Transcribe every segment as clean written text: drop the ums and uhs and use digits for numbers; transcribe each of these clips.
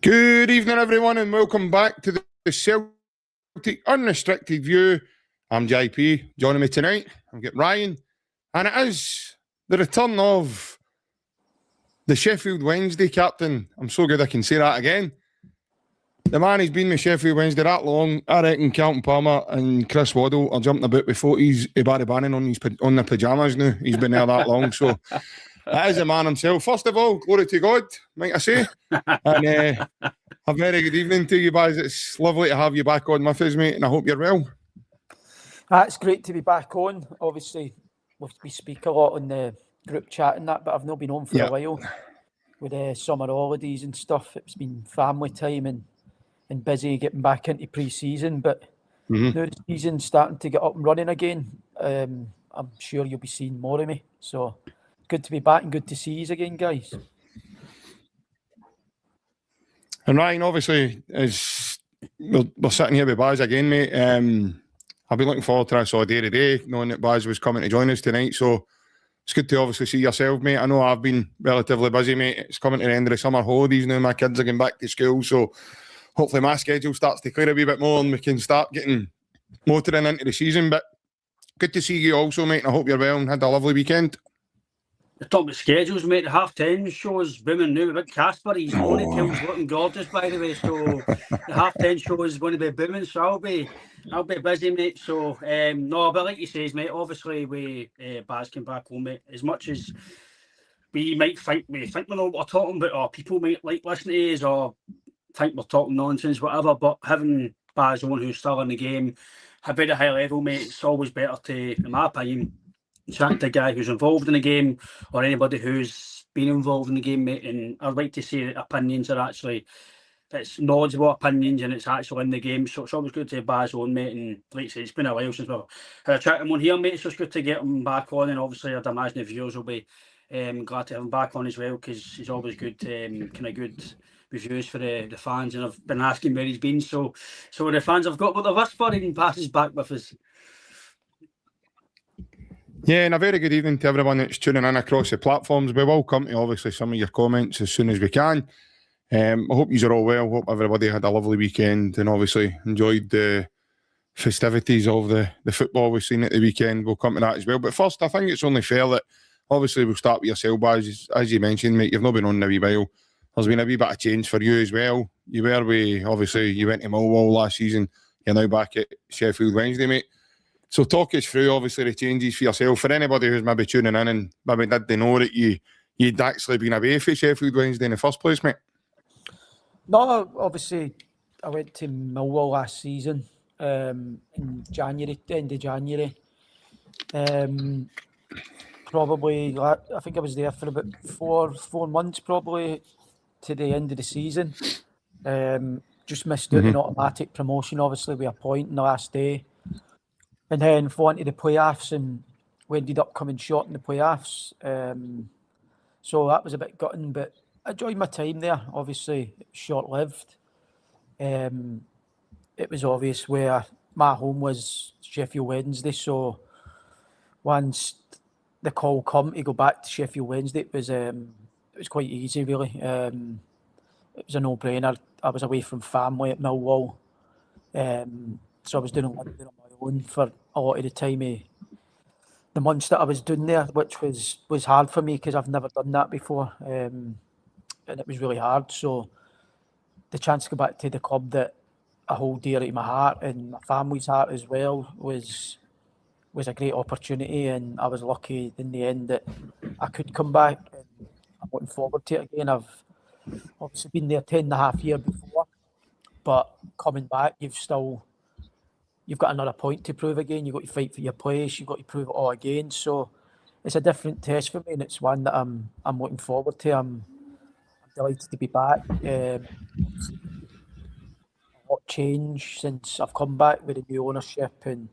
Good evening, everyone, and welcome back to the Celtic Unrestricted View. I'm JP. Joining me tonight, I've got Ryan, and it is the return of the Sheffield Wednesday captain. I'm so good I can say that again. The man who's been with Sheffield Wednesday that long, I reckon Carlton Palmer and Chris Waddle are jumping about with 40s Barry Bannan on the pyjamas now. He's been there that long, so that is the man himself. First of all, glory to God, might I say. And a very good evening to you guys. It's lovely to have you back on with us, mate, and I hope you're well. It's great to be back on. Obviously, we speak a lot on the group chat and that, but I've not been on for a while with summer holidays and stuff. It's been family time and busy getting back into pre-season, but now the season's starting to get up and running again. I'm sure you'll be seeing more of me. So good to be back and good to see you again, guys. And Ryan, obviously, we're sitting here with Baz again, mate. I've been looking forward to this all day today, knowing that Baz was coming to join us tonight. So it's good to obviously see yourself, mate. I know I've been relatively busy, mate. It's coming to the end of the summer holidays now. My kids are going back to school, so hopefully my schedule starts to clear a wee bit more and we can start getting motoring into the season. But good to see you also, mate. And I hope you're well and had a lovely weekend. The top of schedules, mate. The half-10 show is booming now. Big Casper, his ponytail's looking gorgeous, by the way. So the half-10 show is going to be booming. So I'll be busy, mate. So no, but like you says, mate. Obviously, we Baz came back home, mate. As much as we might think we know what we're talking about, or people might like listening to us, or think we're talking nonsense, whatever. But having Baz on, who's still in the game, a very high level, mate. It's always better to, in my opinion, chat to a guy who's involved in the game or anybody who's been involved in the game, mate. And I'd like to say that opinions are actually, it's knowledgeable opinions and it's actually in the game. So it's always good to have Baz on, mate. And like I say, it's been a while since we've had a chat to him on here, mate. So it's good to get him back on. And obviously, I'd imagine the viewers will be glad to have him back on as well, because he's always good, kind of good reviews for the fans. And I've been asking where he's been. So the fans have got what they've asked for, and Baz is back with us. Yeah, and a very good evening to everyone that's tuning in across the platforms. We will come to obviously some of your comments as soon as we can. I hope you're all well. Hope everybody had a lovely weekend and obviously enjoyed the festivities of the football we've seen at the weekend. We'll come to that as well. But first, I think it's only fair that obviously we'll start with yourself, Baz. As you mentioned, mate, you've not been on in a wee while. There's been a wee bit of change for you as well. You were obviously, you went to Millwall last season. You're now back at Sheffield Wednesday, mate. So talk us through, obviously, the changes for yourself. For anybody who's maybe tuning in and maybe didn't know that you'd actually been away for Sheffield Wednesday in the first place, mate. No, obviously, I went to Millwall last season in January, end of January. Probably, I think I was there for about four months, probably, to the end of the season. Just missed out an automatic promotion, obviously, with a point in the last day. And then flew into the playoffs, and we ended up coming short in the playoffs. So that was a bit gutting, but I enjoyed my time there. Obviously, it was short-lived. It was obvious where my home was Sheffield Wednesday. So once the call come to go back to Sheffield Wednesday, it was quite easy, really. It was a no-brainer. I was away from family at Millwall, so I was doing London on my own for a lot of the time, the months that I was doing there, which was hard for me because I've never done that before, and it was really hard. So the chance to go back to the club that I hold dear to my heart and my family's heart as well was a great opportunity, and I was lucky in the end that I could come back. And I'm looking forward to it again. I've obviously been there 10.5 years before, but coming back, you've got another point to prove again. You've got to fight for your place. You've got to prove it all again. So it's a different test for me, and it's one that I'm looking forward to. I'm delighted to be back. A lot changed since I've come back with the new ownership and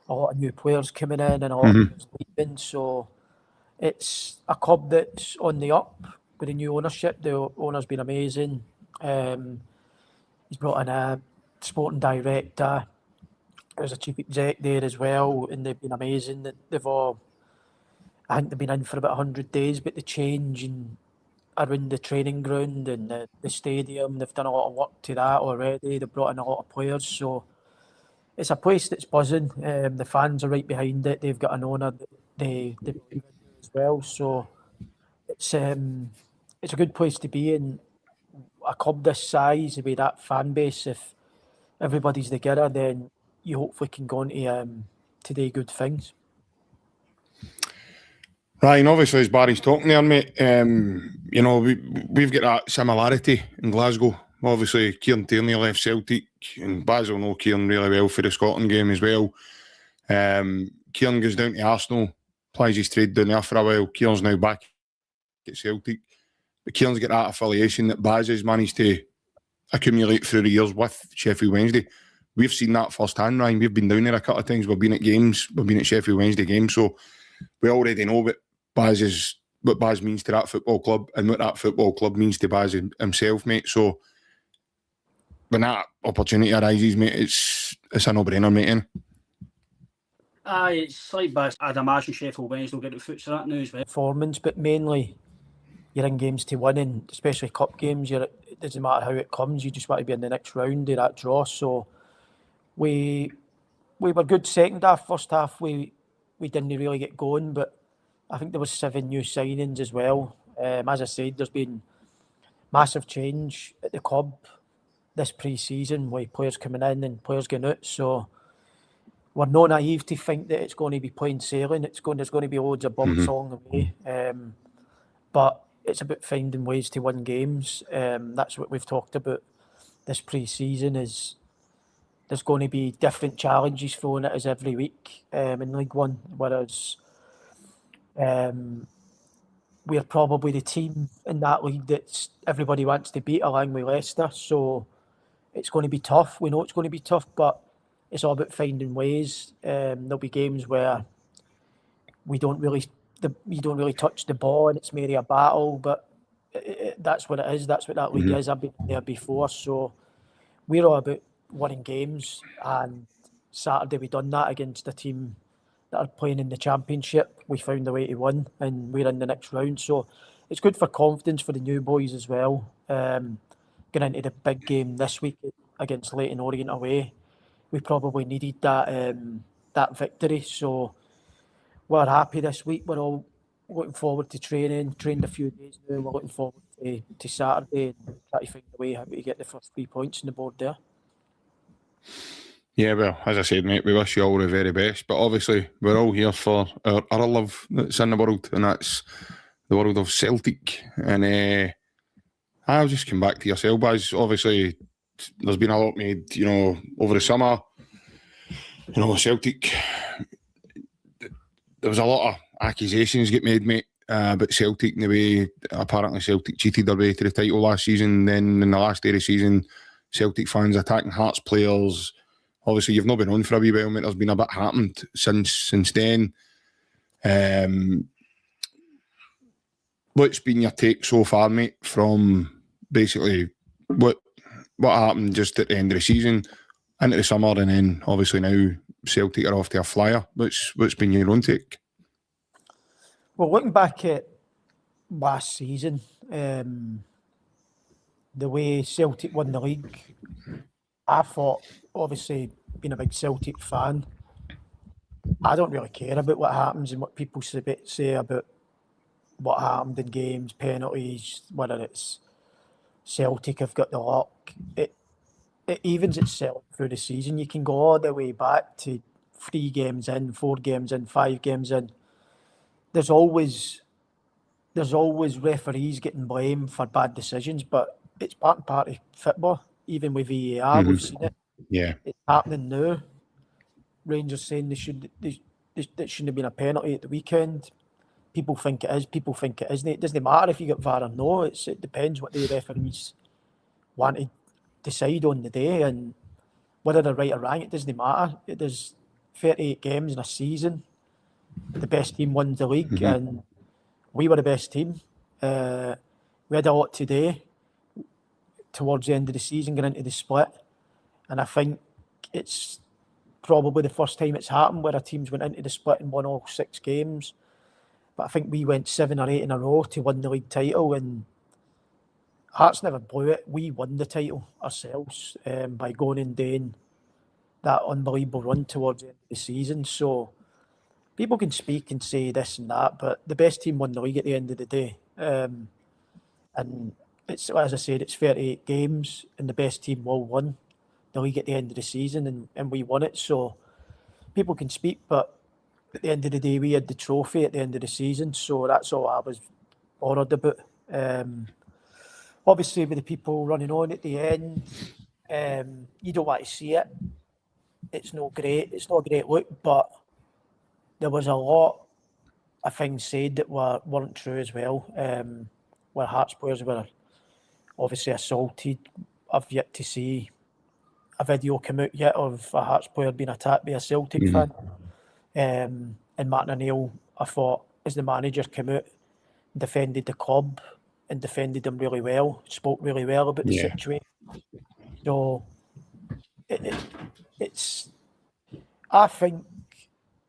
a lot of new players coming in and a lot of players leaving. So it's a club that's on the up with the new ownership. The owner's been amazing. He's brought in a sporting director. There's a chief exec there as well, and they've been amazing. I think they've been in for about 100 days, but the change and around the training ground and the stadium. They've done a lot of work to that already. They've brought in a lot of players, so it's a place that's buzzing. The fans are right behind it. They've got an owner that they believe in as well. So it's a good place to be in. A club this size with that fan base, if everybody's together, then you hopefully can go on to do good things. Ryan, obviously, as Barry's talking there, mate, you know, we've got that similarity in Glasgow. Obviously, Kieran Tierney left Celtic, and Baz will know Kieran really well for the Scotland game as well. Kieran goes down to Arsenal, plays his trade down there for a while. Kieran's now back at Celtic. But Kieran's got that affiliation that Baz has managed to accumulate through the years with Sheffield Wednesday. We've seen that firsthand, Ryan. We've been down there a couple of times. We've been at games. We've been at Sheffield Wednesday games. So we already know what Baz means to that football club and what that football club means to Baz himself, mate. So when that opportunity arises, mate, it's a no-brainer, mate. Innit? Aye, it's like Baz. I'd imagine Sheffield Wednesday will get the foots of that now as well. Performance, but mainly you're in games to win, and especially cup games. It doesn't matter how it comes. You just want to be in the next round of that draw. So we were good second half. First half we didn't really get going, but I think there was 7 new signings as well. As I said, there's been massive change at the club this pre-season with players coming in and players going out. So we're not naive to think that it's going to be plain sailing. There's going to be loads of bumps along the way. But it's about finding ways to win games. That's what we've talked about this pre-season. Is there's going to be different challenges thrown at us every week in League One, whereas we're probably the team in that league that everybody wants to beat, along with Leicester. So it's going to be tough. We know it's going to be tough, but it's all about finding ways. There'll be games where you don't really touch the ball and it's merely a battle, but that's what it is. That's what that league is. I've been there before, so we're all about winning games. And Saturday we done that against a team that are playing in the Championship. We found a way to win, and we're in the next round. So it's good for confidence for the new boys as well. Going into the big game this week against Leyton Orient away, we probably needed that victory. So we're happy this week. We're all looking forward to training. Trained a few days now. We're looking forward to Saturday and try to find a way how to get the first 3 points on the board there. Yeah, well, as I said, mate, we wish you all the very best. But obviously, we're all here for our other love that's in the world, and that's the world of Celtic. And I'll just come back to yourself, Baz. Obviously, there's been a lot made, you know, over the summer. You know, Celtic, there was a lot of accusations get made, mate, about Celtic and the way apparently Celtic cheated their way to the title last season. Then in the last day of the season, Celtic fans attacking Hearts players. Obviously, you've not been on for a wee while, mate. There's been a bit happened since then. What's been your take so far, mate, from basically what happened just at the end of the season, into the summer, and then obviously now Celtic are off to a flyer? What's been your own take? Well, looking back at last season, the way Celtic won the league, I thought, obviously, being a big Celtic fan, I don't really care about what happens and what people say about what happened in games, penalties, whether it's Celtic have got the luck. It evens itself through the season. You can go all the way back to 3 games in, 4 games in, 5 games in. There's always referees getting blamed for bad decisions, but it's part and part of football. Even with VAR, we've seen it. Yeah, it's happening now. Rangers saying there shouldn't have been a penalty at the weekend. People think it is. People think it isn't. It doesn't matter if you get VAR or no. It depends what the referees want to decide on the day, and whether they're right or wrong, it doesn't matter. There's 38 games in a season. The best team wins the league, and we were the best team. We had a lot today towards the end of the season, going into the split, and I think it's probably the first time it's happened where a team's went into the split and won all 6 games. But I think we went 7 or 8 in a row to win the league title, and Hearts never blew it. We won the title ourselves by going and doing that unbelievable run towards the end of the season. So people can speak and say this and that, but the best team won the league at the end of the day. And it's, as I said, it's 38 games, and the best team will win the league at the end of the season, and we won it. So people can speak, but at the end of the day, we had the trophy at the end of the season. So that's all I was bothered about. Obviously, with the people running on at the end, you don't want to see it. It's not great. It's not a great look, but there was a lot of things said that weren't true as well. Where Hearts players were obviously assaulted. I've yet to see a video come out yet of a Hearts player being attacked by a Celtic fan. And Martin O'Neill, I thought, as the manager, came out, defended the club and defended them really well, spoke really well about the situation. So it's, I think,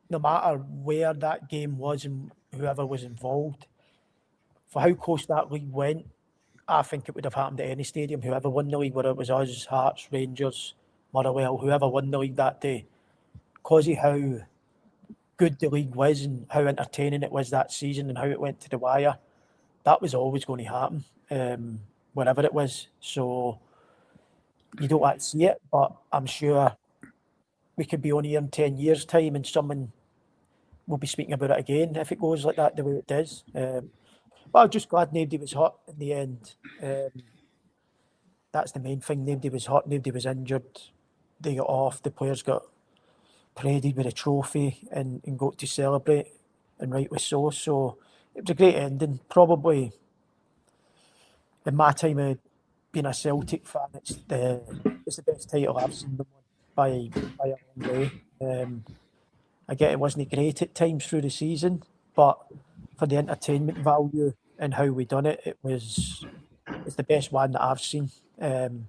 no matter where that game was and whoever was involved, for how close that league went, I think it would have happened at any stadium. Whoever won the league, whether it was us, Hearts, Rangers, Motherwell, whoever won the league that day, because of how good the league was and how entertaining it was that season and how it went to the wire, that was always going to happen, wherever it was. So you don't want to see it, but I'm sure we could be on here in 10 years' time and someone will be speaking about it again if it goes like that the way it does. But I'm just glad nobody was hurt in the end. That's the main thing. Nobody was hurt, nobody was injured. They got off, the players got paraded with a trophy and got to celebrate, and rightly so. So it was a great ending. Probably in my time of being a Celtic fan, it's the best title I've seen them win by a long way. I get it wasn't great at times through the season, but for the entertainment value and how we done it, it's the best one that I've seen, and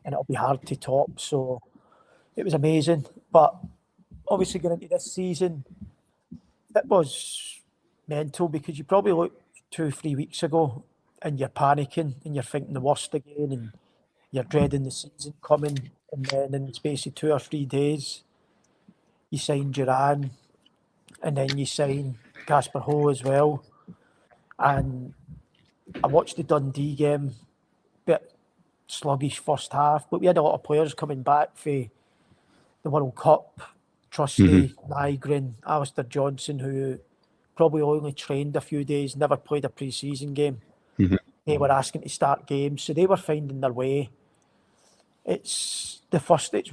it'll be hard to top. So it was amazing. But obviously going into this season, it was mental, because you probably looked 2-3 weeks ago and you're panicking and you're thinking the worst again and you're dreading the season coming, and then in the space of 2 or 3 days you sign Duran and then you sign Casper Ho as well. And I watched the Dundee game, bit sluggish first half, but we had a lot of players coming back for the World Cup. Trusty, Nygren, Alistair Johnson, who probably only trained a few days, never played a pre-season game. They were asking to start games, so they were finding their way. It's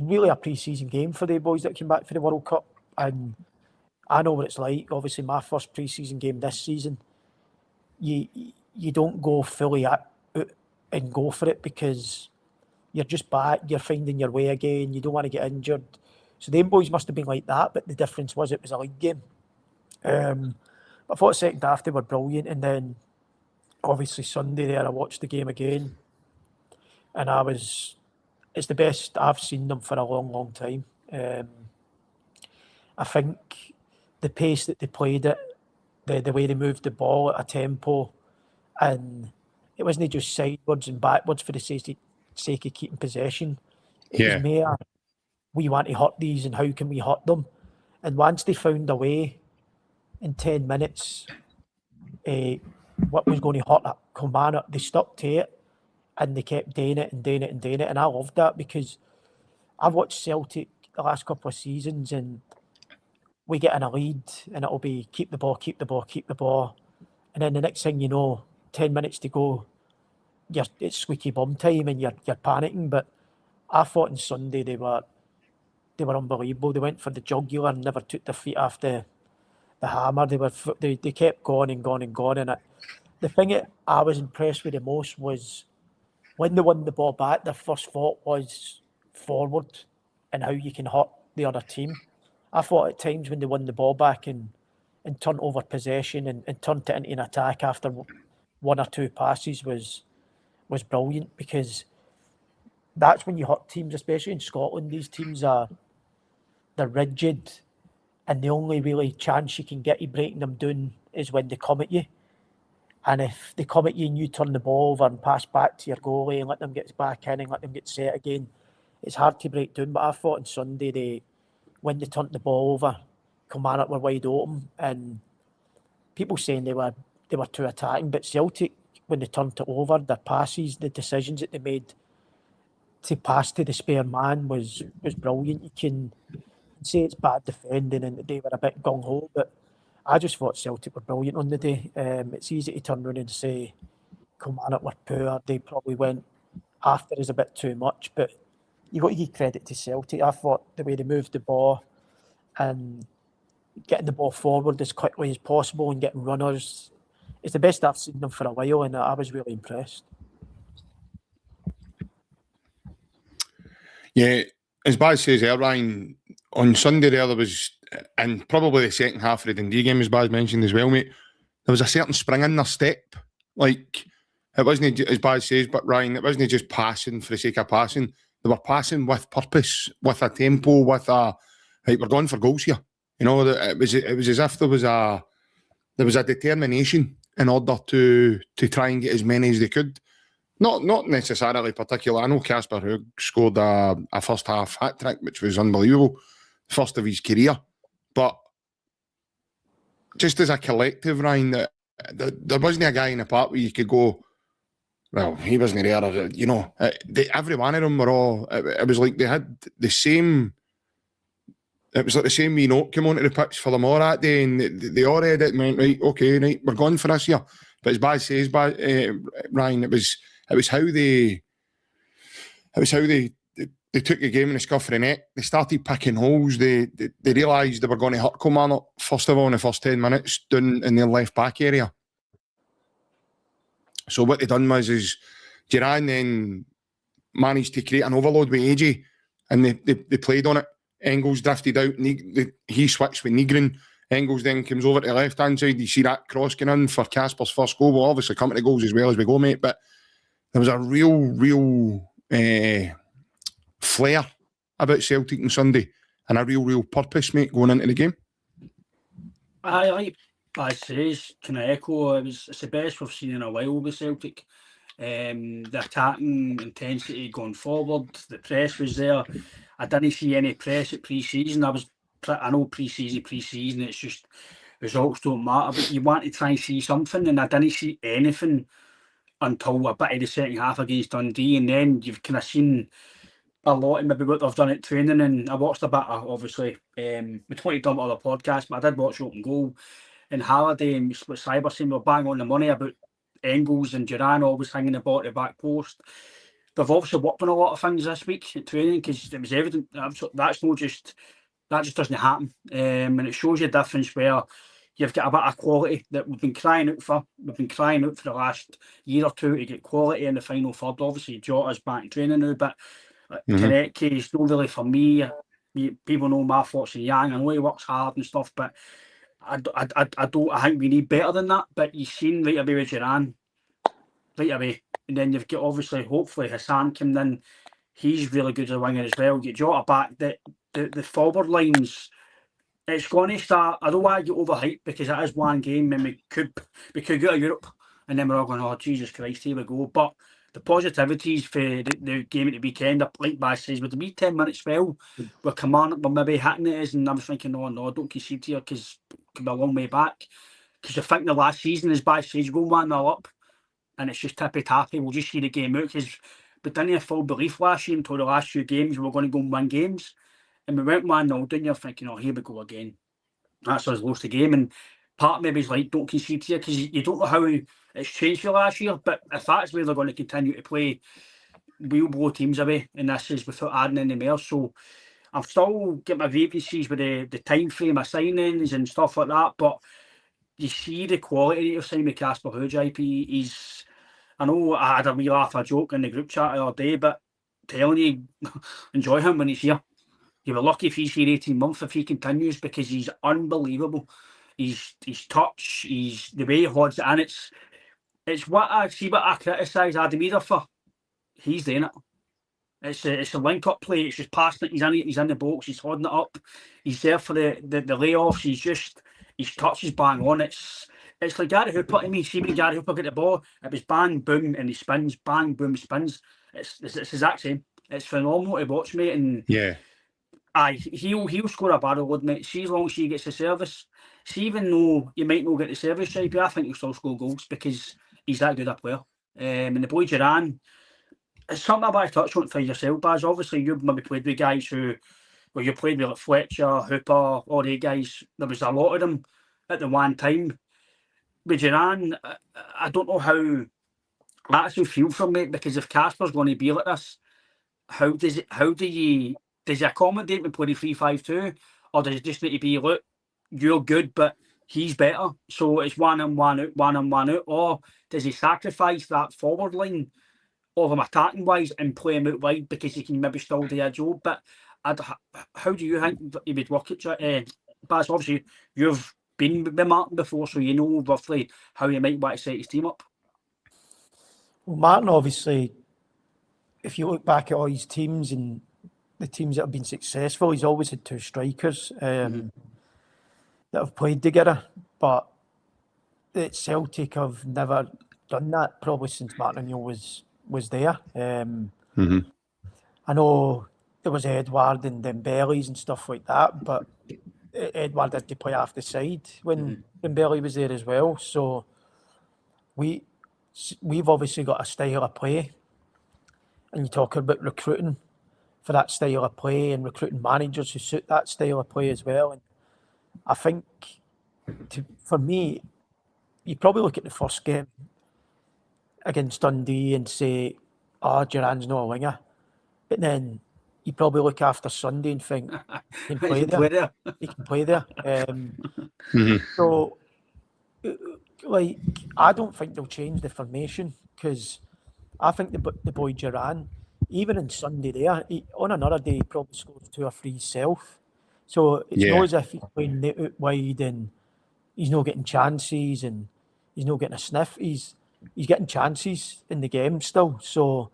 really a pre-season game for the boys that came back for the World Cup, and I know what it's like. Obviously, my first pre-season game this season, you don't go fully out and go for it, because you're just back, you're finding your way again, you don't want to get injured. So them boys must have been like that, but the difference was it was a league game. I thought the second half they were brilliant, and then obviously Sunday there I watched the game again, and it's the best I've seen them for a long, long time. I think the pace that they played it, the way they moved the ball at a tempo, and it wasn't just sidewards and backwards for the sake of keeping possession. It was more, we want to hurt these and how can we hurt them? And once they found a way in 10 minutes, what was going to hurt Kilmarnock, they stuck to it and they kept doing it and doing it and doing it. And I loved that, because I've watched Celtic the last couple of seasons and we get in a lead and it'll be keep the ball, keep the ball, keep the ball. And then the next thing you know, 10 minutes to go, it's squeaky bum time and you're panicking. But I thought on Sunday they were unbelievable. They went for the jugular and never took their feet off the hammer. They kept going and going and going. And the thing that I was impressed with the most was when they won the ball back, their first thought was forward and how you can hurt the other team. I thought at times when they won the ball back and turned over possession and turned it into an attack after 1 or 2 passes was brilliant, because that's when you hurt teams, especially in Scotland. These teams they're rigid, and the only really chance you can get of breaking them down is when they come at you. And if they come at you and you turn the ball over and pass back to your goalie and let them get back in and let them get set again, it's hard to break down. But I thought on Sunday, when they turned the ball over, Kilmarnock were wide open, and people saying they were too attacking. But Celtic, when they turned it over, their passes, the decisions that they made to pass to the spare man was brilliant. You can say it's bad defending and they were a bit gung-ho, but I just thought Celtic were brilliant on the day. It's easy to turn around and say Kilmarnock were poor. They probably went after us a bit too much, but you've got to give credit to Celtic. I thought the way they moved the ball and getting the ball forward as quickly as possible and getting runners, it's the best I've seen them for a while, and I was really impressed. Yeah, as Baz says there, Ryan, on Sunday there was, and probably the second half of the Dundee game, as Baz mentioned as well, mate, there was a certain spring in their step. Like, it wasn't, as Baz says, but Ryan, it wasn't just passing for the sake of passing. They were passing with purpose, with a tempo, with a, right, we're going for goals here. You know, it was as if there was a determination in order to try and get as many as they could. Not necessarily particular. I know Casper Hogh'S scored a first half hat trick, which was unbelievable, first of his career. But just as a collective, Ryan, there wasn't a guy in the park where you could go, well, he wasn't there. Or, you know, every one of them were all. It was like they had the same. It was like the same wee note came onto the pitch for them all that day, and they all read it and went, right, okay, right, we're going for this here. But as Baz says, Ryan, it was how they took the game in the scuff of the neck. They started picking holes. They realised they were going to hurt Kilmarnock, first of all, in the first 10 minutes, down in their left back area. So what they done was Duran then managed to create an overload with AJ, and they played on it. Engels drifted out. He switched with Nygren. Engels then comes over to the left-hand side. You see that cross going in for Casper's first goal. We'll obviously come to the goals as well as we go, mate. But there was a real flair about Celtic on Sunday and a real purpose, mate, going into the game. I says, can I echo? It's the best we've seen in a while with Celtic. The attacking intensity going forward, the press was there. I didn't see any press at pre-season. I know pre-season, it's just results don't matter, but you want to try and see something, and I didn't see anything until a bit of the second half against Dundee, and then you've kind of seen a lot of maybe what they've done at training. And I watched a bit of, obviously, we totally done other podcasts, but I did watch Open Goal, and Halliday and what Cyber saying were bang on the money about Engels and Duran always hanging the ball at the back post. They've obviously worked on a lot of things this week at training, because it was evident that just doesn't happen. And it shows you a difference where you've got a bit of quality that we've been crying out for. We've been crying out for the last year or two to get quality in the final third. Obviously, Jota's back in training now, but Konecki is not really for me. People know my thoughts on Yang. I know he works hard and stuff, but I think we need better than that. But you've seen right away with Duran, right away. And then you've got, obviously, hopefully, Hassan came in. He's really good as a winger as well. Get Jota back. The forward lines, it's going to start. I don't want to get overhyped, because it is one game and we could go to Europe, and then we're all going, oh, Jesus Christ, here we go. But the positivities for the game at the weekend, like Baz says, with the wee 10 minute spell, where Kilmarnock were maybe hitting it, and I was thinking, no, don't concede here, because it could be a long way back. Because I think the last season, as Baz says, you go 1-0 up, and it's just tippy-tappy. We'll just see the game out, because we didn't have full belief last year until the last few games we were going to go and win games. And we went 1-0 down, you're thinking, oh, here we go again. That's us lost the game. And part of me was like, don't concede here, because you don't know how it's changed for last year. But if that's where they're going to continue to play, we'll blow teams away. And this is without adding any more. So I'm still getting my vacancies with the time frame of signings and stuff like that. But you see the quality that you're signing with Casper Hogh'S, IP. I know I had a wee laugh, a joke in the group chat the other day, but telling you, enjoy him when he's here. You'll be lucky if he's here 18 months if he continues, because he's unbelievable. His touch, the way he holds it, and it's what I criticise Adam Eder for. He's doing it. It's a link-up play. It's just passing it. He's in the box. He's holding it up. He's there for the layoffs. His touch is bang on. It's like Gary Hooper to me. See when Gary Hooper get the ball, it was bang, boom, and he spins, bang, boom, he spins. It's the exact same. It's phenomenal to watch, mate. And Yeah. aye, he'll score a barrel load, mate. See as long as he gets the service. See, even though you might not get the service right, but I think he'll still score goals because he's that good a player. And the boy Duran, it's something I want to touch on for yourself, Baz. Obviously, you've maybe played with guys who, well, you played with like Fletcher, Hooper, all the guys. There was a lot of them at the one time. With Duran, I don't know how that's how feel for me, because if Casper's going to be like this, does he accommodate and play the 3-5-2, or does it just need to be, look, you're good but he's better, so it's one in, one out, one in, one out, or does he sacrifice that forward line of him attacking wise and play him out wide because he can maybe still do a job? But how do you think he would work it? Baz, obviously you've been with Martin before, so you know roughly how you might want to set his team up. Well, Martin, obviously, if you look back at all his teams and the teams that have been successful, he's always had two strikers that have played together. But at Celtic have never done that, probably since Martin O'Neill was there. I know there was Edward and Dembele's and stuff like that, but Edward had to play half the side when Dembele was there as well. So we've obviously got a style of play, and you talk about recruiting for that style of play and recruiting managers who suit that style of play as well. And I think, for me, you probably look at the first game against Dundee and say, Duran's not a winger. But then you probably look after Sunday and think, he can play there. He can play there. So, like, I don't think they'll change the formation, because I think the boy Duran, even on Sunday there, on another day, he probably scores 2 or 3 himself. So it's not as if he's playing out wide and he's not getting chances and he's not getting a sniff. He's getting chances in the game still. So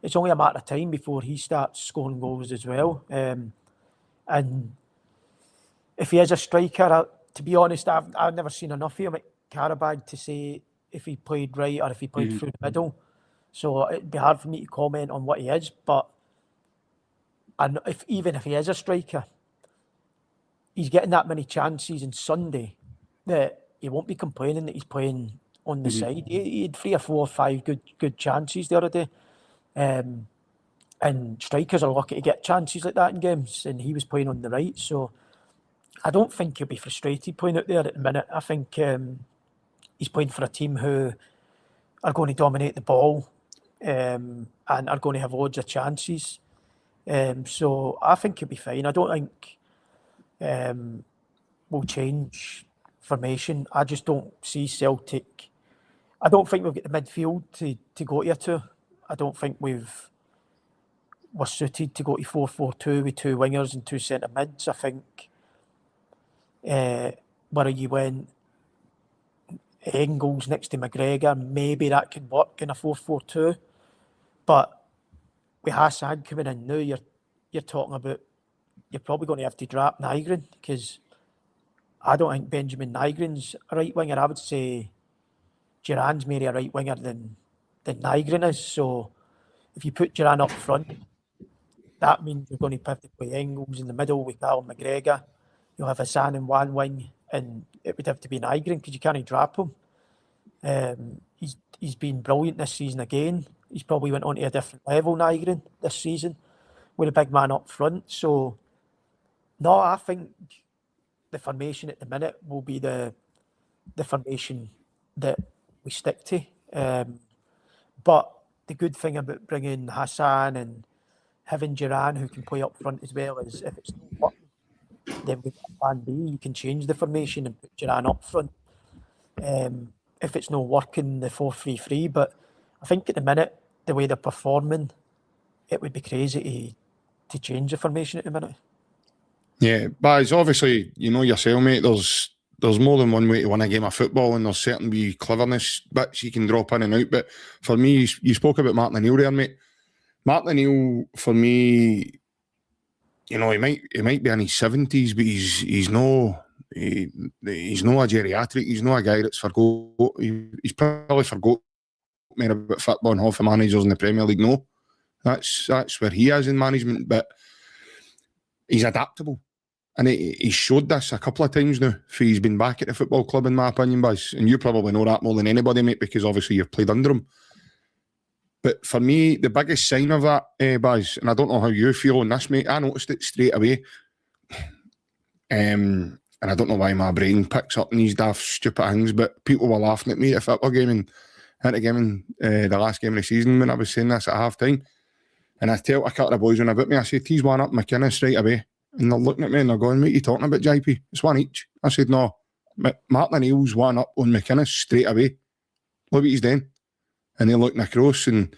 it's only a matter of time before he starts scoring goals as well. And if he is a striker, to be honest, I've never seen enough of him at Qarabag to say if he played right or if he played through the middle. So it'd be hard for me to comment on what he is. But even if he is a striker, he's getting that many chances on Sunday that he won't be complaining that he's playing on the side. He had 3 or 4 or 5 good chances the other day. And strikers are lucky to get chances like that in games, and he was playing on the right. So I don't think he'll be frustrated playing out there at the minute. I think he's playing for a team who are going to dominate the ball and are going to have loads of chances. So I think he'll be fine. I don't think we'll change formation. I just don't see Celtic. I don't think we've got the midfield to go to. I don't think we're suited to go to 4-4-2 with 2 wingers and 2 centre mids. I think where you went Engels next to McGregor, maybe that can work in a 4-4-2. But with Hassan coming in now, you're talking about you're probably going to have to drop Nygren, because I don't think Benjamin Nygren's a right winger. I would say Duran's maybe a right winger than Nygren is. So if you put Duran up front, that means you're going to have to play Engels in the middle with Callum McGregor. You'll have Hassan in one wing, and it would have to be Nygren because you can't drop him. He's been brilliant this season again. He's probably went on to a different level, Nygren, this season, with a big man up front. So, no, I think the formation at the minute will be the formation that we stick to. But the good thing about bringing Hassan and having Duran, who can play up front as well, is if it's not working, then we've got plan B. You can change the formation and put Duran up front. If it's not working, the 4-3-3. But I think at the minute, the way they're performing, it would be crazy to change the formation at the minute. Yeah, but it's obviously, you know yourself, mate, there's more than one way to win a game of football, and there's certain wee cleverness bits you can drop in and out. But for me, you spoke about Martin O'Neill there, mate. Martin O'Neill, for me, you know, he might be in his 70s, but he's no He's not a geriatric. He's not a guy that's forgot. He's probably forgot more about football and half the managers in the Premier League. No, that's where he is in management. But he's adaptable, and he showed this a couple of times now. He's been back at the football club, in my opinion, Buzz. And you probably know that more than anybody, mate, because obviously you've played under him. But for me, the biggest sign of that, Buzz, and I don't know how you feel on this, mate, I noticed it straight away. And I don't know why my brain picks up on these daft, stupid things, but people were laughing at me at a football game and at the game in the last game of the season when I was saying this at half time. And I tell a couple of boys when I about me, I said, he's one up McInnes right away. And they're looking at me and they're going, what are you talking about, JP? It's one each. I said, no, Martin O'Neill's one up on McInnes straight away. Look what he's doing. And they're looking across and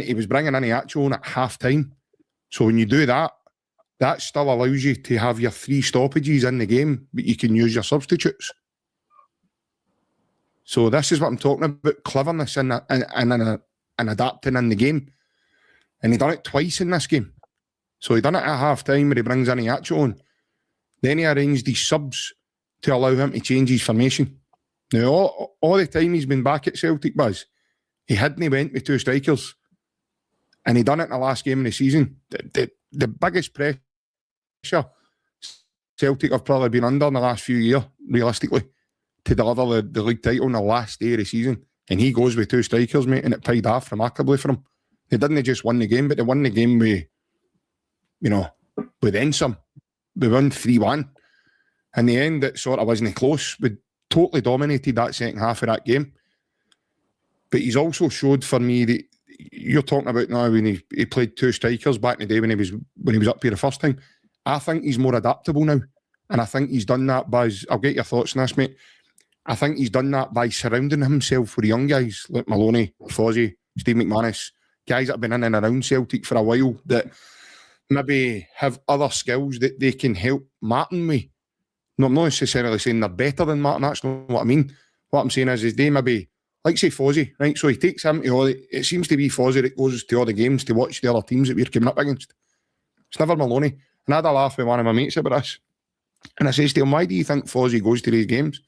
he was bringing in the actual on at half time. So when you do that, that still allows you to have your 3 stoppages in the game, but you can use your substitutes. So this is what I'm talking about, cleverness and adapting in the game. And he done it twice in this game. So he done it at half-time where he brings in the actual on. Then he arranged these subs to allow him to change his formation. Now, all the time he's been back at Celtic, Buzz, he went with 2 strikers. And he done it in the last game of the season. The biggest pressure Celtic have probably been under in the last few years, realistically, to deliver the league title on the last day of the season. And he goes with 2 strikers, mate, and it paid off remarkably for him. They didn't just win the game, but they won the game with, with then some. We won 3-1. In the end, it sort of wasn't close. We totally dominated that second half of that game. But he's also showed for me that you're talking about now when he played 2 strikers back in the day when he was up here the first time. I think he's more adaptable now. And I think he's done that by, I'll get your thoughts on this, mate. I think he's done that by surrounding himself with young guys like Maloney, Fozzie, Steve McManus, guys that have been in and around Celtic for a while that maybe have other skills that they can help Martin with. No, I'm not necessarily saying they're better than Martin, that's not what I mean. What I'm saying is they maybe, like say Fozzie, right? So he takes him to all it seems to be Fozzie that goes to all the games to watch the other teams that we're coming up against. It's never Maloney. And I had a laugh with one of my mates about this. And I says to him, why do you think Fozzie goes to these games?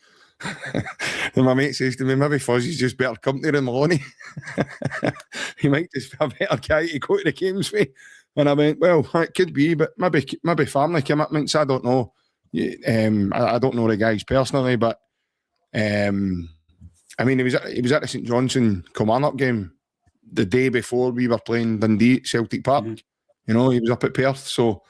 And my mate says to me, maybe Fozzie's just better company than Maloney. He might just be a better guy to go to the games with. And I went, well, it could be, but maybe family commitments, I don't know. I don't know the guys personally, but I mean, he was at the St Johnstone Kilmarnock game the day before we were playing Dundee at Celtic Park. He was up at Perth, so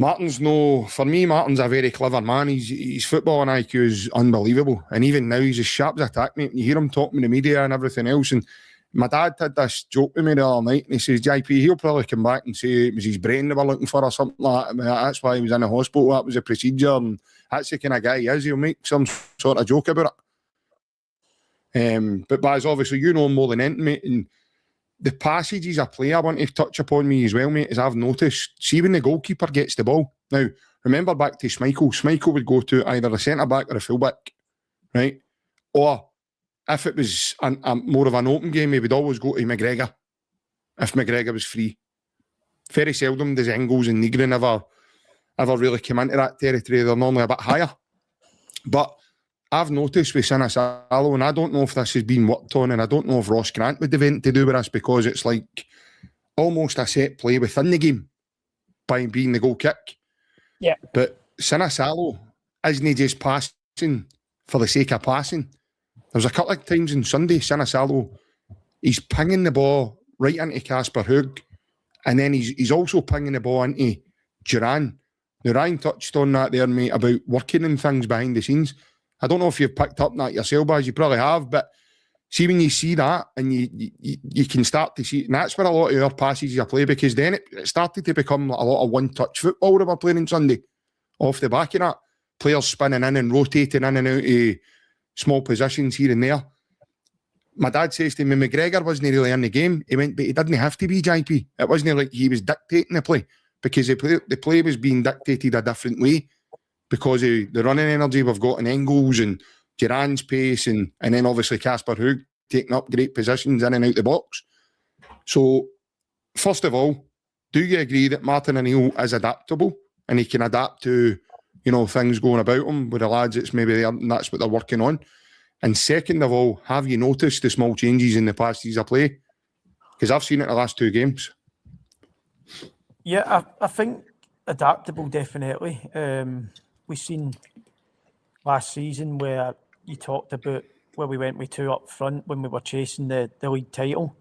Martin's a very clever man. His footballing IQ is unbelievable. And even now, he's as sharp as a tack, mate. You hear him talking to the media and everything else. And my dad had this joke with me the other night. And he says, JP, he'll probably come back and say it was his brain they were looking for or something like that. That's why he was in the hospital. That was a procedure. And that's the kind of guy he is. He'll make some sort of joke about it. But Baz, obviously, you know him more than anything, mate. And the passages of play I want to touch upon me as well, mate, is I've noticed, see when the goalkeeper gets the ball. Now, remember back to Schmeichel. Schmeichel would go to either a centre-back or a full-back, right? Or if it was more of an open game, he would always go to McGregor if McGregor was free. Very seldom does Engels and Nygren ever really come into that territory. They're normally a bit higher. But I've noticed with Sinisalo, and I don't know if this has been worked on, and I don't know if Ross Grant would have anything to do with this, because it's like almost a set play within the game by being the goal kick. Yeah. But Sinisalo isn't just passing for the sake of passing. There was a couple of times on Sunday, Sinisalo, he's pinging the ball right into Casper Hough, and then he's also pinging the ball into Duran. Now, Ryan touched on that there, mate, about working and things behind the scenes. I don't know if you've picked up that yourself, as you probably have, but see when you see that and you can start to see, and that's where a lot of our passages are play, because then it started to become a lot of one-touch football that we're playing on Sunday. Off the back of that, players spinning in and rotating in and out of small positions here and there. My dad says to me, McGregor wasn't really in the game. He went, but he didn't have to be, JP. It wasn't like he was dictating the play, because the play was being dictated a different way because of the running energy we've got in Engels and Duran's pace, and then obviously Casper Hough taking up great positions in and out the box. So, first of all, do you agree that Martin O'Neill is adaptable and he can adapt to, things going about him with the lads. It's maybe there, and that's what they're working on. And second of all, have you noticed the small changes in the passes of play? Because I've seen it in the last 2 games. Yeah, I think adaptable, definitely. We've seen last season where you talked about where we went with 2 up front when we were chasing the league title.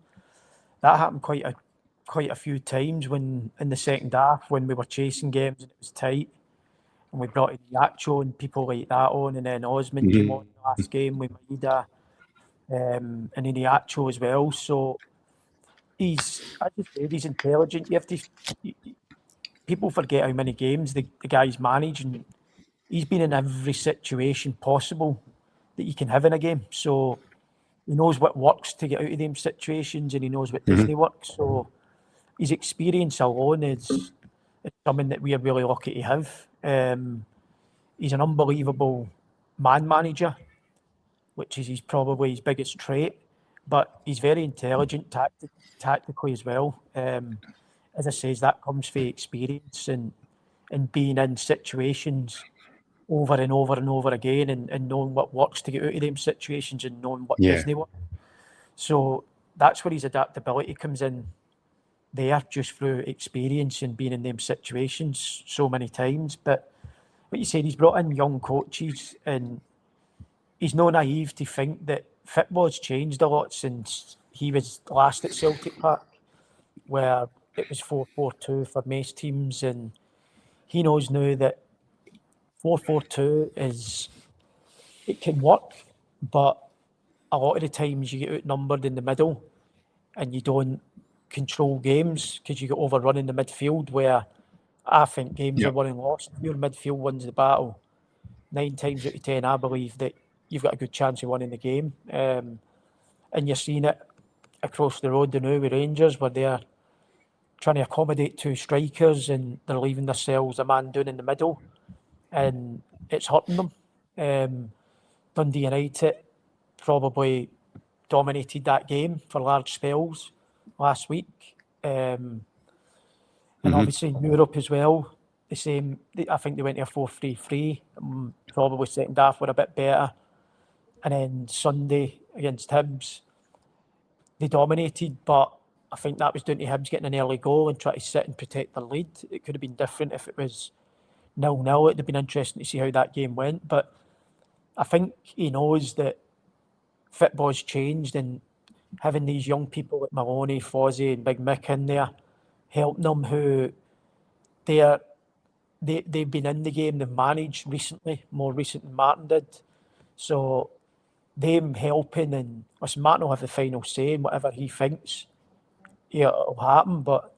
That happened quite a few times when in the second half when we were chasing games and it was tight, and we brought in Yacho and people like that on, and then Osman came on the last game with Maida, and then Yacho as well. So he's intelligent. You have to. People forget how many games the guy's managed, and he's been in every situation possible that you can have in a game. So he knows what works to get out of them situations, and he knows what doesn't work. So his experience alone is something that we are really lucky to have. He's an unbelievable man manager, which is probably his biggest trait. But he's very intelligent tactically as well. As I say, that comes from experience and being in situations over and over and over again, and knowing what works to get out of them situations and knowing what doesn't work. So that's where his adaptability comes in there, just through experience and being in them situations so many times. But what you said, he's brought in young coaches, and he's not naive to think that football's changed a lot since he was last at Celtic Park, where it was 4-4-2 for most teams, and he knows now that 4-4-2 it can work, but a lot of the times you get outnumbered in the middle and you don't control games because you get overrun in the midfield, where I think games are won and lost. Your midfield wins the battle 9 times out of 10. I believe that you've got a good chance of winning the game, and you're seeing it across the road now with Rangers, where they're trying to accommodate 2 strikers and they're leaving themselves a man down in the middle, and it's hurting them. Dundee United probably dominated that game for large spells last week, and obviously in Europe as well, the same. I think they went to a 4-3-3. Probably second half were a bit better, and then Sunday against Hibs, they dominated, but I think that was down to Hibs getting an early goal and trying to sit and protect the lead. It could have been different if it was 0-0. It'd have been interesting to see how that game went, but I think he knows that football's changed, and having these young people like Maloney, Fozzie and Big Mick in there, helping them, who they've been in the game, they've managed recently, more recent than Martin did. So them helping, and listen, Martin will have the final say in whatever he thinks it'll happen, but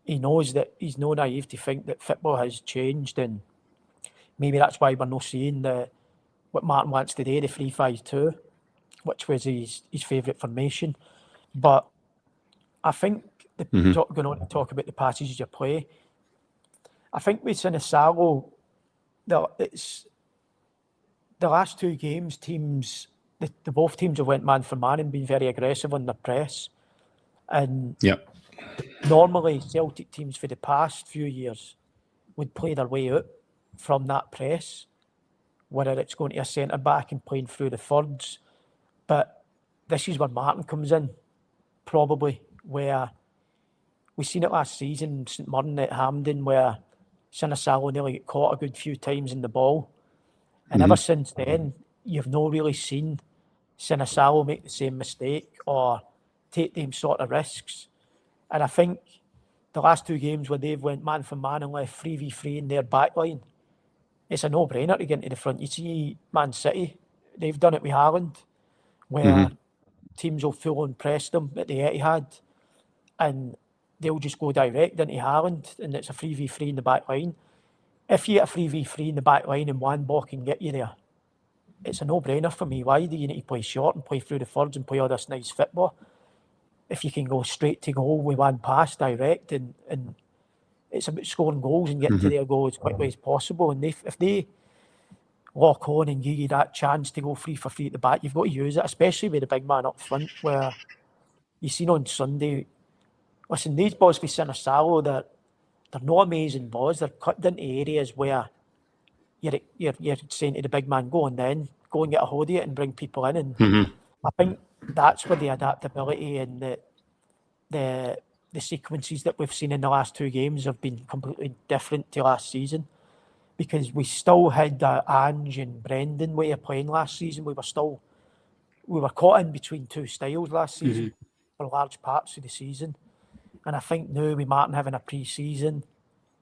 he knows that he's no naive to think that football has changed, and maybe that's why we're not seeing what Martin wants today, the 3-5-2, which was his favourite formation. But I think going on to talk about the passages of play, I think with Sinisalo, it's the last 2 games, both teams have went man for man and been very aggressive on the press. And normally Celtic teams for the past few years would play their way out from that press, whether it's going to a centre back and playing through the thirds. But this is where Martin comes in, probably, where we've seen it last season, St Mirren at Hampden, where Sinisalo nearly got caught a good few times in the ball. And ever since then, you've not really seen Sinisalo make the same mistake or take them sort of risks. And I think the last 2 games where they've went man for man and left 3v3 in their back line, it's a no-brainer to get into the front. You see Man City, they've done it with Haaland, where teams will full-on press them at the Etihad, and they'll just go direct into Haaland, and it's a 3v3 in the back line. If you get a 3v3 in the back line and one ball can get you there, it's a no-brainer for me. Why do you need to play short and play through the thirds and play all this nice football if you can go straight to goal with one pass direct, and it's about scoring goals and getting to their goal as quickly as possible. And if they lock on and give you that chance to go 3 for 3 at the back, you've got to use it, especially with the big man up front, where you seen on Sunday. Listen, these balls for Sinisalo, they're not amazing balls. They're cut into areas where you're saying to the big man, go on then, go and get a hold of it and bring people in. And Mm-hmm. I think that's where the adaptability and the sequences that we've seen in the last two games have been completely different to last season, because we still had the Ange and Brendan way of playing last season. We were caught in between two styles last season for large parts of the season. And I think now with Martin having a pre-season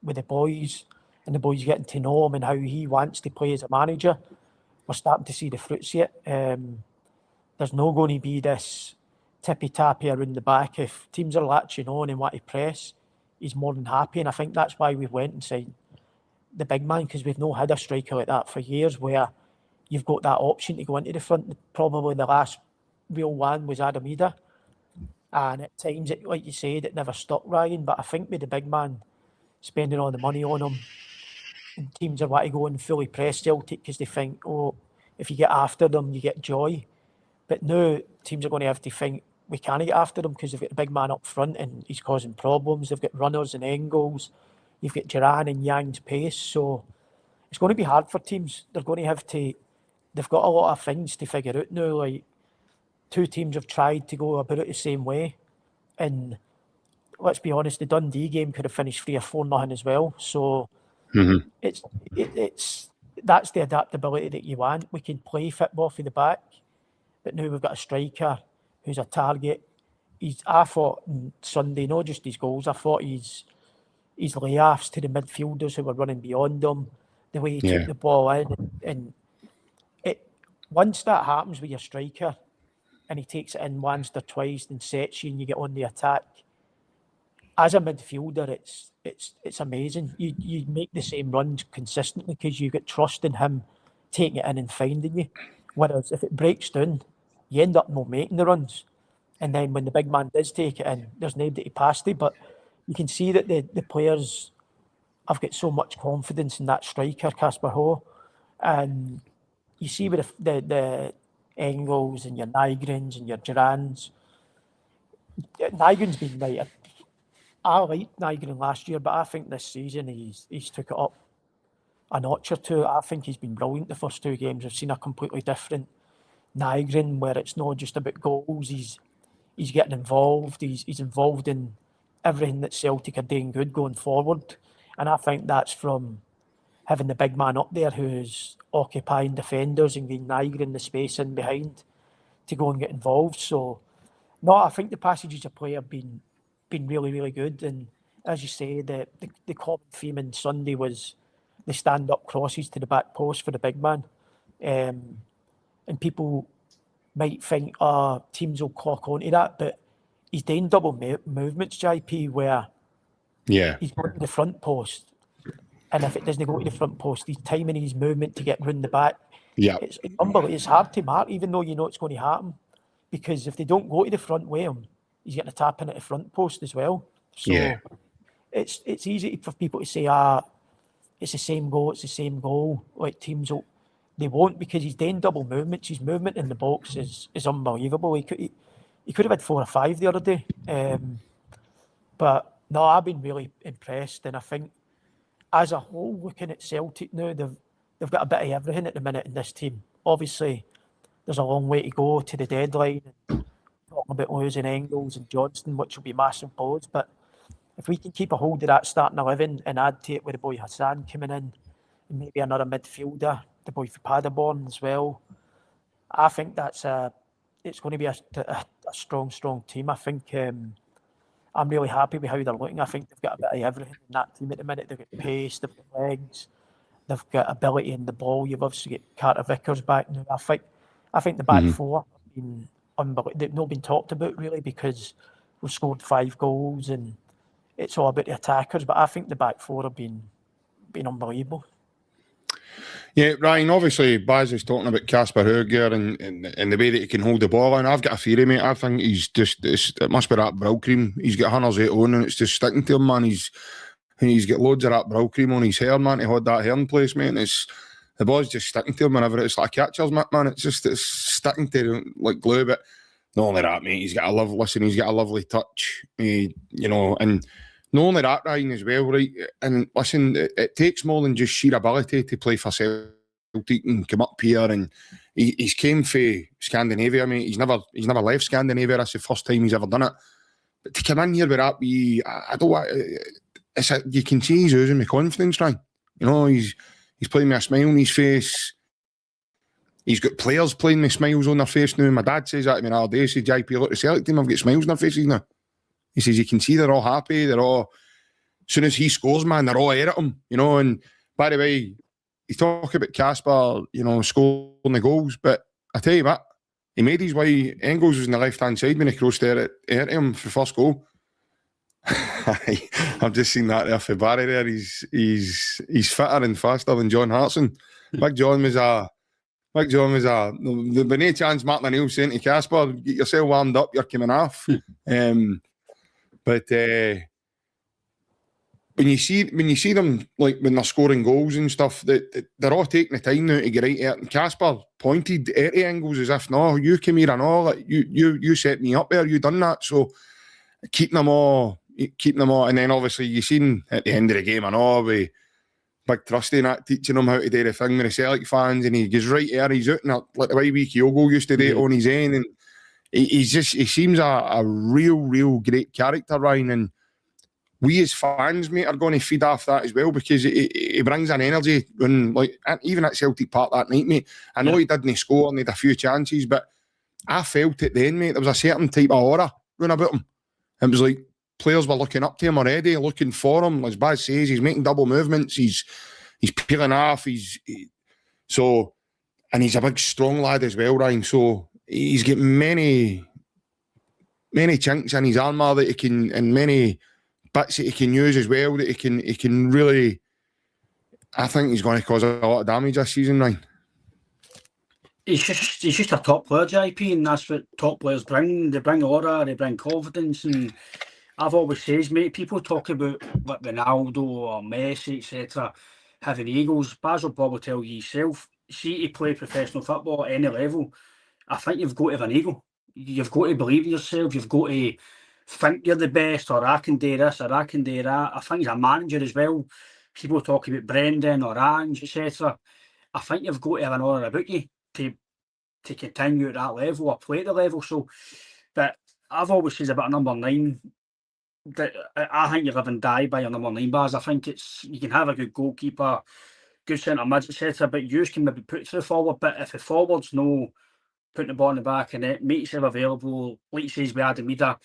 with the boys and the boys getting to know him and how he wants to play as a manager, we're starting to see the fruits of it. There's not going to be this tippy-tappy around the back. If teams are latching on and want to press, he's more than happy. And I think that's why we went and signed the big man, because we've not had a striker like that for years, where you've got that option to go into the front. Probably the last real one was Adamida. And at times, like you said, it never stuck, Ryan. But I think with the big man spending all the money on him, and teams are want to go and fully press Celtic because they think, oh, if you get after them, you get joy. But now teams are going to have to think, we can't get after them because they've got the big man up front and he's causing problems. They've got runners and angles. You've got Duran and Yang's pace. So it's going to be hard for teams. They're going to have to, they've got a lot of things to figure out now. Like, two teams have tried to go about it the same way. And let's be honest, the Dundee game could have finished 3 or 4-0 as well. So it's that's the adaptability that you want. We can play football for the back, but now we've got a striker who's a target. I thought on Sunday, not just his goals, I thought his layoffs to the midfielders who were running beyond him, the way he took the ball in, and it, once that happens with your striker and he takes it in once or twice and sets you and you get on the attack, as a midfielder, it's amazing. You make the same runs consistently because you get trust in him taking it in and finding you. Whereas if it breaks down, you end up not making the runs. And then when the big man does take it in, there's nobody to pass to. But you can see that the players have got so much confidence in that striker, Casper Ho. And you see with the Engels and your Nygrens and your Durans. Nygren's been right. I liked Nygren last year, but I think this season he's took it up a notch or two. I think he's been brilliant the first two games. I've seen a completely different Nygren, where it's not just about goals. He's getting involved. He's involved in everything that Celtic are doing good going forward. And I think that's from having the big man up there who's occupying defenders and giving Nygren the space in behind to go and get involved. So, no, I think the passages of play have been really, really good. And as you say, the common theme on Sunday was the stand-up crosses to the back post for the big man. And people might think, teams will clock onto that, but he's doing double movements, JP, where he's going to the front post. And if it doesn't go to the front post, he's timing his movement to get round the back. Yeah, it's unbelievable. It's hard to mark, even though you know it's going to happen. Because if they don't go to the front with him, he's getting a tap in at the front post as well. So it's easy for people to say, it's the same goal. Like teams they won't, because he's doing double movements. His movement in the box is unbelievable. He could have had 4 or 5 the other day. But no, I've been really impressed, and I think as a whole, looking at Celtic now, they've got a bit of everything at the minute in this team. Obviously, there's a long way to go to the deadline. Talking about losing Engels and Johnston, which will be massive blows. But if we can keep a hold of that starting 11 and add to it with the boy Hassan coming in, and maybe another midfielder, the boy for Paderborn as well, I think it's going to be a strong team. I think I'm really happy with how they're looking. I think they've got a bit of everything in that team at the minute. They've got pace, they've got legs, they've got ability in the ball. You've obviously got Carter Vickers back now. I think the back four have been unbelievable. They've not been talked about really because we've scored 5 goals and it's all about the attackers. But I think the back four have been unbelievable. Yeah, Ryan, obviously Baz is talking about Casper Hogh'S and the way that he can hold the ball, and I've got a theory, mate. I think he's just, it must be that brow cream. He's got hunters at own and it's just sticking to him, man. He's got loads of that brow cream on his hair, man, to hold that hair in place, mate. And the ball's just sticking to him whenever it's like a catcher's mitt, man. It's sticking to him like glue. But not only that, mate, he's got a lovely touch, and not only that, Ryan, as well, right? And listen, it takes more than just sheer ability to play for Celtic and come up here. And he's came from Scandinavia, mate. He's never left Scandinavia. That's the first time he's ever done it. But to come in here with that, I don't want. You can see he's oozing with confidence, Ryan. You know, he's playing with a smile on his face. He's got players playing with smiles on their face now. My dad says that to me the other day. He says, JP, look, the Celtic team have got smiles on their faces now. He says, you can see they're all happy. They're all, as soon as he scores, man, they're all air at him, you know. And by the way, you talk about Casper, you know, scoring the goals, but I tell you what, he made his way. Engels was on the left-hand side when he crossed air at him for the first goal. I've just seen that there for Barry there. He's fitter and faster than John Hartson. Big John was the no chance Martin O'Neill saying to Casper, get yourself warmed up, you're coming off. But when you see them, like when they're scoring goals and stuff, they're all taking the time now to get right at it. And Casper pointed at the Engels as if, no, you came here and all, like, you set me up there, you done that. So keeping them all, and then obviously you seen at the end of the game and all, with Big Trusty and that teaching him how to do the thing with the Celtic fans, and he goes right there, he's out and like the way Kyogo used to do it on his own, and he seems a real great character, Ryan, and we as fans, mate, are going to feed off that as well, because he brings an energy when, like, even at Celtic Park that night, mate. I know he didn't score and he had a few chances, but I felt it then, mate. There was a certain type of aura running about him. It was like players were looking up to him already, looking for him. As Baz says, he's making double movements. He's peeling off. And he's a big, strong lad as well, Ryan. So he's got many chinks in his armour that he can, and many bits that he can use as well, that he can really. I think he's going to cause a lot of damage this season, Ryan. He's just a top player, JP, and that's what top players bring. They bring aura, they bring confidence, and I've always said, mate, people talk about like Ronaldo or Messi, etc., having egos. Baz will probably tell you yourself, see, to play professional football at any level, I think you've got to have an ego. You've got to believe in yourself. You've got to think you're the best, or I can do this, or I can do that. I think as a manager as well, people talk about Brendan or Ange, etc. I think you've got to have an aura about you to continue at that level or play at the level. So, but I've always said about a number 9, that I think you live and die by your number 9, Baz. I think you can have a good goalkeeper, good centre mids, etc., but you can maybe put through forward. But if the forward's no putting the ball in the back and it makes yourself available, like you says with Adam Meader,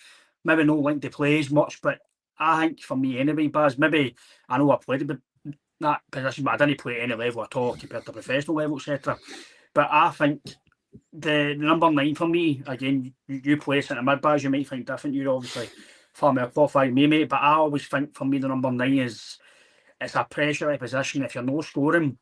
maybe no link to play as much, but I think for me anyway, Baz, maybe I know I played a bit that position, but I didn't play at any level at all compared to professional level, etc. But I think the number 9 for me, again, you play centre mid, Baz, you might think different. You're obviously far more qualified me, mate, but I always think for me the number 9 is, it's a pressure position. If you're no scoring,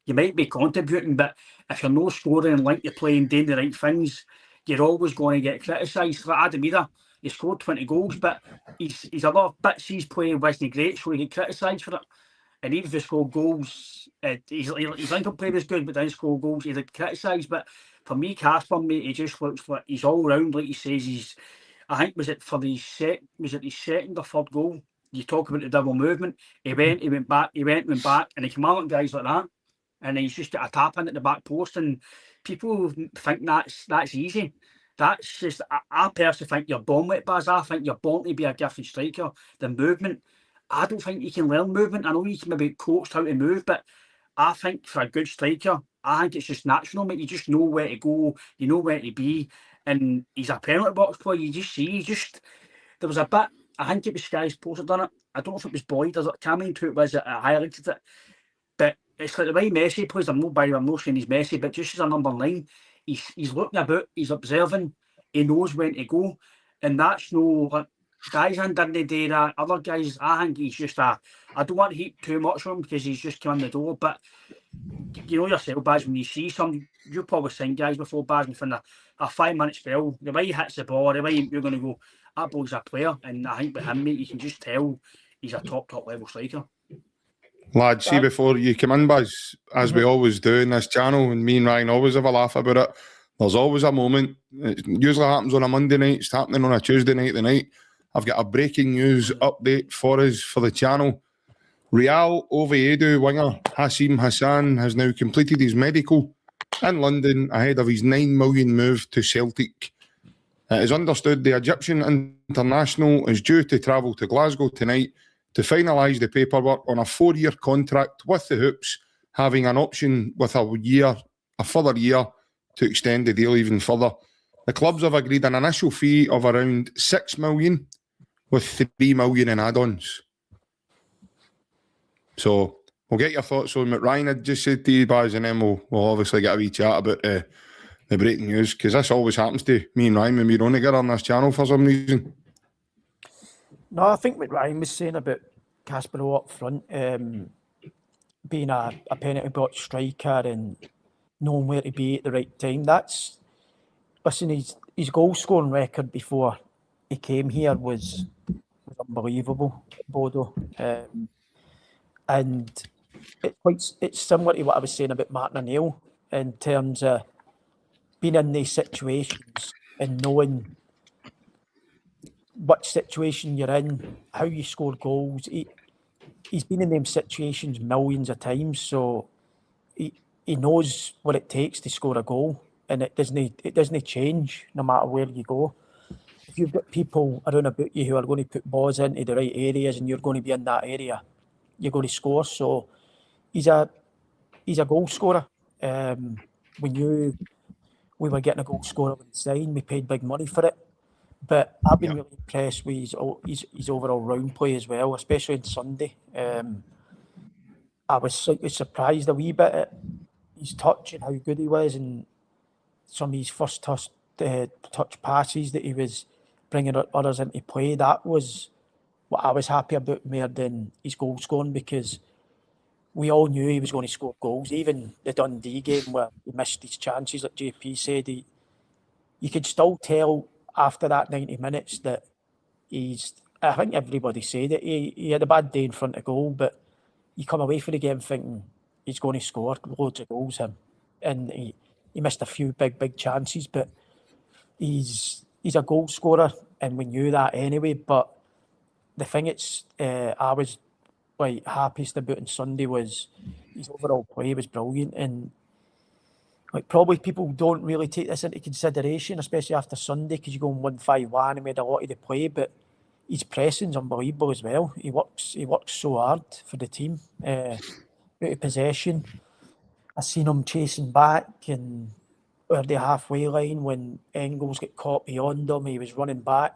you might be contributing, but if you're no scoring and like you're playing, doing the right things, you're always going to get criticised. Like Adam Meader, he scored 20 goals, but he's a lot of bits he's playing wasn't great, so he get criticised for it. And even if he scored goals, his link-up play was good, but didn't score goals, he'd criticised. But for me, Casper, mate, he just looks like he's all round, like he says. I think was it his second or third goal? You talk about the double movement. He went back, and he came out guys like that, and he's just got a tap in at the back post, and people think that's easy. That's just, I personally think you're born with it, Baz. I think you're born to be a gifted striker. The movement, I don't think you can learn movement. I know you can maybe coach how to move, but I think for a good striker, I think it's just natural, mate. You just know where to go, you know where to be, and he's a penalty box player. You just see, there was a bit, I think it was Sky Sports had done it. I don't know if it was Boyd, I can't remember who it was that highlighted it, but it's like the way Messi plays. I'm not saying he's Messi, but just as a number 9, he's looking about, he's observing, he knows when to go, and that's no, like, guys didn't do that. Other guys, I think he's just I don't want to heap too much on him because he's just come in the door, but you know yourself, Baz, when you see some, you've probably seen guys before, Baz, and from a 5-minute spell, the way he hits the ball, the way you're going to go, that boy's a player, and I think with him, mate, you can just tell he's a top level striker. Lad, see, before you come in, Baz, as we always do in this channel, and me and Ryan always have a laugh about it, there's always a moment, it usually happens on a Monday night, it's happening on a Tuesday night, I've got a breaking news update for us for the channel. Real Oviedo winger Hassan has now completed his medical in London ahead of his €9 million move to Celtic. It is understood the Egyptian international is due to travel to Glasgow tonight to finalise the paperwork on a 4-year contract with the Hoops, having an option with a further year to extend the deal even further. The clubs have agreed an initial fee of around €6 million with €3 million in add-ons. So we'll get your thoughts on what Ryan had just said to you, Baz, and then we'll obviously get a wee chat about the breaking news, because this always happens to me and Ryan when we're on together on this channel for some reason. No, I think what Ryan was saying about Caspero up front, being a penalty box striker and knowing where to be at the right time. Listen, his goal scoring record before he came here was unbelievable, Bodo. And it's similar to what I was saying about Martin O'Neill in terms of being in these situations and knowing what situation you're in, how you score goals. He's been in them situations millions of times, so he knows what it takes to score a goal, and it doesn't change no matter where you go. If you've got people around about you who are going to put balls into the right areas and you're going to be in that area, you're going to score. So he's a goal scorer. We were getting a goal scorer when he signed. We paid big money for it. But I've been really impressed with his overall round play as well, especially on Sunday. I was slightly surprised a wee bit at his touch and how good he was, and some of his first touch passes that he was bringing others into play. That was what I was happy about more than his goal scoring, because we all knew he was going to score goals. Even the Dundee game where he missed his chances, like JP said, you could still tell after that 90 minutes that I think everybody said it, he had a bad day in front of goal, but you come away from the game thinking he's going to score loads of goals, him. And he missed a few big chances, but he's a goal scorer, and we knew that anyway. But the thing I was like happiest about on Sunday was his overall play was brilliant, and like probably people don't really take this into consideration, especially after Sunday, because you go on 1-5-1 and made a lot of the play, but his pressing's unbelievable as well. He works so hard for the team. Out of possession, I seen him chasing back and over the halfway line when Engels got caught beyond him, he was running back.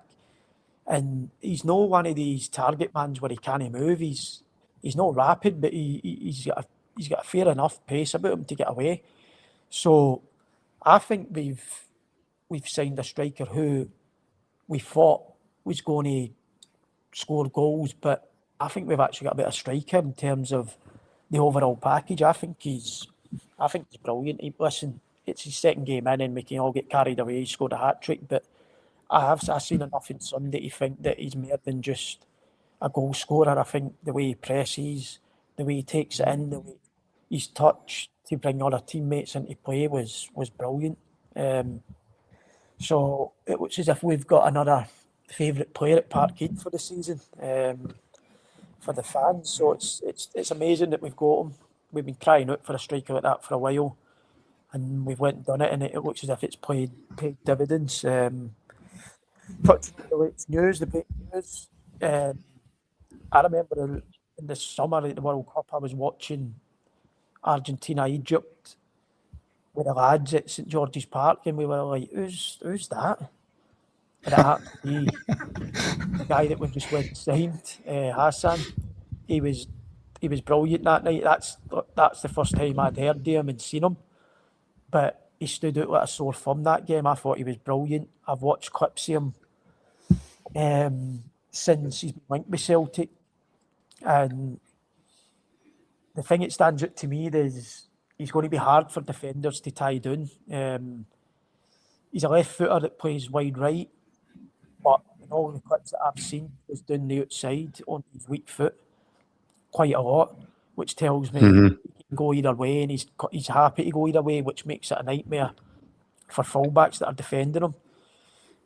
And he's not one of these target mans where he can't move. He's not rapid, but he's got a fair enough pace about him to get away. So I think we've signed a striker who we thought was going to score goals, but I think we've actually got a better striker in terms of the overall package. I think he's brilliant. Listen, it's his second game in, and we can all get carried away. He scored a hat-trick, but I've seen enough in Sunday to think that he's more than just a goal scorer. I think the way he presses, the way he takes it in, the way his touch to bring other teammates into play was brilliant. So it looks as if we've got another favourite player at Parkhead for the season, for the fans. So it's amazing that we've got him. We've been crying out for a striker like that for a while, and we've went and done it, and it looks as if it's paid dividends. Touching on the latest news, the breaking news. I remember in the summer at the World Cup, I was watching Argentina-Egypt with the lads at St George's Park, and we were like, who's that? And it happened to be the guy that we just went and signed, Hassan. He was brilliant that night. That's the first time I'd heard of him and seen him. But he stood out like a sore thumb that game. I thought he was brilliant. I've watched clips of him since he's been linked with Celtic. And the thing that stands out to me is he's going to be hard for defenders to tie down. He's a left footer that plays wide right, but in all the clips that I've seen, he's down the outside on his weak foot quite a lot, which tells me he can go either way, and he's happy to go either way, which makes it a nightmare for fullbacks that are defending him.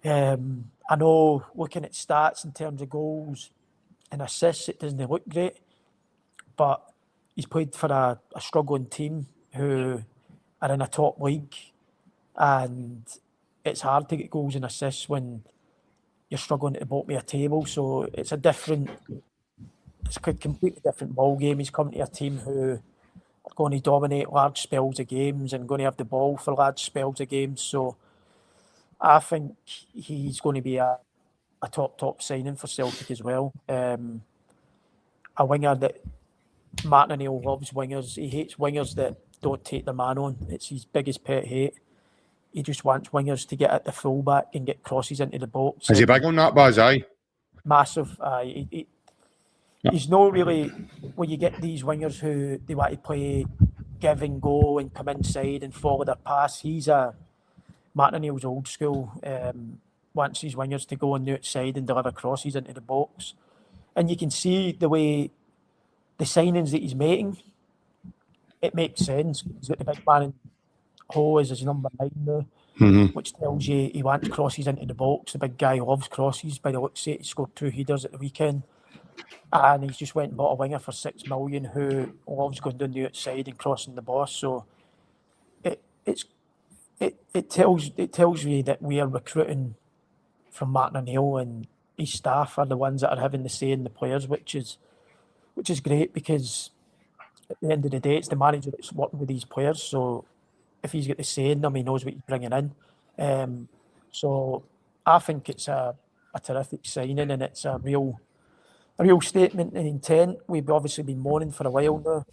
I know looking at stats in terms of goals and assists, it doesn't look great, but he's played for a struggling team who are in a top league, and it's hard to get goals and assists when you're struggling at the bottom of a table. So it's a completely different ball game. He's coming to a team who are going to dominate large spells of games and going to have the ball for large spells of games. So I think he's going to be a top signing for Celtic as well. A winger that Martin O'Neill loves wingers. He hates wingers that don't take the man on. It's his biggest pet hate. He just wants wingers to get at the fullback and get crosses into the box. Is he big on that, Baz? Aye. Massive. He's not really, when you get these wingers who they want to play give and go and come inside and follow their pass. He's Martin O'Neill's old school. Wants his wingers to go on the outside and deliver crosses into the box. And you can see the way the signings that he's making, it makes sense. He's got the big man in Hogh'S as his number 9 now, which tells you he wants crosses into the box. The big guy loves crosses. By the looks of it, he scored 2 headers at the weekend. And he's just went and bought a winger for 6 million who loves going down the outside and crossing the boss. So it tells you that we are recruiting from Martin O'Neill, and his staff are the ones that are having the say in the players, which is great, because at the end of the day, it's the manager that's working with these players. So if he's got the say in them, he knows what he's bringing in. So I think it's a terrific signing, and it's a real statement and intent. We've obviously been moaning for a while now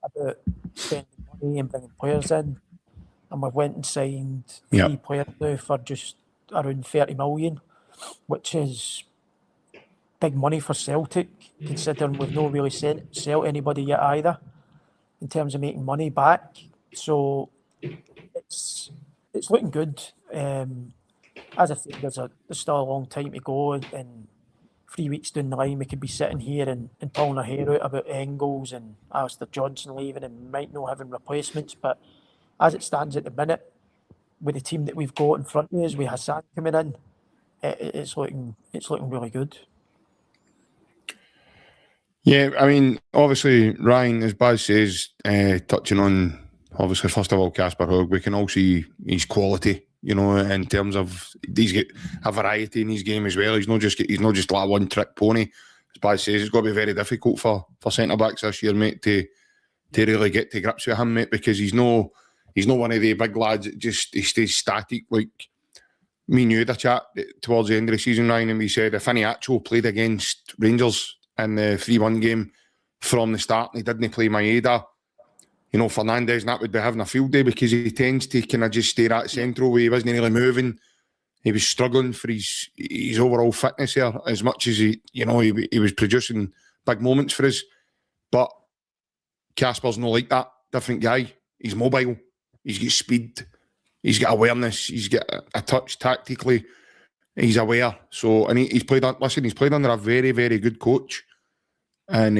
about spending money and bringing players in, and we've went and signed 3 players now for just around 30 million, which is big money for Celtic, considering we've not really sell anybody yet either in terms of making money back. So it's looking good. As I think there's still a long time to go, and 3 weeks down the line we could be sitting here and pulling our hair out about Engels and Alistair Johnson leaving and might not having replacements. But as it stands at the minute, with the team that we've got in front of us, with Hassan coming in, it's looking really good. Yeah, I mean, obviously, Ryan, as Baz says, touching on, obviously, first of all, Kasper Hogg, we can all see his quality, you know, in terms of he's got a variety in his game as well. He's not just like a one-trick pony. As Baz says, it's got to be very difficult for centre-backs this year, mate, to really get to grips with him, mate, because he's no one of the big lads that he stays static. Like, me and you had a chat towards the end of the season, Ryan, and we said if Iniacho played against Rangers in the 3-1 game from the start and he didn't play Maeda, you know, Fernandes and that would be having a field day, because he tends to kind of just stay at central where he wasn't really moving. He was struggling for his overall fitness here, as much as he was producing big moments for us. But Kasper's not like that. Different guy. He's mobile. He's got speed. He's got awareness. He's got a touch tactically. He's aware. So, and he's played under a very, very good coach, and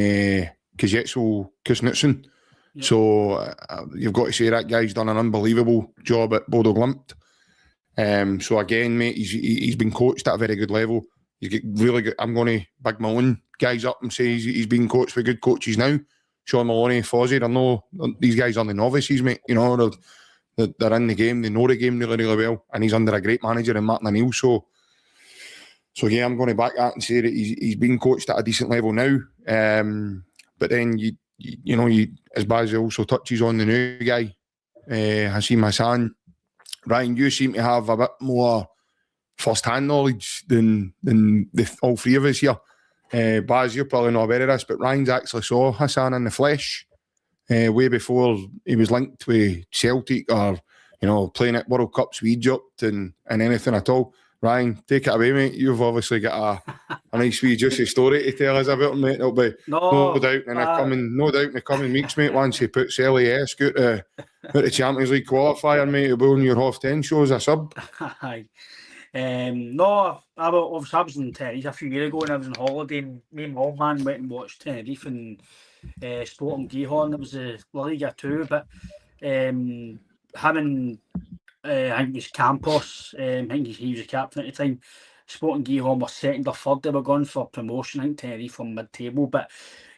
Kajetso Kusnutsen. Yep. So you've got to say that guy's done an unbelievable job at Bodo Glimt. So again, mate, he's been coached at a very good level. He's got really good. I'm going to big my own guys up and say he's been coached with good coaches now. Sean Maloney, Fozzie, these guys are the novices, mate. You know, they're in the game. They know the game really, really well, and he's under a great manager in Martin O'Neill. So yeah, I'm going to back that and say that he's been coached at a decent level now. But then you as Baz also touches on the new guy, Hassan. Ryan, you seem to have a bit more first-hand knowledge than all 3 of us here. Baz, you're probably not aware of this, but Ryan's actually saw Hassan in the flesh way before he was linked with Celtic or, you know, playing at World Cups with Egypt and anything at all. Ryan, take it away, mate. You've obviously got a nice wee juicy story to tell us about him, mate. There'll be no doubt in the coming weeks, mate, once he puts LAS out the Champions League qualifier, mate, he'll be on your half 10 shows a sub. No, I was in Tenerife a few years ago, and I was on holiday, and me and my old man went and watched Tenerife and Sporting Gijón. It was the La Liga 2, but him and I think it was Campos. I think he was the captain at the time. Sporting Gijón were second or third. They were going for promotion. I think Tenerife from mid-table. But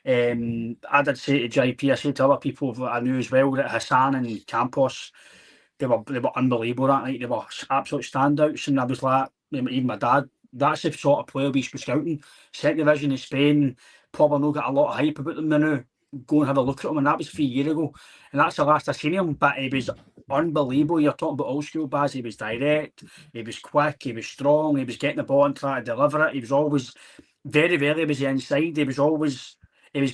I did say to JP, I said to other people that I knew as well, that Hassan and Campos, they were unbelievable that night. They were absolute standouts. And I was like, even my dad, that's the sort of player we should be scouting. Second division in Spain, probably not got a lot of hype about them now. Go and have a look at him, and that was 3 years ago. And that's the last I seen him. But he was unbelievable. You're talking about old school Baz. He was direct, he was quick, he was strong, he was getting the ball and trying to deliver it. He was always very rarely was he inside. He was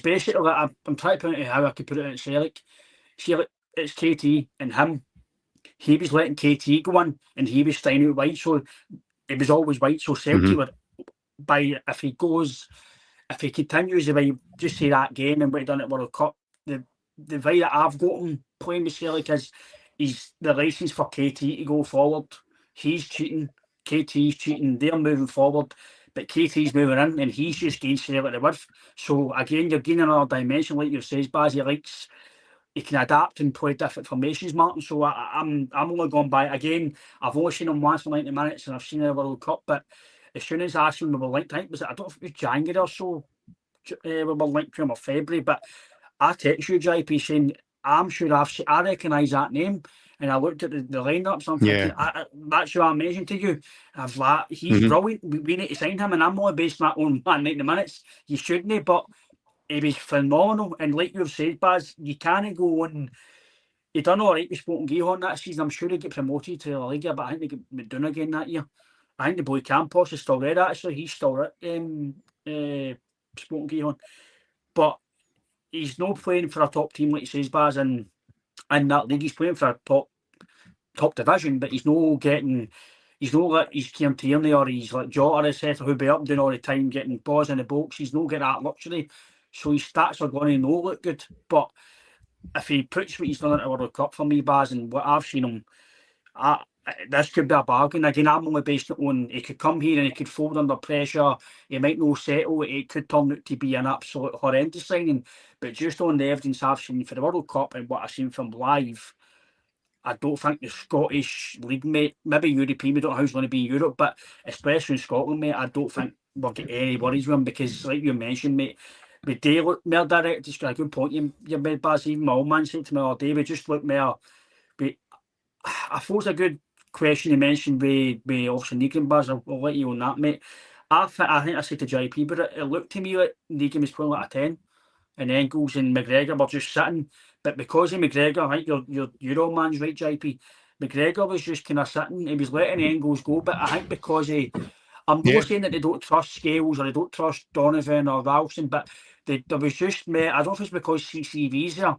basically like, I'm trying to put it how I could put it in Celtic. See, like, it's KT and him. He was letting KT go in and he was staying out wide, so it was always wide. So Celtic were by if he continues the way, just say that game and what he done at World Cup, the way that I've got him playing with Celtic is he's the license for KT to go forward. He's cheating, KT's cheating, they're moving forward, but KT's moving in and he's just gained Celtic the width. So again, you're gaining another dimension, like you says, Baz. He can adapt and play different formations, Martin. So I'm only going by again. I've only seen him once for 90 minutes, and I've seen the World Cup. But as soon as I seen him, we were linked. I think I don't know if it was January or so. We were linked to him or February. But I text you, JP, saying I'm sure I recognise that name. And I looked at the lineups. I'm thinking that's who I'm mentioning to you. And I was like, he's brilliant. We need to sign him, and I'm only basing that on 90 minutes. You shouldn't, but he was phenomenal. And like you've said, Baz, you can't go on. He done all right with Sporting Gijón that season. I'm sure he get promoted to La Liga, but I think they get done again that year. I think the boy Campos is still there, actually. He's still at Sporting Gijón. But he's not playing for a top team, like he says, Baz, in that league. He's playing for a top division, but he's not like he's Kieran Tierney or he's like Jota, etc., who'll be up doing all the time getting balls in the box. He's not getting that luxury. So his stats are going to not look good. But if he puts what he's done at the World Cup for me, Baz, and what I've seen him, this could be a bargain. Again, I'm only based it on he could come here and he could fold under pressure. He might not settle. It could turn out to be an absolute horrendous signing. But just on the evidence I've seen for the World Cup and what I've seen from live, I don't think the Scottish league, mate, maybe European, we don't know how he's going to be in Europe, but especially in Scotland, mate, I don't think we'll get any worries with him because, like you mentioned, mate, we do look more direct. Just a good point you made, Baz. Even my old man said to me the other day, we just look more. I thought it's a good question you mentioned with obviously Negan, Baz. I'll let you on that, mate. I think I said to JP, but it looked to me like Negan was playing like a 10, and Engels and McGregor were just sitting. But because of McGregor, I think your old man's right, JP. McGregor was just kind of sitting. He was letting Engels go, but I think because I'm not saying that they don't trust Scales or they don't trust Donovan or Ralston, but there was just I don't know if it's because CCV's there,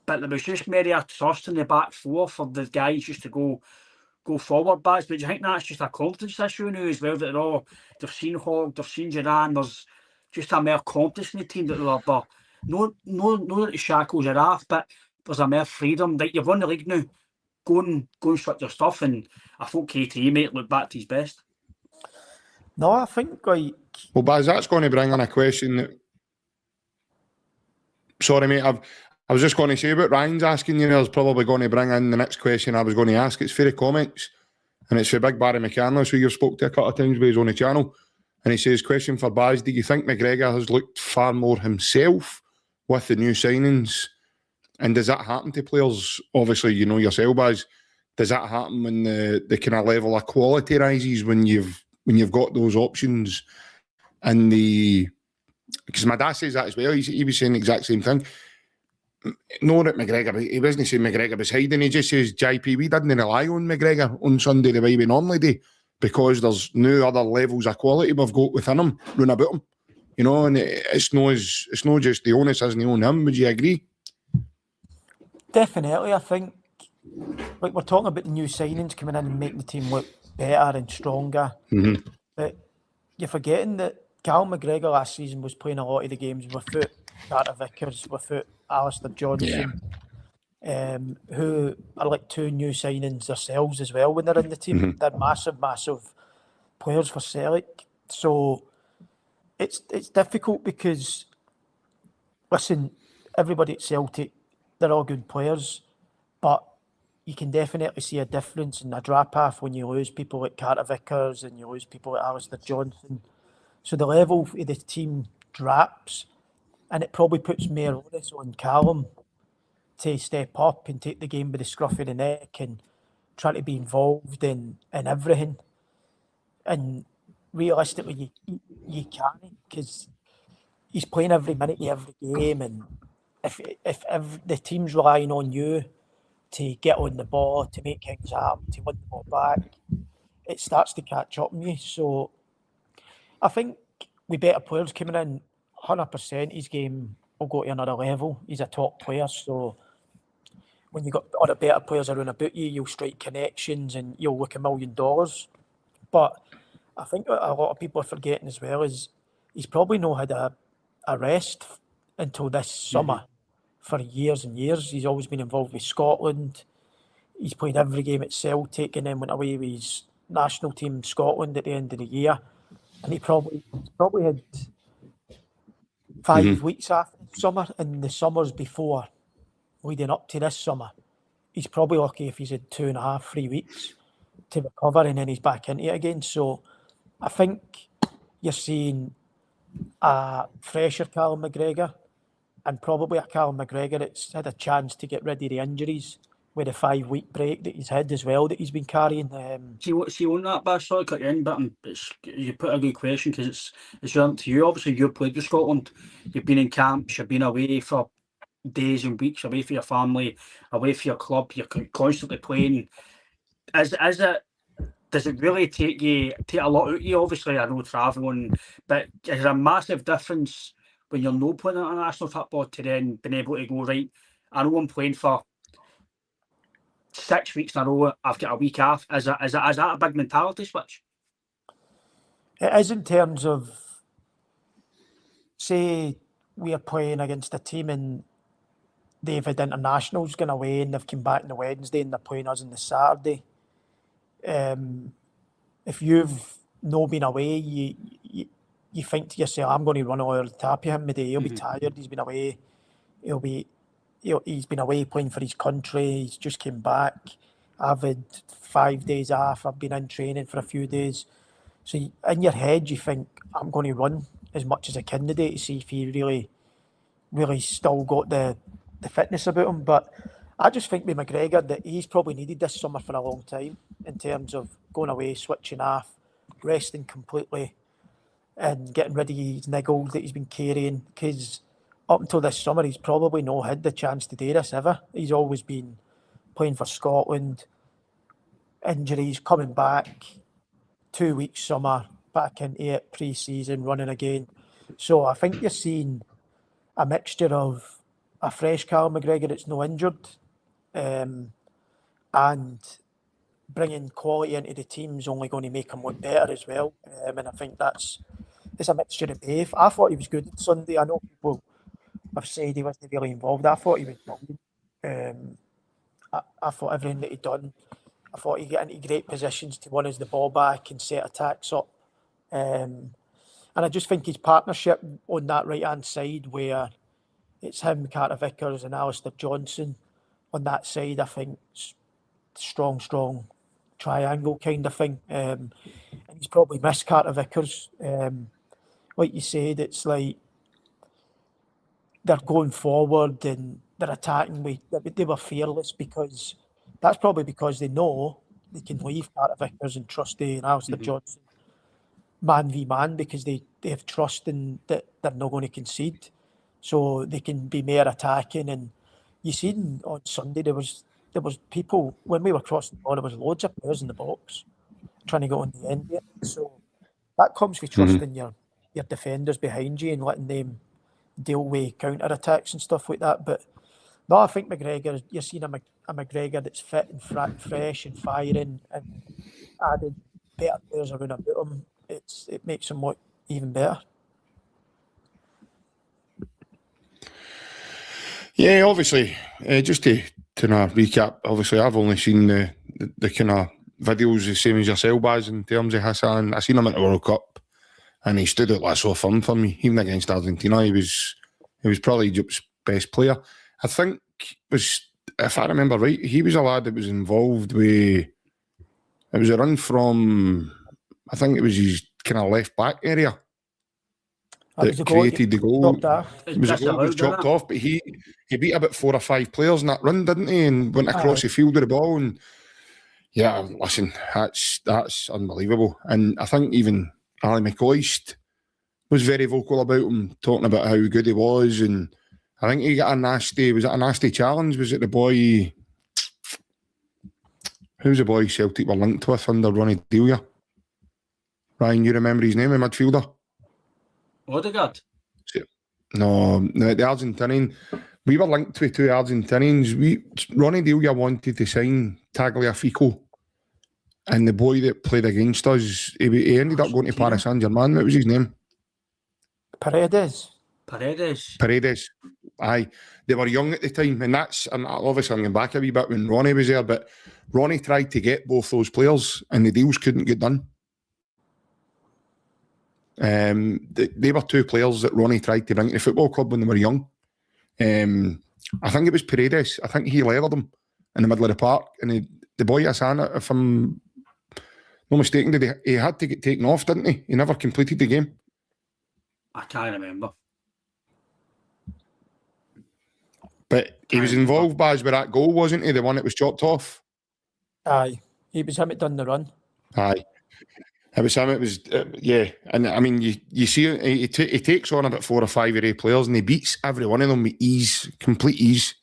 but there was just maybe a trust in the back four for the guys just to go forward, Baz. But do you think that's just a confidence issue now as well, that they've seen Hogg, they've seen Duran, there's just a more confidence in the team that they're no that the shackles are off, but there's a more freedom. Like, you've won the league now, go and sort your stuff, and I thought KT, mate, look back to his best. No, I think like... Well, Baz, that's going to bring in a question that... Sorry, mate, I was just going to say about Ryan's asking you, I was probably going to bring in the next question I was going to ask. It's for the comments, and it's for Big Barry McCandless, who you've spoke to a couple of times with, he's on the channel. And he says, question for Baz, do you think McGregor has looked far more himself with the new signings? And does that happen to players? Obviously, you know yourself, Baz. Does that happen when the kind of level of quality rises when you've got those options? And because my dad says that as well. He was saying the exact same thing. No, that McGregor, he wasn't saying McGregor was hiding. He just says, JP, we didn't rely on McGregor on Sunday the way we normally do, because there's no other levels of quality we've got within him, round about him. You know, and it's not just the onus isn't on him. Would you agree? Definitely, I think. Like, we're talking about the new signings coming in and making the team look better and stronger. Mm-hmm. But you're forgetting that Callum McGregor last season was playing a lot of the games without Carter Vickers, without Alistair Johnson, who are like two new signings themselves as well when they're in the team. Mm-hmm. They're massive players for Celtic. So it's difficult because, listen, everybody at Celtic, they're all good players, but you can definitely see a difference in the drop-off when you lose people like Carter Vickers and you lose people like Alistair Johnson. So the level of the team drops, and it probably puts more onus on Callum to step up and take the game by the scruff of the neck and try to be involved in everything. And realistically, you can't, because he's playing every minute of every game, and if the team's relying on you to get on the ball, to make things happen, to win the ball back, it starts to catch up on you. So I think with better players coming in, 100% his game will go to another level. He's a top player, so when you've got other better players around about you, you'll strike connections and you'll look $1 million. But I think what a lot of people are forgetting as well is he's probably not had a rest until this summer for years and years. He's always been involved with Scotland. He's played every game at Celtic and then went away with his national team in Scotland at the end of the year. And he's probably had 5 weeks after summer, and the summers before, leading up to this summer, he's probably lucky if he's had 2.5, 3 weeks to recover, and then he's back into it again. So I think you're seeing a fresher Callum McGregor, and probably a Callum McGregor that's had a chance to get rid of the injuries with a 5-week break that he's had as well, that he's been carrying. See on that, Bash, sorry to cut you in, but you put a good question, because it's relevant to you. Obviously, you've played with Scotland. You've been in camps, you've been away for days and weeks, away for your family, away for your club. You're constantly playing. Does it really take a lot out of you? Obviously, I know travelling, but is there a massive difference when you're not playing international football to then being able to go, right, I know I'm playing for 6 weeks in a row, I've got a week off. Is that a big mentality switch? It is, in terms of, say, we are playing against a team and they've had internationals going away and they've come back on the Wednesday and they're playing us on the Saturday. If you've not been away, you think to yourself, I'm going to run all over the top of him today. He'll be tired. He's been away. He's been away playing for his country. He's just came back. I've had 5 days off. I've been in training for a few days. So in your head, you think, I'm going to run as much as I can today to see if he really still got the fitness about him. But I just think with McGregor that he's probably needed this summer for a long time, in terms of going away, switching off, resting completely, and getting rid of his niggles that he's been carrying. Because up until this summer, he's probably not had the chance to do this ever. He's always been playing for Scotland, injuries, coming back, 2 weeks summer, back into it, pre-season, running again. So I think you're seeing a mixture of a fresh Callum McGregor that's no injured, and bringing quality into the team's only going to make him look better as well. And I think it's a mixture of both. I thought he was good on Sunday. I know people have said he wasn't really involved. I thought he was brilliant. I thought everything that he'd done, I thought he'd get into great positions to win us the ball back and set attacks up. And I just think his partnership on that right-hand side, where it's him, Carter Vickers and Alistair Johnson on that side, I think strong triangle kind of thing. And he's probably missed Carter Vickers. Like you said, it's like they're going forward and they're attacking. They were fearless, because that's probably because they know they can leave Carter Vickers and Trusty and Alistair Johnson man v man, because they have trust in that they're not going to concede. So they can be more attacking. And you seen on Sunday there was people, when we were crossing the ball, there was loads of players in the box trying to get on the end of it. So that comes with trusting your defenders behind you and letting them deal with counter-attacks and stuff like that. But no, I think McGregor, you're seeing a McGregor that's fit and fresh and firing, and added better players around about him. It makes him look even better. Yeah, obviously, just to recap, obviously I've only seen the kind of videos the same as yourself, Baz, in terms of Hassan. I seen him at the World Cup and he stood out like so firm for me, even against Argentina. He was probably Egypt's best player. I think if I remember right, he was a lad that was involved with. It was a run from, I think it was his kind of left back area that created the goal. It was a goal that was chopped off, but he beat about 4 or 5 players in that run, didn't he? And went across the field with the ball. And yeah, listen, that's unbelievable. And I think even Ali McCoist was very vocal about him, talking about how good he was. And I think he got a nasty challenge? Was it the boy? Who's the boy Celtic were linked with under Ronnie Delia? Ryan, you remember his name, a midfielder? Odegaard? No, the Argentinian. We were linked with 2 Argentinians. Ronnie Delia wanted to sign Tagliafico, and the boy that played against us, he ended up going to Paris Saint-Germain. What was his name? Paredes. Aye, they were young at the time, and I'm obviously going back a wee bit when Ronnie was there, but Ronnie tried to get both those players, and the deals couldn't get done. They were 2 players that Ronnie tried to bring to the football club when they were young. I think it was Paredes. I think he leathered them in the middle of the park, and the boy Hassan, if I'm not mistaken, he had to get taken off, didn't he? He never completed the game. I can't remember. But he was involved, Baz, with that goal, wasn't he? The one that was chopped off. Aye, it was him that done the run. Aye, it was him. It was yeah. And I mean, you see, he takes on about 4 or 5 array players, and he beats every one of them with ease, complete ease.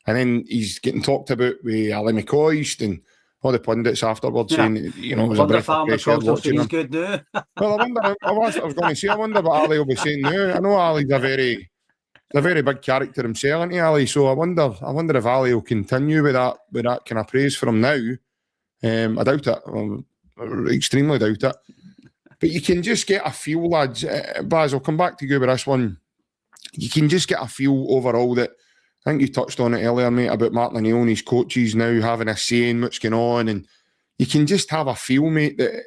And then he's getting talked about with Ali McCoist and all the pundits afterwards saying, you know, it was a breath of fresh air watching him. Good now. Well, I wonder. I was going to say, I wonder what Ali will be saying now. I know Ali's a very big character himself, isn't he, Ali? So I wonder if Ali will continue with that kind of praise for him now. I doubt it. I extremely doubt it. But you can just get a feel, lads. Baz, I'll come back to you with this one. You can just get a feel overall that, I think you touched on it earlier, mate, about Martin O'Neill and his coaches now having a say in what's going on. And you can just have a feel, mate, that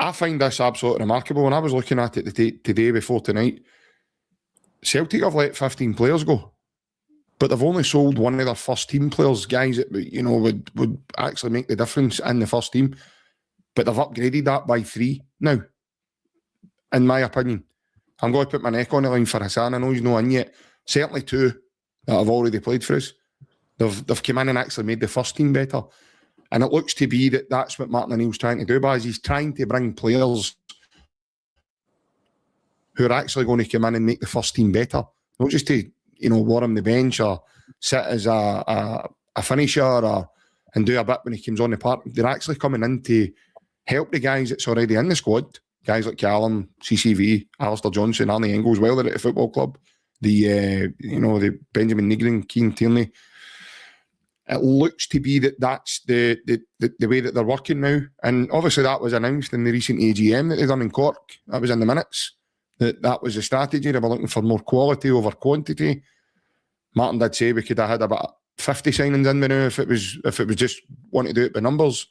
I find this absolutely remarkable. When I was looking at it today before tonight, Celtic have let 15 players go, but they've only sold one of their first team players, guys that, you know, would actually make the difference in the first team. But they've upgraded that by 3 now, in my opinion. I'm going to put my neck on the line for Hassan. I know he's not in yet. Certainly 2 that have already played for us. They've come in and actually made the first team better. And it looks to be that that's what Martin O'Neill's trying to do, Baz. He's trying to bring players who are actually going to come in and make the first team better. Not just to, you know, warm the bench or sit as a finisher and do a bit when he comes on the park. They're actually coming in to help the guys that's already in the squad. Guys like Callum, CCV, Alistair Johnson, Arnie Engels, well, they're at the football club. The Benjamin Nigrin, Keane Tierney. It looks to be that's the way that they're working now. And obviously that was announced in the recent AGM that they done in Cork. That was in the minutes. That was the strategy. They were looking for more quality over quantity. Martin did say we could have had about 50 signings in by now if it was just wanting to do it by numbers.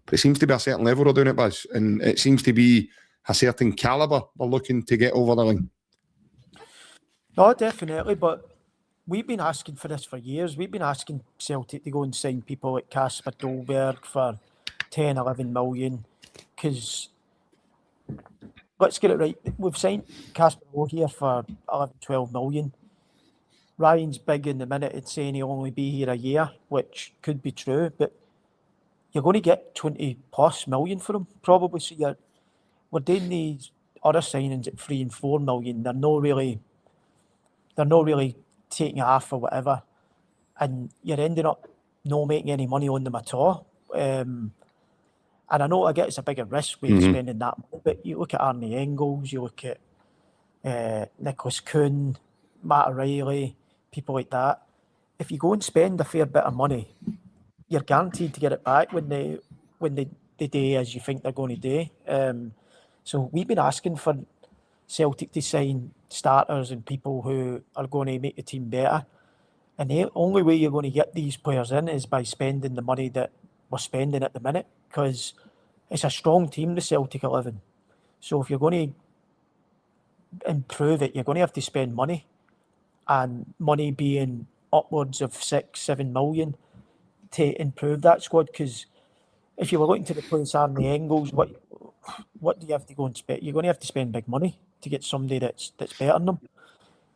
But it seems to be a certain level of doing it, Buzz. And it seems to be a certain calibre they're looking to get over the line. No, definitely, but we've been asking for this for years. We've been asking Celtic to go and sign people like Kasper Dolberg for 10, 11 million, because let's get it right. We've signed Kasper here for 11, 12 million. Ryan's big in the minute and saying he'll only be here a year, which could be true, but you're going to get 20 plus million for him, probably. So we're doing these other signings at 3 and 4 million. They're not really taking off or whatever, and you're ending up not making any money on them at all. And I know, I get it's a bigger risk with spending that money, but you look at Arnie Engels, you look at Nicholas Kuhn, Matt O'Reilly, people like that. If you go and spend a fair bit of money, you're guaranteed to get it back when the day as you think they're going to do. So we've been asking for Celtic to sign starters and people who are going to make the team better. And the only way you're going to get these players in is by spending the money that we're spending at the minute, because it's a strong team, the Celtic 11. So if you're going to improve it, you're going to have to spend money. And money being upwards of 6-7 million to improve that squad. Because if you were looking to replace Arnie Engels, what do you have to go and spend? You're going to have to spend big money to get somebody that's better than them.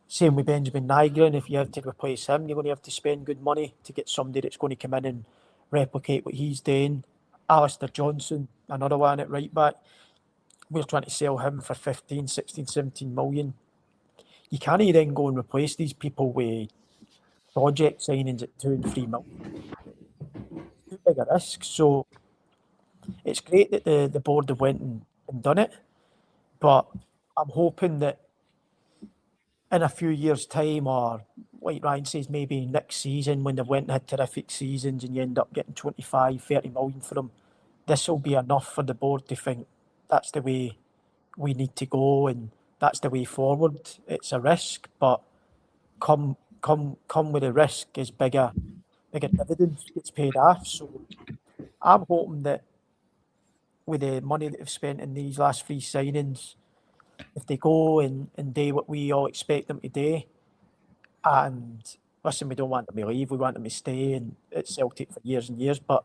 Same with Benjamin Nygren. If you have to replace him, you're going to have to spend good money to get somebody that's going to come in and replicate what he's doing. Alistair Johnson, another one at right back. We're trying to sell him for 15, 16, 17 million. You can't then go and replace these people with project signings at 2 and 3 million. Too big a risk. So it's great that the board have went and done it, but I'm hoping that in a few years' time, or like Ryan says, maybe next season when they've went and had terrific seasons and you end up getting 25, 30 million for them, this will be enough for the board to think that's the way we need to go and that's the way forward. It's a risk, but come with the risk is bigger dividends gets paid off. So I'm hoping that with the money that they've spent in these last 3 signings, if they go and do what we all expect them to do, and listen, we don't want them to leave, we want them to stay at Celtic for years and years, but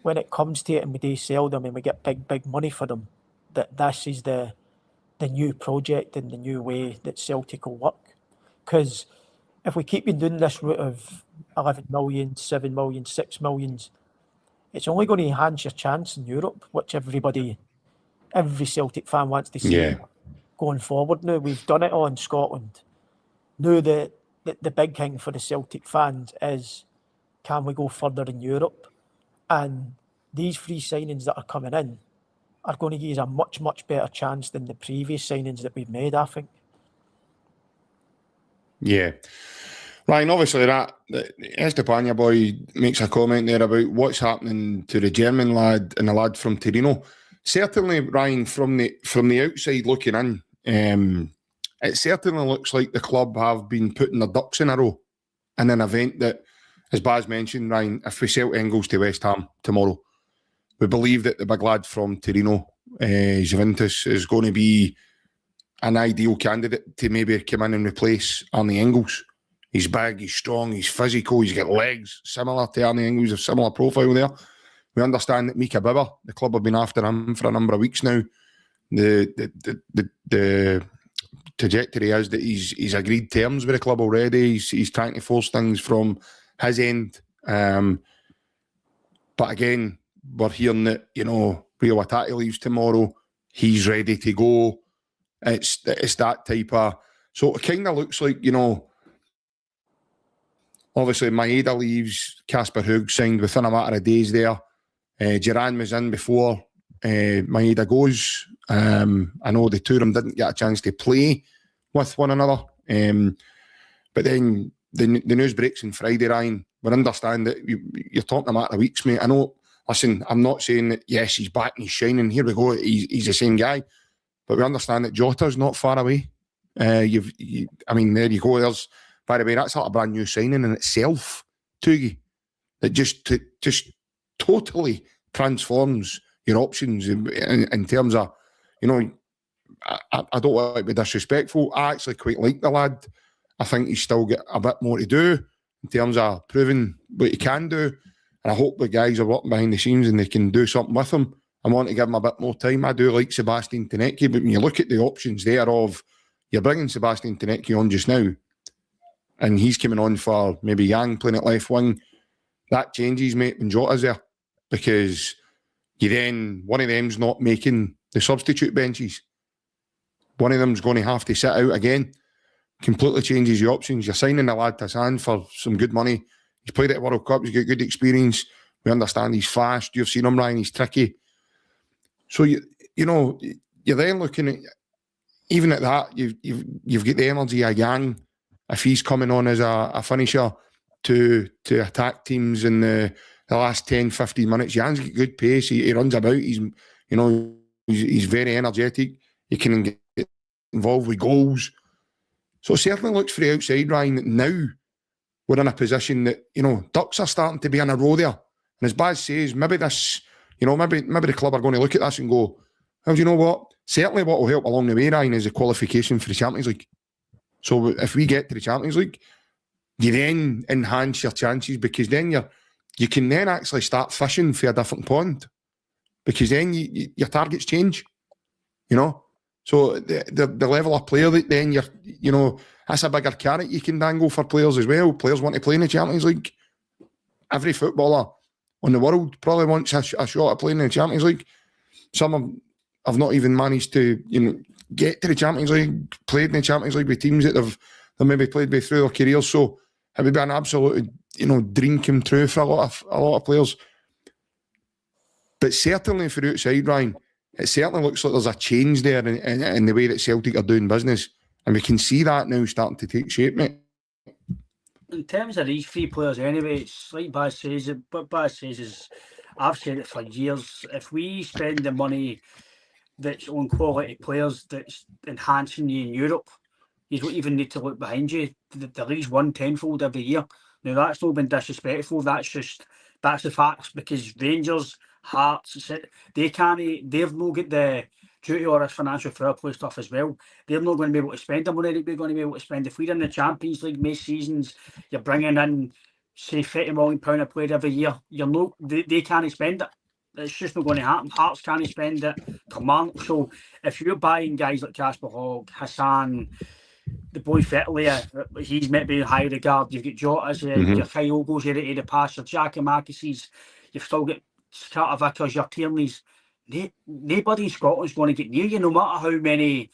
when it comes to it and we do sell them and we get big money for them, that this is the new project and the new way that Celtic will work. Because if we keep doing this route of 11 million, 7 million, 6 millions, it's only going to enhance your chance in Europe, which every Celtic fan wants to see going forward now. We've done it all in Scotland. Now the big thing for the Celtic fans is, can we go further in Europe? And these 3 signings that are coming in are going to give us a much, much better chance than the previous signings that we've made, I think. Yeah. Ryan, obviously the Estepania boy makes a comment there about what's happening to the German lad and the lad from Torino. Certainly, Ryan, from the outside looking in, it certainly looks like the club have been putting their ducks in a row in an event that, as Baz mentioned, Ryan, if we sell Engels to West Ham tomorrow, we believe that the big lad from Torino, Juventus, is going to be an ideal candidate to maybe come in and replace Arnie Engels. He's big, he's strong, he's physical, he's got legs similar to Arnie Engels, a similar profile there. We understand that Mika Bibber, the club have been after him for a number of weeks now. The trajectory is that he's agreed terms with the club already. He's trying to force things from his end. But again, we're hearing that, Rio Atati leaves tomorrow. He's ready to go. It's that type of... So it kind of looks like, obviously Maeda leaves, Kasper Hogh'S signed within a matter of days there. Duran was in before Maeda goes. I know the two of them didn't get a chance to play with one another. But then the news breaks on Friday, Ryan. We understand that you're talking a matter of weeks, mate. I know, listen, I'm not saying that, yes, he's back and he's shining. Here we go, he's the same guy. But we understand that Jota's not far away. There you go. By the way, that's like a brand new signing in itself, Toogie. That just totally transforms your options in terms of, I don't want to be disrespectful. I actually quite like the lad. I think he's still got a bit more to do in terms of proving what he can do. And I hope the guys are working behind the scenes and they can do something with him. I want to give him a bit more time. I do like Sebastian Tenecchi, but when you look at the options there of, you're bringing Sebastian Tenecchi on just now, and he's coming on for maybe Yang playing at left wing, that changes, mate, when Jota's there. Because one of them's not making the substitute benches. One of them's going to have to sit out again. Completely changes your options. You're signing the lad Hassan for some good money. He's played at the World Cup. He's got good experience. We understand he's fast. You've seen him, Ryan. He's tricky. So, you're then looking at, even at that, you've got the energy of Yang, if he's coming on as a finisher to attack teams in the last 10, 15 minutes. Yang's got good pace. He runs about. He's very energetic. He can get involved with goals. So it certainly looks for the outside, Ryan, that now we're in a position that, ducks are starting to be in a row there. And as Baz says, maybe this, maybe the club are going to look at this and go, well, do you know what? Certainly what will help along the way, Ryan, is the qualification for the Champions League. So if we get to the Champions League, you then enhance your chances, because then you can then actually start fishing for a different pond, because then your targets change, you know. So the level of player that then that's a bigger carrot you can dangle for players as well. Players want to play in the Champions League. Every footballer on the world probably wants a shot at playing in the Champions League. Some have not even managed to, get to the Champions League, played in the Champions League with teams that they've maybe played with through their careers. So it would be an absolute, dream come true for a lot of players. But certainly for outside, Ryan, it certainly looks like there's a change there in the way that Celtic are doing business. And we can see that now starting to take shape, mate. In terms of these three players anyway, it's like Baz says, but Baz says is, I've said it for years, if we spend the money that's on quality players that's enhancing you in Europe, you don't even need to look behind you. The league's won tenfold every year. Now, that's not been disrespectful, that's the facts, because Rangers, Hearts, they've not got the duty or this financial fair play stuff as well. They're not going to be able to spend the money that we're going to be able to spend. If we're in the Champions League most seasons, you're bringing in, say, £30 million a player every year. They can't spend it. It's just not going to happen. Hearts can't spend it. Come on. So if you're buying guys like Kasper Hogg, Hassan, the boy Fettley, he's maybe in high regard. You've got Jota's, your Kyogos, you're ready to pass, your Giacomakis, you've still got Carter Vickers, your Tierney's. Nobody in Scotland's going to get near you, no matter how many.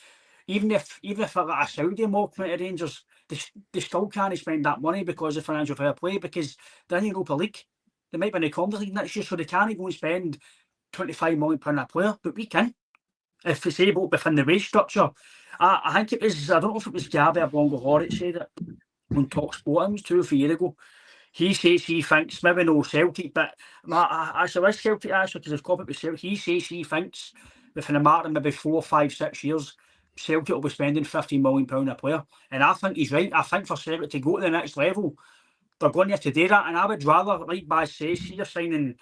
Even if I got a Saudi mock at Rangers, they still can't spend that money because of financial fair play, because they're in Europa League. They might be in the Conference League next year, so they can't go and spend £25 million a player, but we can if it's able within the wage structure. I think it was, I don't know if it was Gabby or Bongo Horror that said it on Talk Sport, it was 2 or 3 years ago. He says he thinks, maybe no Celtic, but actually with Celtic, actually, because his comment with Celtic, he says he thinks within a matter of maybe 4, 5, 6 years, Celtic will be spending £15 million a player. And I think he's right. I think for Celtic to go to the next level, they're going to have to do that. And I would rather, like Baz says, see you're signing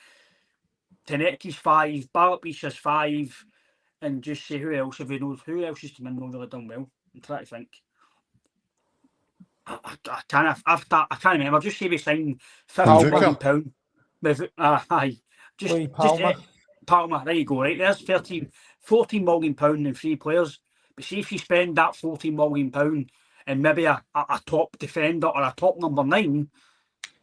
Tenecki's 5, Bartbeach is 5, and just say who else has come in and really done well. I'm trying to think. I can't remember. Just say we signed £50 million. Palmer. There you go. Right, there's £14 million in 3 players. But see if you spend that £14 million and maybe a top defender or a top number 9,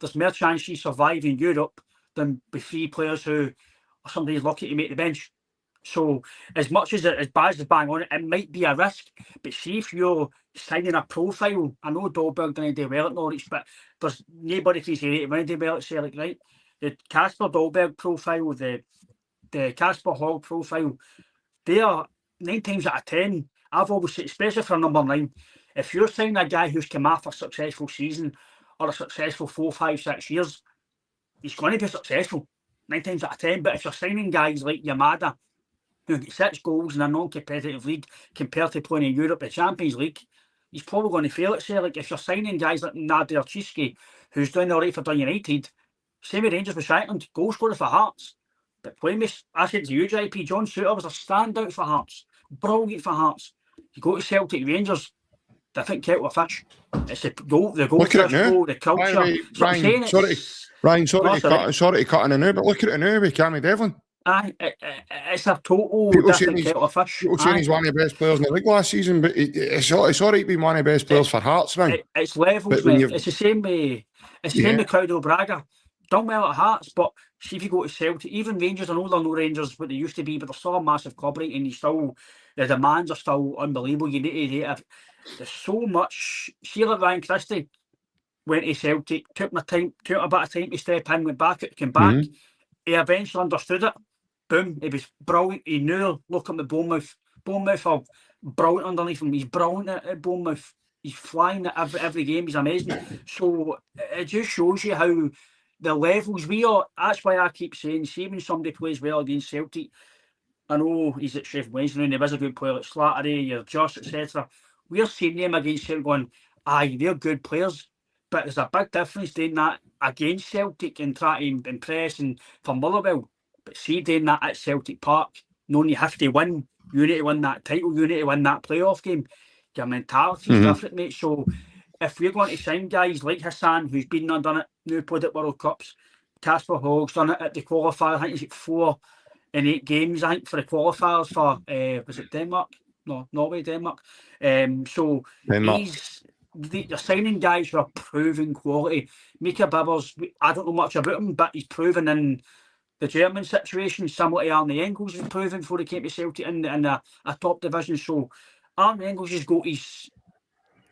there's more chance you survive in Europe than with 3 players who are somebody's lucky to make the bench. So as much as Baz is bang on it, it might be a risk. But see if you're signing a profile, I know Dolberg didn't do well at Norwich, but there's nobody can say it when they do well at Celtic, right? The Kasper Dolberg profile, the Kasper Hogg profile, they are 9 times out of 10. I've always said, especially for a number 9, if you're signing a guy who's come off a successful season or a successful 4, 5, 6 years, he's going to be successful 9 times out of 10. But if you're signing guys like Yamada, who get 6 goals in a non-competitive league compared to playing in Europe, the Champions League, he's probably going to fail at Celtic. If you're signing guys like Nadir Chiski, who's doing all right for Dun United, same with Rangers with Shankland, goal scorer for Hearts. But playing with, I said to you, JP, John Souttar was a standout for Hearts. Brilliant for Hearts. You go to Celtic Rangers, different kettle of fish. It's the goal fish goal, the culture. Ryan, sorry to cut in and out, but look at it now with Cammy Devlin. It's a total different kettle of fish. People saying he's one of the best players in the league last season, but it's all right being one of the best players for Hearts, right? It's levels, mate. It's the same with Claudio Braga. Done well at Hearts, but see if you go to Celtic, even Rangers, I know they're no Rangers what they used to be, but they're still a massive club, right? And the demands are still unbelievable. You need to have, there's so much. See like Ryan Christie went to Celtic, took a bit of time to step in, went back, came back. He eventually understood it. Boom, he was brilliant. He knew, look at the Bournemouth. Bournemouth are brilliant underneath him. He's brilliant at Bournemouth. He's flying at every game. He's amazing. So it just shows you how the levels we are. That's why I keep saying, see when somebody plays well against Celtic, I know he's at Sheffield Wednesday and he was a good player like Slattery, you're Josh, etc. We're seeing them against Celtic going, aye, they're good players. But there's a big difference doing that against Celtic and trying to impress and for Motherwell. But see doing that at Celtic Park, knowing you have to win, you need to win that title, you need to win that playoff game. Your mentality is different, mate. So if we're going to sign guys like Hassan, who's been there, done it, now played at World Cups, Casper Hogh'S done it at the qualifier, I think he's at 4 in 8 games, I think, for the qualifiers for, was it Denmark? No, Norway, Denmark. So Denmark. they're signing guys who are proven quality. Mika Bibbers, I don't know much about him, but he's proven in the German situation, similar to Arne Engels is proven before he came to Celtic in a top division. So Arne Engels has got his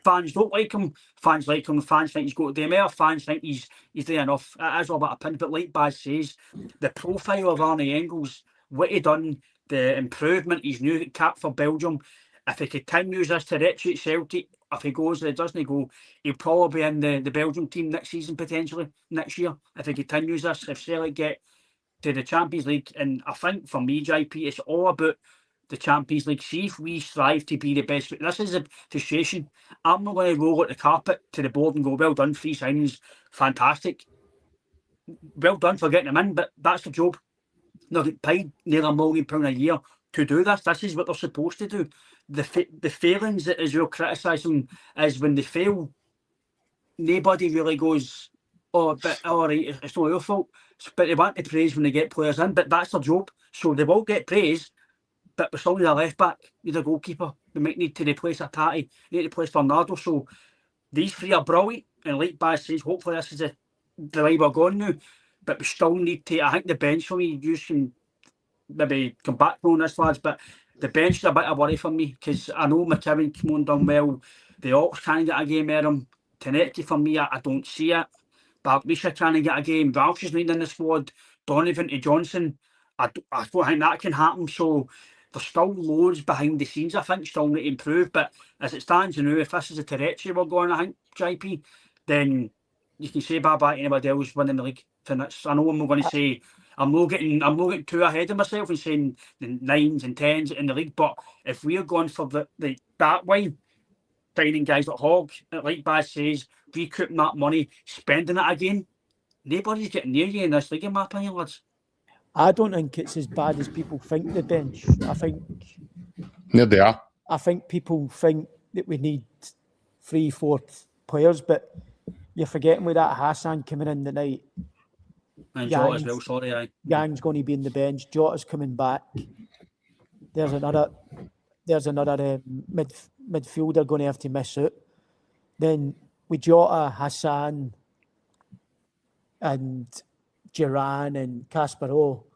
fans don't like him, fans like him, fans think he's got to do more, fans think he's doing enough. It is all about a pin. But like Baz says, the profile of Arne Engels, what he done, the improvement, he's new cap for Belgium. If he continues this trajectory at Celtic, if he goes, it doesn't go, he'll probably be in the Belgium team next season, potentially, next year. If he continues this, if Celtic get to the Champions League, and I think for me, JP, it's all about the Champions League. See if we strive to be the best. This is a frustration. I'm not going to roll out the carpet to the board and go, well done, 3 signings, fantastic. Well done for getting them in, but that's the job. They're getting paid nearly £1 million a year to do this. This is what they're supposed to do. The failings that Israel criticise them is when they fail, nobody really goes, oh, but all right, it's not your fault. But they want to praise when they get players in, but that's their job. So they will get praise, but we still need a left back, need a goalkeeper. We might need to replace a Tati, need to replace Bernardo. So these 3 are brilliant, and like Baz says, hopefully this is the way we're going now. But we still need to, I think the bench for me, you can maybe come back on this, lads, but the bench is a bit of worry for me, because I know McKibben came on done well, the Ox can't get a game out of him, Tenecki for me, I don't see it. Baglisha trying to get a game, Ralph's is leading in the squad, Donovan to Johnson, I don't think that can happen. So there's still loads behind the scenes, I think, still need to improve. But as it stands now, if this is a trajectory we're going, I think, JP, then you can say bye-bye to anybody else winning the league. I know I'm not going to say, I'm not getting too ahead of myself and saying the 9s and 10s in the league, but if we're going for that way, signing guys like Hogh'S, like Baz says, recouping that money, spending it again, nobody's getting near you in this league, in my opinion, lads. I don't think it's as bad as people think, the bench. I think... There they are. I think people think that we need 3, 4 players, but you're forgetting with that Hassan coming in tonight. And Jota as well, sorry, aye. Gang's going to be in the bench. Jota's coming back. There's another midfielder going to have to miss out. Then with Jota, Hassan, and Duran and Casper O,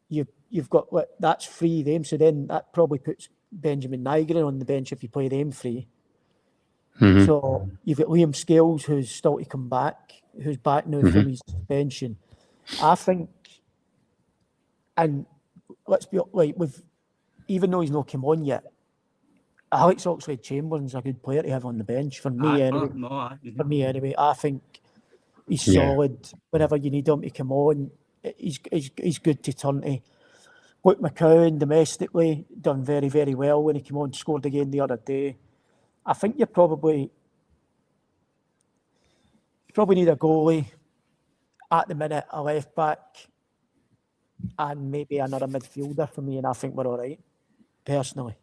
you've got that's 3 of them. So then that probably puts Benjamin Nygren on the bench if you play them 3. Mm-hmm. So you've got Liam Scales, who's still to come back, who's back now from his suspension. I think, and let's be like, even though he's not come on yet, Alex Oxlade-Chamberlain's a good player to have on the bench for me anyway. For me anyway, I think he's solid. Whenever you need him to come on, he's good to turn to. Luke McCowan domestically done very, very well when he came on, scored again the other day. I think you probably need a goalie at the minute, a left back, and maybe another midfielder for me, and I think we're all right, personally.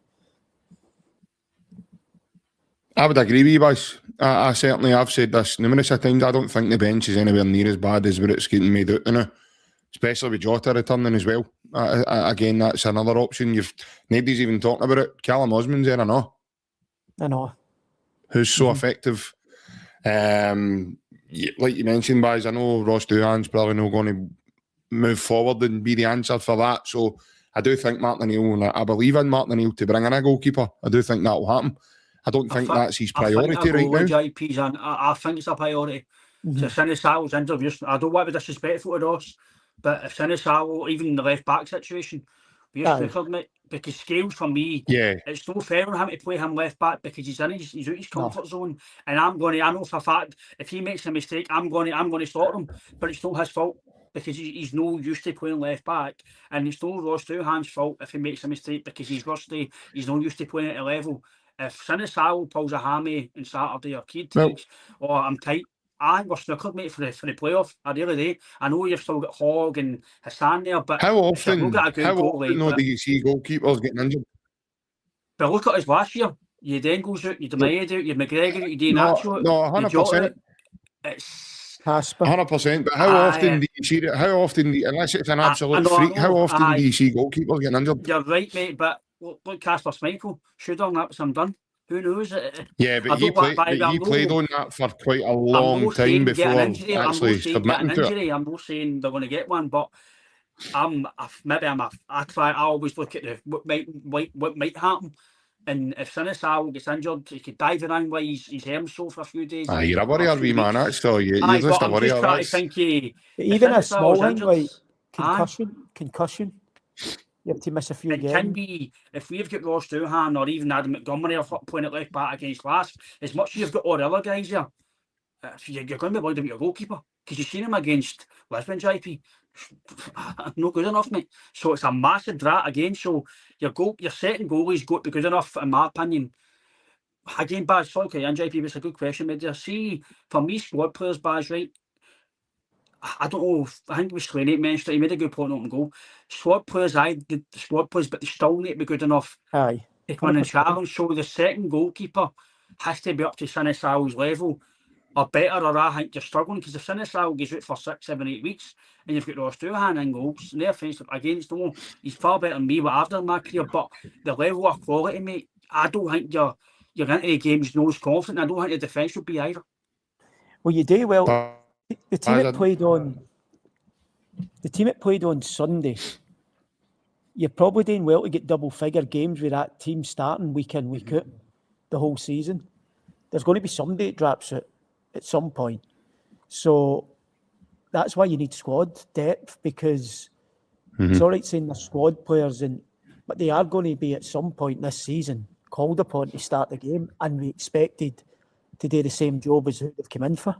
I would agree with you, Baz. I certainly have said this numerous times. I don't think the bench is anywhere near as bad as what it's getting made out now, especially with Jota returning as well. Again, that's another option. Nobody's even talking about it. Callum Osman's there, I know. Who's so effective. Like you mentioned, Baz, I know Ross Doohan's probably not going to move forward and be the answer for that. So I do think Martin O'Neill, and I believe in Martin O'Neill to bring in a goalkeeper. I do think that will happen. I don't think that's his priority right now. I think it's a priority. So Sinisalo's injured. I don't want to be disrespectful to Ross, but if Sinisalo, even the left back situation, we're snookered, mate. Because Scales, for me, it's no fair on him to play him left back because he's out his comfort zone. And I know for a fact, if he makes a mistake, I'm going to stop him. But it's not his fault because he's no used to playing left back, and it's no Ross Doohan's fault if he makes a mistake because he's rusty. He's not used to playing at a level. If Sinisalo pulls a hammy on Saturday or Keed takes, or I'm tight, I think we're snookered, mate, for the playoff. I really do. I know you've still got Hogg and Hassan there, but how often do you see goalkeepers getting injured? But look at us last year. You then goes out, you Demaye out, you McGregor out, you do No, Nacho out, no, you Jota 100%. out. It's Casper. 100%. But how often do you see it? How often, unless it's an absolute freak, how often do you see goalkeepers getting injured? You're right, mate. But look, Casper Schmeichel, should have that was him done. Who knows? Yeah, but he played on that for quite a long time before actually submitting to it. I'm not saying they're going to get one, but I always look at what might happen. And if Sinisal gets injured, he could dive around while he's so for a few days. You're a worrier, wee man. That's so you're just a worrier. I'm just trying to think. Even a small thing like concussion. You have to miss a few games. It can be, if we've got Ross Doohan or even Adam Montgomery playing at left back against Lask, as much as you've got all the other guys here, you're going to be worried about your goalkeeper. Because you've seen him against Lisbon, JP. Not good enough, mate. So it's a massive drat again. So your second goalie's got to be good enough, in my opinion. Again, Baz, sorry, JP, it's a good question, mate. See, for me, squad players, Baz, right? I don't know. I think it was Slaney mentioned it. He made a good point on goal. Squad players, but they still need to be good enough to come in and challenge. So the second goalkeeper has to be up to Sinisal's level or better, or I think you're struggling. Because if Sinisal goes out for 6, 7, 8 weeks and you've got Ross Doohan in goals, no offence against them, he's far better than me, what I've done in my career. But the level of quality, mate, I don't think you're into the games nose confident. I don't think the defence would be either. Well, you do well. The team that played on Sunday, you're probably doing well to get double-figure games with that team starting week in, week out, the whole season. There's going to be somebody that drops it at some point. So that's why you need squad depth, because it's all right saying they're squad players, but they are going to be at some point this season called upon to start the game and be expected to do the same job as who they've come in for.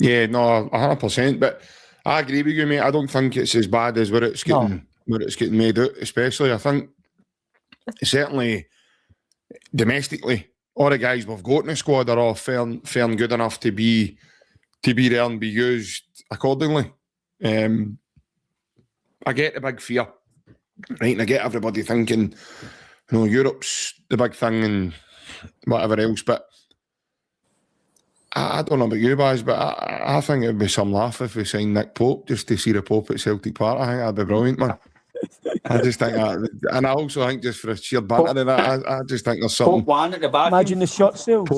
Yeah, no, 100%. But I agree with you, mate. I don't think it's as bad as where it's getting made out. Especially, I think certainly domestically, all the guys we've got in the squad are all fair and good enough to be there and be used accordingly. I get the big fear, right? And I get everybody thinking, Europe's the big thing and whatever else, but I don't know about you guys, but I think it would be some laugh if we signed Nick Pope just to see the Pope at Celtic Park. I think that'd be brilliant, man. I just think that, and I also think just for a sheer banter in that, I just think there's something. Pope one at the back. Imagine the shot sales.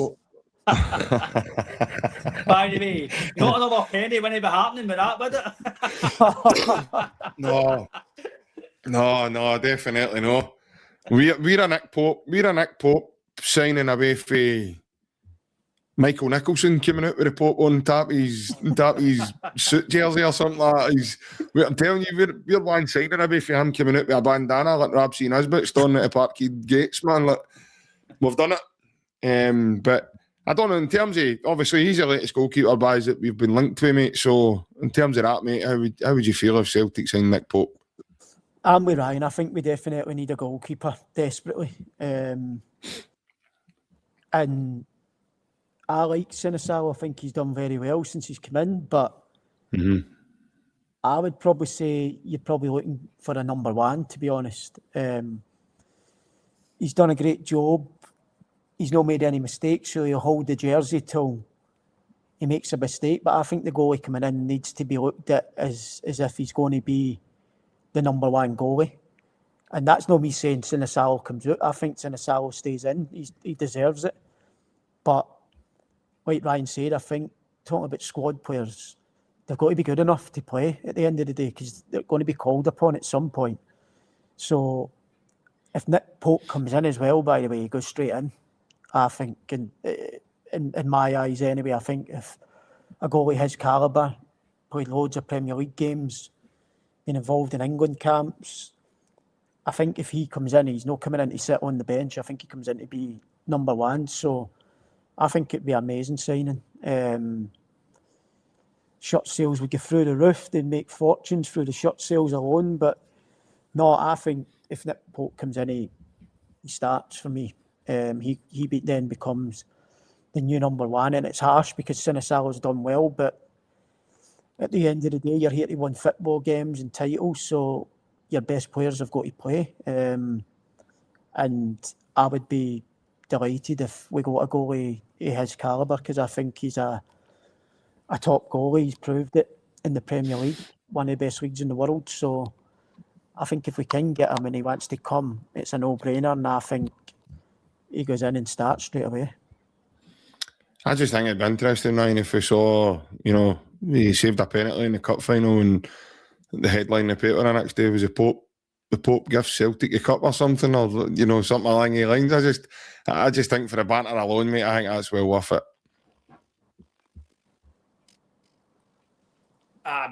By the way, not another penny wouldn't be happening with that, would it? No, definitely no. We're a Nick Pope signing away for Michael Nicholson coming out with a Pope on top of his suit jersey or something like that. I'm telling you, we're one signing away for him coming out with a bandana like Rob C. Nisbet storming at the Parkhead gates, man. Like, we've done it. But I don't know, in terms of, obviously, he's the latest goalkeeper buys that we've been linked to, mate. So, in terms of that, mate, how would you feel if Celtic signed Nick Pope? I'm with Ryan. I think we definitely need a goalkeeper, desperately. And I like Sinisal. I think he's done very well since he's come in, but I would probably say you're probably looking for a number one, to be honest. He's done a great job. He's not made any mistakes, so he'll hold the jersey till he makes a mistake. But I think the goalie coming in needs to be looked at as if he's going to be the number one goalie. And that's not me saying Sinisal comes out. I think Sinisal stays in. He deserves it. But like Ryan said, I think talking about squad players, they've got to be good enough to play at the end of the day because they're going to be called upon at some point. So if Nick Pope comes in as well, by the way, he goes straight in. I think, in my eyes anyway, I think if a goalie his calibre, played loads of Premier League games, been involved in England camps, I think if he comes in, he's not coming in to sit on the bench. I think he comes in to be number one. So I think it'd be an amazing signing. Shirt sales would go through the roof. They'd make fortunes through the shirt sales alone. But no, I think if Nick Pope comes in, he starts for me. He then becomes the new number one. And it's harsh because Sinisal has done well. But at the end of the day, you're here to win football games and titles. So your best players have got to play. And I would be delighted if we got a goalie of his calibre, because I think he's a top goalie. He's proved it in the Premier League, one of the best leagues in the world. So I think if we can get him and he wants to come, it's a no-brainer, and I think he goes in and starts straight away. I just think it'd be interesting, Ryan, if we saw, you know, he saved a penalty in the cup final and the headline in the paper the next day was the Pope gives Celtic a cup or something, or, you know, something along the lines. I just think for the banter alone, mate, I think that's well worth it.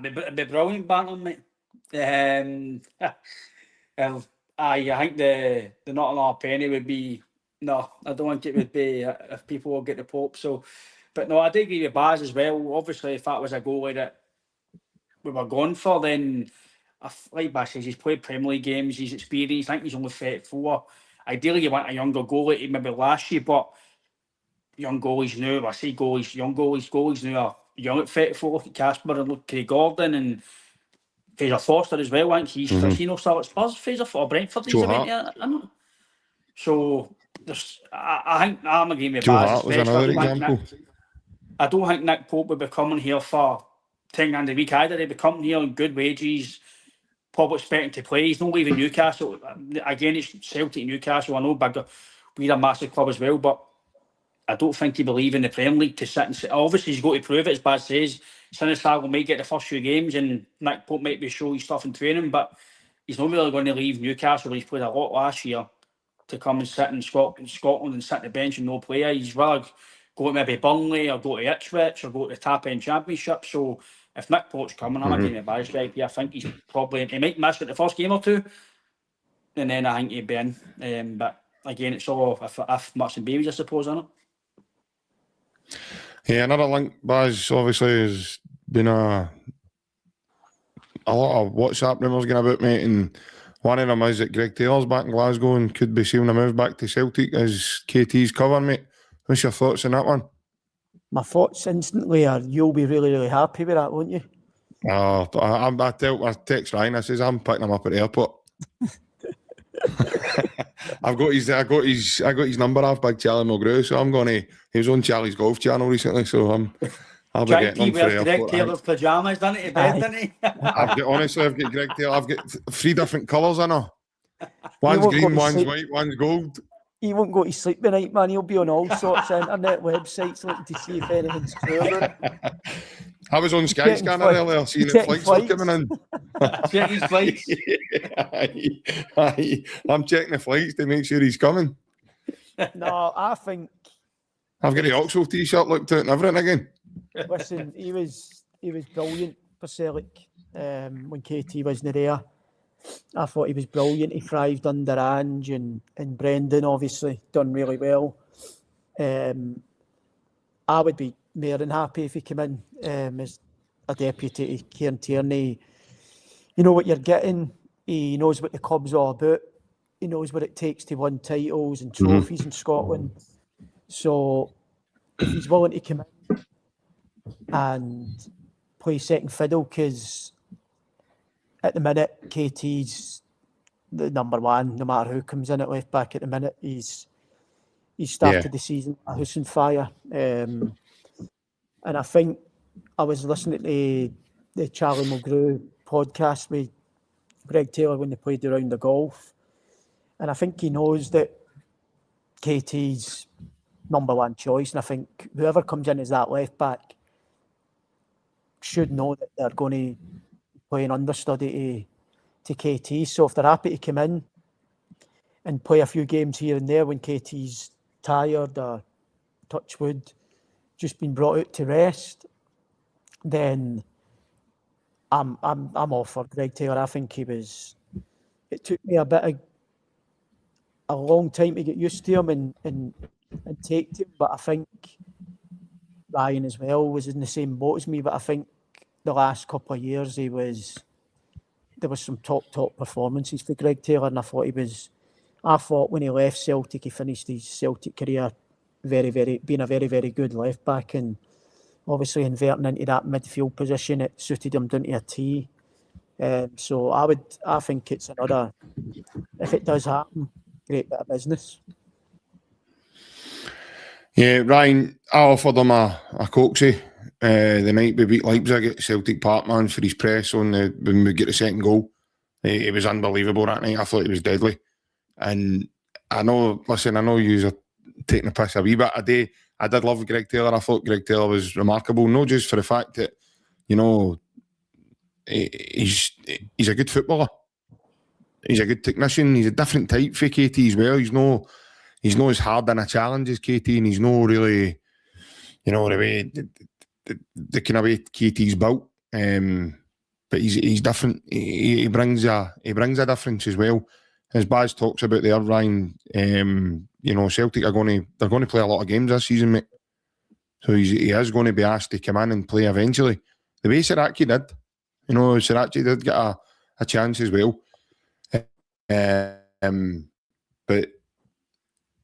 It'd be brilliant banter, mate. I think the not another penny would be, no, I don't think it would be if people will get the Pope. So, but no, I do agree with Baz as well. Obviously, if that was a goalie that we were going for, then like Baz says, he's played Premier League games, he's experienced. I think he's only 34. Ideally, you want a younger goalie to maybe last year, but young goalies now, I say goalies, young goalies now are young at 34. Look at Casper and look at Craig Gordon and Fraser Forster as well. I think he's still at Spurs. Fraser for Brentford. He's so there's, I think I'm agreeing with Baz. Was another example. I don't think Nick Pope would be coming here for £10,000 a week either. He'd be coming here on good wages, probably expecting to play. He's not leaving Newcastle. Again, it's Celtic and Newcastle. I know we're a massive club as well, but I don't think he'd be leaving the Premier League to sit and sit. Obviously, he's got to prove it, as Baz says. Sinisterra might get the first few games and Nick Pope might be showing stuff in training, but he's not really going to leave Newcastle. He's played a lot last year to come and sit in Scotland and sit on the bench and no player. He's rather go to maybe Burnley or go to Ipswich or go to the Tap End Championship. So if Nick Pope's coming, I'm agreeing with Baz, right? I think he might miss it the first game or two, and then I think he'd be in. But again, it's all if much and babies, I suppose, isn't it? Yeah, another link, Baz, obviously has been a lot of WhatsApp rumours going about, mate, and one of them is that Greg Taylor's back in Glasgow and could be sealing a move back to Celtic as KT's cover, mate. What's your thoughts on that one? My thoughts instantly are you'll be really, really happy with that, won't you? I text Ryan, I says I'm picking him up at the airport. I got his number off Big Charlie Mulgrew, so I'm going to. He was on Charlie's golf channel recently, so I'll be getting him for the airport. Greg Taylor's pyjamas, didn't he? Didn't he? I've got Greg Taylor. I've got 3 different colours in her. One's green, one's white, one's gold. He won't go to sleep tonight, man. He'll be on all sorts of internet websites looking to see if anything's true. I was on Sky Scanner earlier, seeing the flights were coming in. Checking his flights. I'm checking the flights to make sure he's coming. No, I think I've got the Oxford t-shirt looked out and everything again. Listen, he was brilliant for Celtic when KT wasn't there. I thought he was brilliant. He thrived under Ange and Brendan, obviously, done really well. I would be more than happy if he came in as a deputy to Kieran Tierney. You know what you're getting. He knows what the club's all about. He knows what it takes to win titles and trophies in Scotland. So if he's willing to come in and play second fiddle, because at the minute, KT's the number one, no matter who comes in at left back at the minute. He's started the season a house on fire. And I think I was listening to the Charlie Mulgrew podcast with Greg Taylor when they played the round of golf. And I think he knows that KT's number one choice. And I think whoever comes in as that left back should know that they're going to play an understudy to KT. So if they're happy to come in and play a few games here and there when KT's tired or touch wood, just been brought out to rest, then I'm all for Greg Taylor. I think it took me a long time to get used to him and take to him, but I think Ryan as well was in the same boat as me, but I think the last couple of years there was some top performances for Greg Taylor, and I thought when he left Celtic, he finished his Celtic career being a very, very good left back, and obviously inverting into that midfield position, it suited him down to a T. So I think it's another, if it does happen, great bit of business. Yeah, Ryan, I offered him a coxie the night we beat Leipzig at Celtic Park, man, for his press on when we get the second goal. It was unbelievable that night. I thought he was deadly. And I know you are taking the piss a wee bit. I did love Greg Taylor. I thought Greg Taylor was remarkable, not just for the fact that, you know, he's a good footballer. He's a good technician. He's a different type for KT as well. He's not as hard in a challenge as KT, and he's not really, you know, the way the kind of way KT's built. But he's different. He brings a difference as well. As Baz talks about there, Ryan, you know, Celtic they're going to play a lot of games this season, mate. So he is going to be asked to come in and play eventually. The way Sirachi did, you know, Sirachi did get a chance as well. But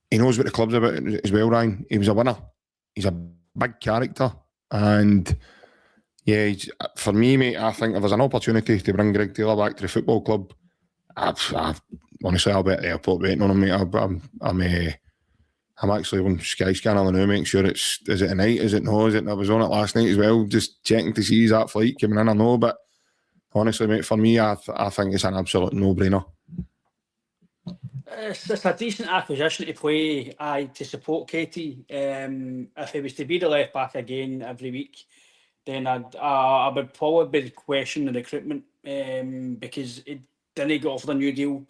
he knows what the club's about as well, Ryan. He was a winner. He's a big character. And yeah, for me, mate, I think if there's an opportunity to bring Greg Taylor back to the football club, honestly, I'll be at the airport waiting on him, mate. I'm actually on Skyscanner now, making sure is it tonight, is it no, is it? I was on it last night as well, just checking to see is that flight coming in or no. But honestly, mate, for me, I think it's an absolute no-brainer. It's a decent acquisition to play, to support Katie. If he was to be the left back again every week, then I would probably question the recruitment because he didn't get offered a new deal.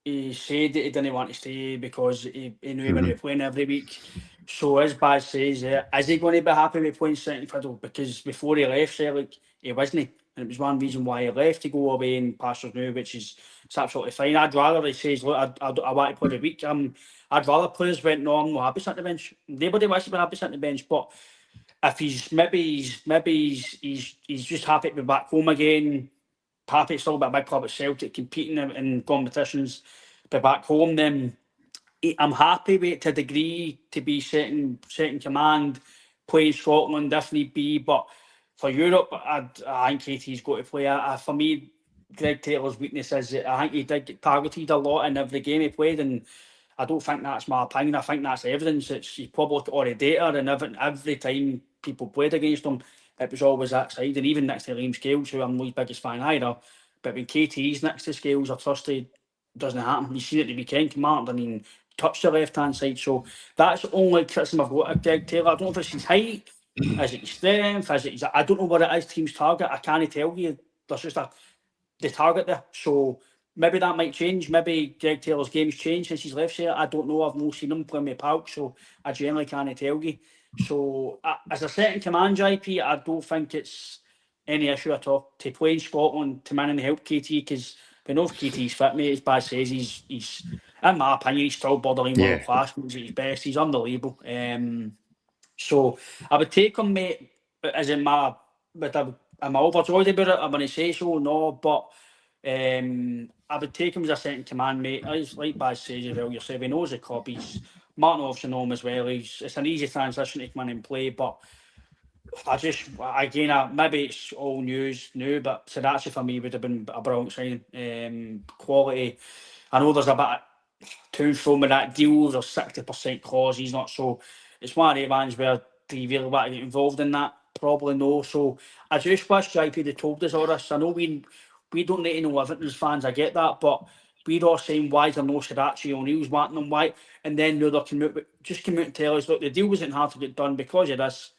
He said that he didn't want to stay because he knew he would be playing every week. So as Baz says, is he going to be happy with playing centre fiddle? Because before he left Celtic, he wasn't. And it was one reason why he left to go away in pastures new, which is it's absolutely fine. I'd rather he says, look, I want to play the week. I'd rather players went, no, I'm not happy sitting on the bench. Nobody wants to be happy sitting on the bench, but if he's just happy to be back home again, happy to still be a big club at Celtic, competing in competitions, be back home, then I'm happy with it to a degree to be second command, playing Scotland if need be, but for Europe, I think KT's got to play. For me, Greg Taylor's weakness is that I think he did get targeted a lot in every game he played, and I don't think that's my opinion. I think that's evidence. He's probably got all the data, and every time people played against him, it was always that side. And even next to Liam Scales, who I'm not his biggest fan either, but when KT's next to Scales or Trusty, doesn't happen. You see it at the weekend, Martin didn't even touch the left-hand side. So that's the only criticism I've got of Greg Taylor. I don't know if it's his height, is it his strength, I don't know what it is, team's target. I can't tell you. There's just the target there. So maybe that might change. Maybe Greg Taylor's game's changed since he's left here. I don't know. I've not seen him playing with Palk, so I generally can't tell you. So as a second command JP, I don't think it's any issue at all to play in Scotland to man and help KT, because we know if KT's fit, mate, as Baz says, he's in my opinion, he's still borderline world class. He's at his best. He's unbelievable. So I would take him, mate, as in am I overjoyed about it? I'm going to say so, no, but I would take him as a second command, mate. Like Baz says as well, yourself, he knows the club. Martin obviously knows him as well. It's an easy transition to come in and play, but maybe it's all news new, but Sirachi for me would have been a brilliant signing. Quality. I know there's a bit of to from with that deal, there's 60% clause, he's not, so it's one of the ones where do you really want to get involved in that? Probably no. So I just wish JP had told us all this. I know we don't need to know Everton's fans, I get that, but we're all saying why is there no Sirachi O'Neill's wanting them, why? And then they're come out and tell us, look, the deal wasn't hard to get done because of this.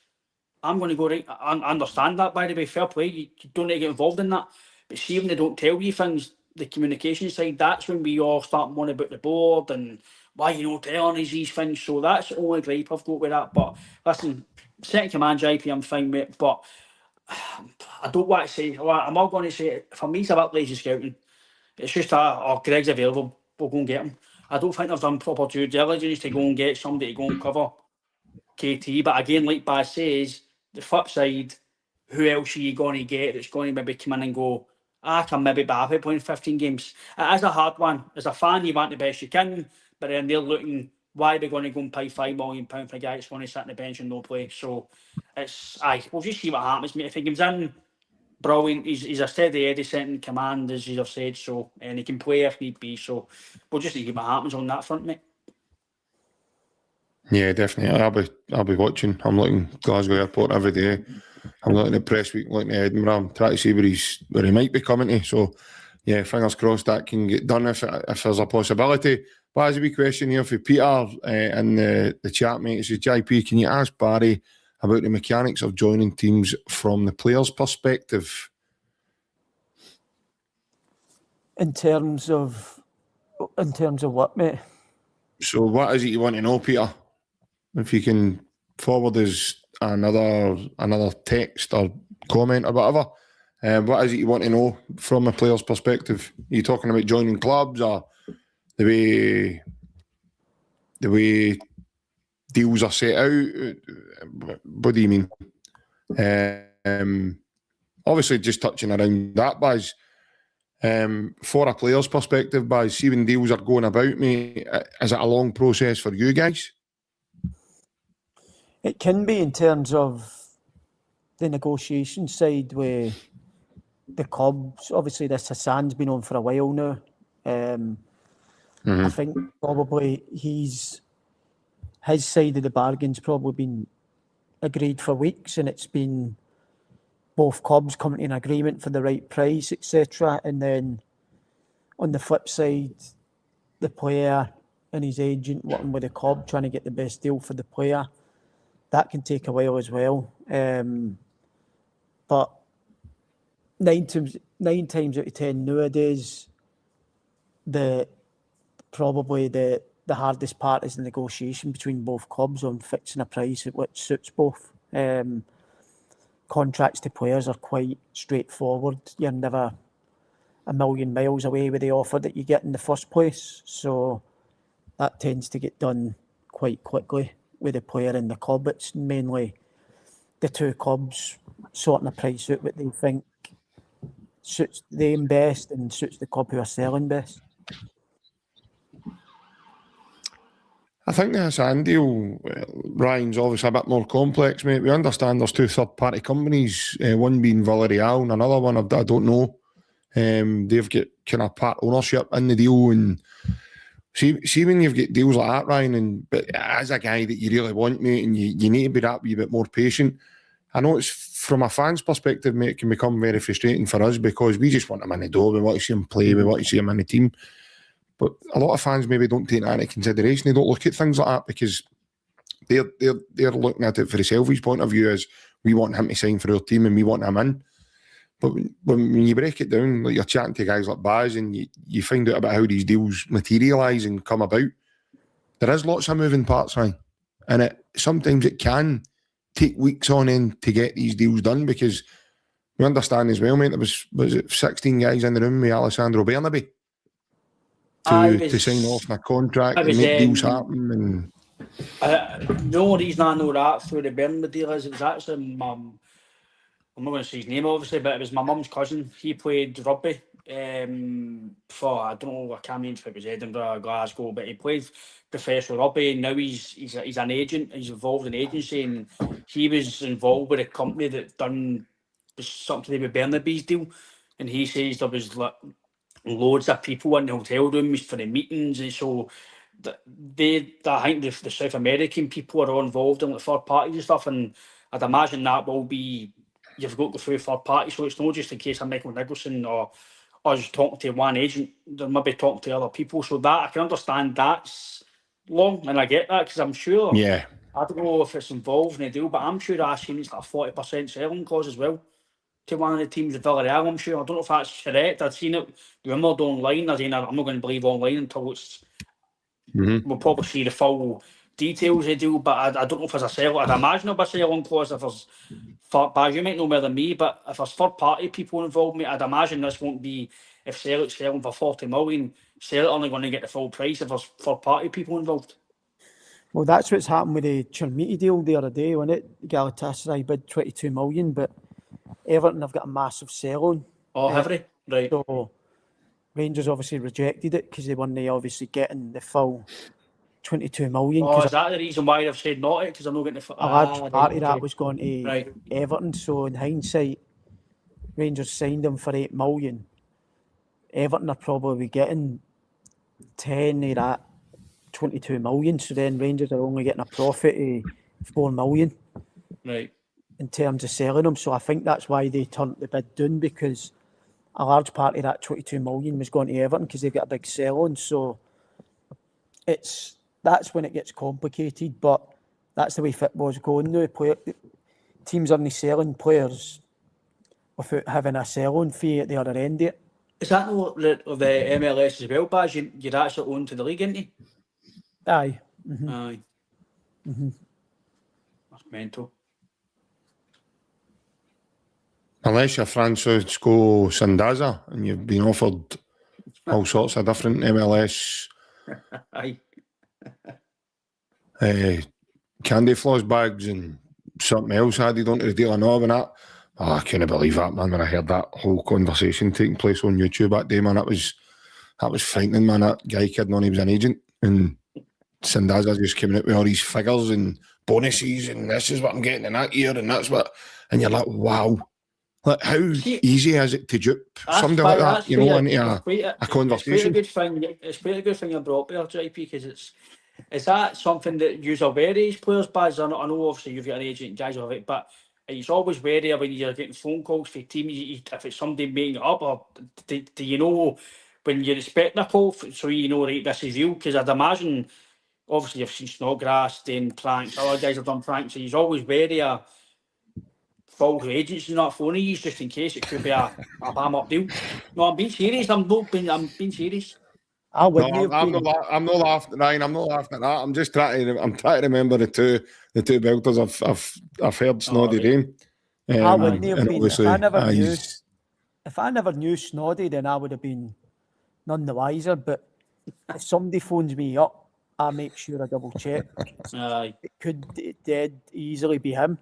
I'm going to go right. I understand that, by the way, fair play. You don't need to get involved in that. But see, when they don't tell you things, the communication side, that's when we all start moaning about the board and why you not telling us these things. So that's the only gripe I've got with that. But listen, second command JP, I'm fine with it. But I don't want to say, well, I'm not going to say it. For me, it's about lazy scouting. It's just Greg's available, we'll go and get him. I don't think they've done proper due diligence to go and get somebody to go and cover KT. But again, like Baz says, the flip side, who else are you going to get that's going to maybe come in and go, I can maybe be happy playing 15 games. It is a hard one. As a fan, you want the best you can, but then they're looking, why are we going to go and pay £5 million for a guy that's going to sit on the bench and no play? So we'll just see what happens, mate. If he comes in, brilliant. He's a steady Eddie second command, as you've said, so, and he can play if need be. So we'll just see what happens on that front, mate. Yeah, definitely. I'll be watching. I'm looking Glasgow Airport every day. I'm looking at Press Week, looking at Edinburgh. I'm trying to see where he might be coming to. So, yeah, fingers crossed that can get done if there's a possibility. But as a wee question here for Peter in the chat, mate, it says, JP, can you ask Barry about the mechanics of joining teams from the player's perspective? In terms of what, mate? So what is it you want to know, Peter? If you can forward us another text or comment or whatever. What is it you want to know from a player's perspective? Are you talking about joining clubs or the way deals are set out? What do you mean? Obviously, just touching around that, Baz. For a player's perspective, Baz, see when deals are going about, mate, is it a long process for you guys? It can be in terms of the negotiation side with the clubs. Obviously, this Hassan's been on for a while now. I think probably his side of the bargain's probably been agreed for weeks, and it's been both clubs coming to an agreement for the right price, etc. And then on the flip side, the player and his agent working with the club trying to get the best deal for the player. That can take a while as well. But nine times out of 10 nowadays, probably the hardest part is the negotiation between both clubs on fixing a price which suits both. Contracts to players are quite straightforward. You're never a million miles away with the offer that you get in the first place. So that tends to get done quite quickly with the player and the club. It's mainly the two clubs sorting a price out what they think suits them best and suits the club who are selling best. I think the Hassan deal, Ryan's obviously a bit more complex, mate. We understand there's two third-party companies, one being Villarreal and another one I don't know. They've got kind of part ownership in the deal, and see when you've got deals like that, Ryan, but as a guy that you really want, mate, and you need to be that wee bit more patient. I know it's from a fan's perspective, mate, it can become very frustrating for us because we just want him in the door, we want to see him play, we want to see him in the team. But a lot of fans maybe don't take that into consideration. They don't look at things like that because they're looking at it for a selfish point of view as we want him to sign for our team and we want him in. But when you break it down, like you're chatting to guys like Baz and you find out about how these deals materialise and come about, there is lots of moving parts, right? And sometimes it can take weeks on end to get these deals done because we understand as well, mate, there was it 16 guys in the room with Alessandro Bernabei to sign off a contract and make deals happen. And the only reason I know that through the Bernabei deal is it was actually I'm not going to say his name obviously, but it was my mum's cousin. He played rugby for, I don't know, I can't remember if it was Edinburgh or Glasgow, but he played professional rugby and now he's an agent. He's involved in agency and he was involved with a company that done something to do with Bernabei's deal, and he says there was like loads of people in the hotel rooms for the meetings, and so I think the South American people are all involved in the third parties and stuff, and I'd imagine that will be, you've got to go through third party, so it's not just in case of Michael Nicholson or us talking to one agent, they're maybe talking to other people, so that I can understand that's long, and I get that because I'm sure, yeah, I don't know if it's involved in the deal, but I'm sure I've seen it's like a 40% selling clause as well to one of the teams at Villarreal, I'm sure. I don't know if that's correct. I'd seen it rumoured online. I'm not going to believe online until it's... We'll probably see the full details of the deal, but I don't know if there's a sell. I'd imagine there'll be a selling clause if there's... But you might know more than me, but if there's third-party people involved, mate, I'd imagine this won't be... If Celtic's selling for 40 million, Celtic only going to get the full price if there's third-party people involved. Well, that's what's happened with the Chermiti deal the other day, wasn't it? Galatasaray bid 22 million, but Everton have got a massive sell on. Oh, have they? Right. So Rangers obviously rejected it because they weren't obviously getting the full 22 million. Oh, is that the reason why they've said not it? Because they're not getting the... A large part of that was going to Everton. So in hindsight, Rangers signed them for 8 million. Everton are probably getting 10 of that 22 million. So then Rangers are only getting a profit of 4 million. Right. In terms of selling them. So I think that's why they turned the bid down, because a large part of that 22 million was going to Everton because they've got a big sell on. So that's when it gets complicated, but that's the way football's going now. Teams aren't selling players without having a sell-on fee at the other end of it. Is that not the MLS as well, Baz? You're actually owned to the league, isn't you? Aye. Aye. That's mental. Unless you're Francisco Sandaza and you've been offered all sorts of different MLS Aye. candy floss bags and something else added onto the deal. I know and that. Oh, I couldn't believe that, man, when I heard that whole conversation taking place on YouTube that day, man. That was frightening, man. That guy kidding on he was an agent, and Sandaza just came out with all these figures and bonuses, and this is what I'm getting in that year, and that's what, and you're like, wow. Like, how easy is it to dupe somebody like that, you know, into a conversation? It's quite a good thing you brought there, JP, because is that something that you're aware of these players, Baz? I know obviously you've got an agent, guys of it, but it's always wary when you're getting phone calls for teams, if it's somebody making it up, or do you know when you're expecting a call, so you know, right, this is real? Because I'd imagine, obviously you've seen Snodgrass doing pranks, other guys have done pranks, so you're always wary of false agents not phoning you just in case it could be a bam up deal. No, I'm being serious. I'm being serious. I'm not laughing, Ryan. I'm not laughing at that. I'm just trying to remember the two belters I've heard Snoddy name. I wouldn't have been if I never knew Snoddy, then I would have been none the wiser. But if somebody phones me up, I make sure I double check. It could dead easily be him.